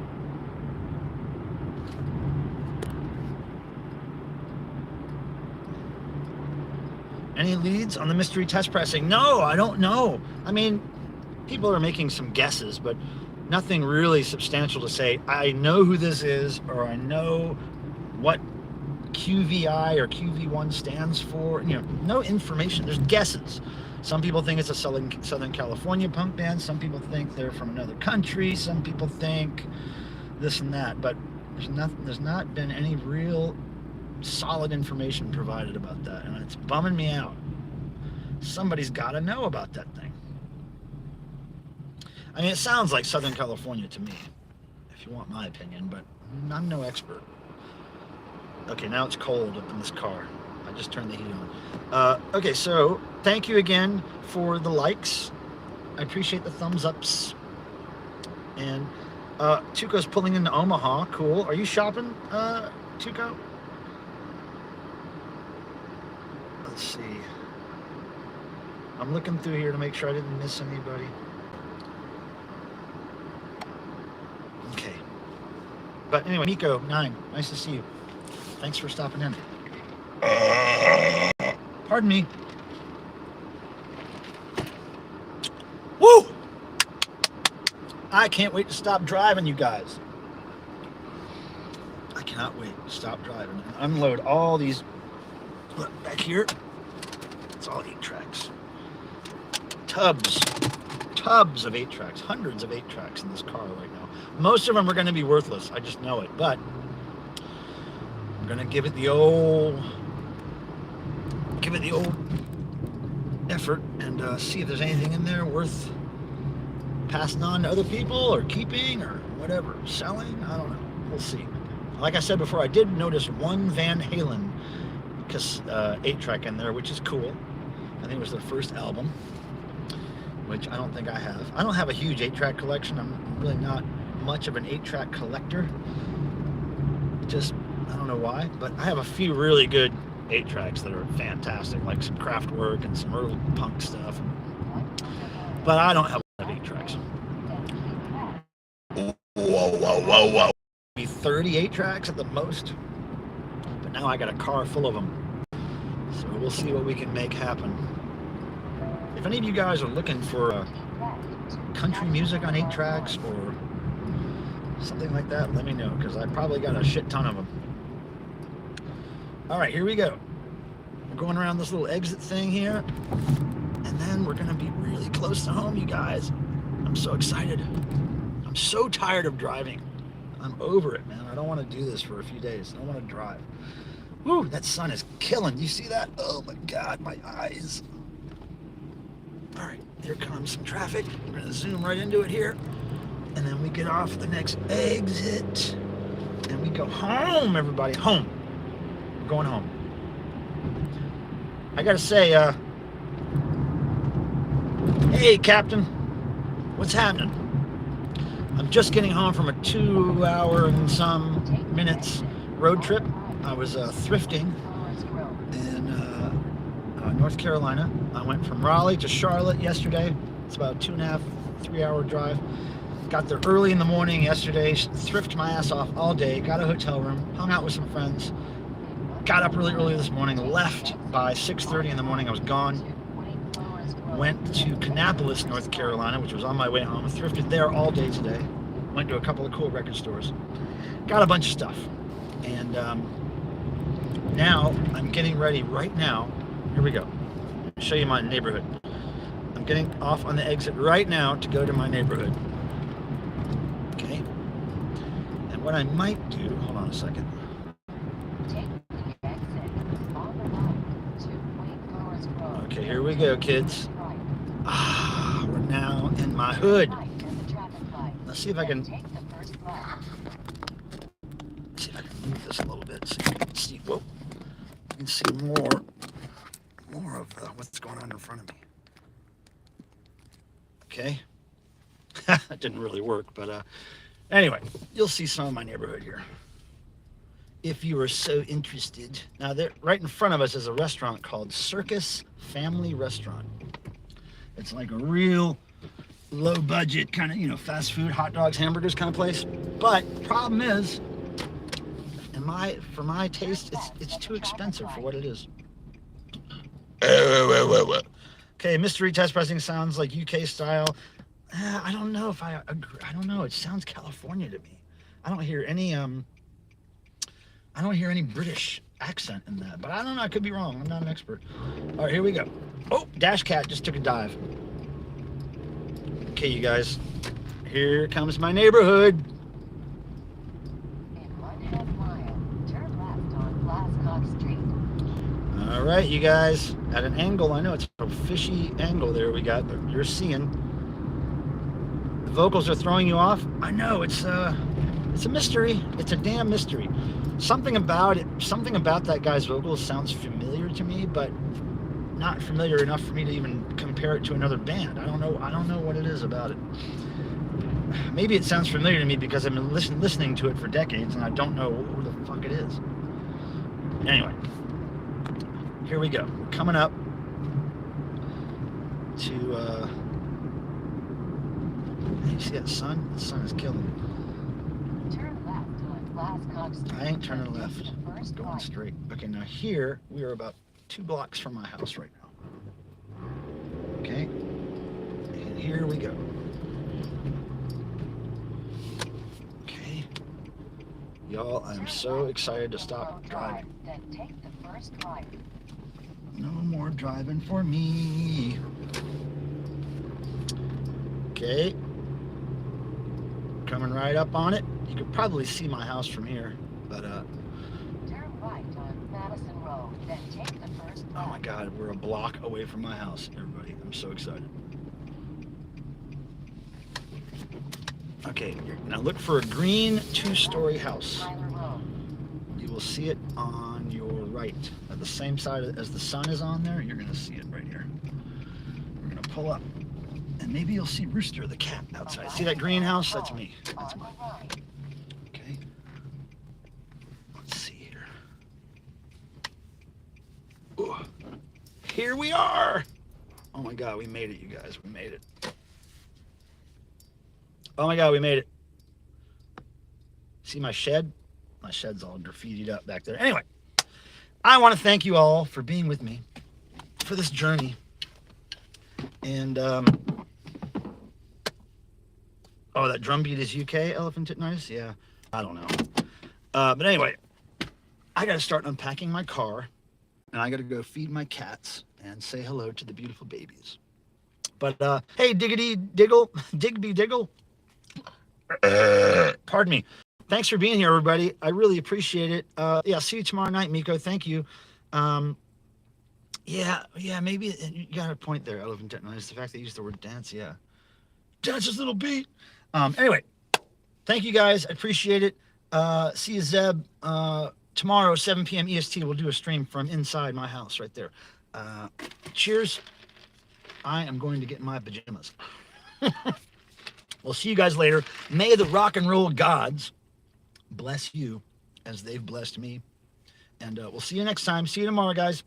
Any leads on the mystery test pressing? No, I don't know. I mean, people are making some guesses, but nothing really substantial to say, I know who this is, or I know what QVI or QV1 stands for. You know, no information. There's guesses. Some people think it's a Southern California punk band. Some people think they're from another country. Some people think this and that. But there's not been any real solid information provided about that, and it's bumming me out. Somebody's got to know about that thing. I mean, it sounds like Southern California to me, if you want my opinion, but I'm no expert. Okay, now it's cold up in this car. I just turned the heat on. Okay, so thank you again for the likes. I appreciate the thumbs ups. And Tuco's pulling into Omaha. Cool. Are you shopping, Tuco? Let's see. I'm looking through here to make sure I didn't miss anybody. Okay. But anyway, Miko 9, nice to see you. Thanks for stopping in. Pardon me. Woo! I can't wait to stop driving, you guys. I cannot wait to stop driving and unload all these. Look, back here, it's all 8 tracks. Tubs of 8 tracks, hundreds of 8 tracks in this car right now. Most of them are going to be worthless, I just know it, but I'm going to give it the old effort and see if there's anything in there worth passing on to other people or keeping or whatever, selling. I don't know. We'll see. Like I said before, I did notice one Van Halen 8-track in there, which is cool. I think it was their first album, which I don't think I have. I don't have a huge 8-track collection. I'm really not much of an 8-track collector. Just, I don't know why, but I have a few really good 8-tracks that are fantastic, like some Kraftwerk and some early punk stuff. But I don't have a lot of 8-tracks. Whoa. Maybe 38 tracks at the most. But now I got a car full of them. So we'll see what we can make happen. If any of you guys are looking for country music on 8 tracks or something like that, let me know, because I probably got a shit ton of them. All right, here we go. We're going around this little exit thing here, and then we're going to be really close to home, you guys. I'm so excited. I'm so tired of driving. I'm over it, man. I don't want to do this for a few days. I don't want to drive. Woo, that sun is killing. You see that? Oh my God, my eyes. All right, here comes some traffic. We're gonna zoom right into it here. And then we get off the next exit. And we go home, everybody, home. We're going home. I gotta say, hey, Captain, what's happening? I'm just getting home from a 2-hour and some minutes road trip. I was thrifting in North Carolina. I went from Raleigh to Charlotte yesterday. It's about a 2.5, 3-hour drive. Got there early in the morning yesterday, thrifted my ass off all day, got a hotel room, hung out with some friends, got up really early this morning, left by 6:30 in the morning. I was gone. Went to Kannapolis, North Carolina, which was on my way home. Thrifted there all day today. Went to a couple of cool record stores. Got a bunch of stuff. And now I'm getting ready right now. Here we go. I'll show you my neighborhood. I'm getting off on the exit right now to go to my neighborhood. Okay. And what I might do, hold on a second. Okay, here we go, kids. Right. Ah, we're now in my hood. Right at the traffic light. Let's see if I Then can take the first left. see if I can move this a little bit so you can see. Whoa, you can see more of what's going on in front of me. Okay, that didn't really work, but anyway, you'll see some of my neighborhood here if you are so interested. Now, there, right in front of us is a restaurant called Circus Family Restaurant. It's like a real low budget kind of, you know, fast food, hot dogs, hamburgers kind of place. But problem is, for my taste, it's too expensive for what it is. Okay, mystery test pressing sounds like UK style. I don't know if I agree. I don't know. It sounds California to me. I don't hear any British accent in that, but I don't know. I could be wrong. I'm not an expert. All right, here we go. Oh, Dash Cat just took a dive. Okay, you guys, here comes my neighborhood. In 1/2 mile, turn left on Glascock Street. All right, you guys, at an angle. I know it's a fishy angle there we got, but you're seeing. The vocals are throwing you off. I know, it's a mystery. It's a damn mystery. Something about that guy's vocals sounds familiar to me, but not familiar enough for me to even compare it to another band. I don't know what it is about it. Maybe it sounds familiar to me because I've been listening to it for decades and I don't know who the fuck it is. Anyway, here we go. We're coming up to you see that sun? The sun is killing. Turn left on Glascock Street. I ain't turning Then left. take the first Going right. straight. Okay, now here we are about 2 blocks from my house right now. Okay, and here we go. Okay, y'all, I'm Turn so left excited to on stop Willow driving. Drive, Then take the first right. No more driving for me. Okay, coming right up on it. You could probably see my house from here, but Turn right on Madison Road. Then take the first oh my left. God, we're a block away from my house, everybody. I'm so excited. Okay, now look for a green 2-story house. Tyler Road. You will see it on your right. At the same side as the sun is on there, you're going to see it right here. We're going to pull up. And maybe you'll see Rooster the cat outside. See that greenhouse? That's me. That's On me. the right. Okay. Let's see here. Ooh. Here we are. Oh my God, we made it, you guys. We made it. Oh my God, we made it. See my shed? My shed's all graffitied up back there. Anyway, I want to thank you all for being with me for this journey. And, oh, that drum beat is UK, Elephant Titanitis? Yeah, I don't know. But anyway, I got to start unpacking my car, and I got to go feed my cats and say hello to the beautiful babies. But, hey, Diggity Diggle, Digby Diggle. Pardon me. Thanks for being here, everybody. I really appreciate it. Yeah, see you tomorrow night, Miko. Thank you. Yeah, maybe you got a point there, Elephant Titanitis. The fact that you used the word dance, yeah. Dance this little beat. Anyway, thank you guys. I appreciate it. See you, Zeb. Tomorrow, 7 p.m. EST, we'll do a stream from inside my house right there. Cheers. I am going to get my pajamas. We'll see you guys later. May the rock and roll gods bless you as they've blessed me. And we'll see you next time. See you tomorrow, guys.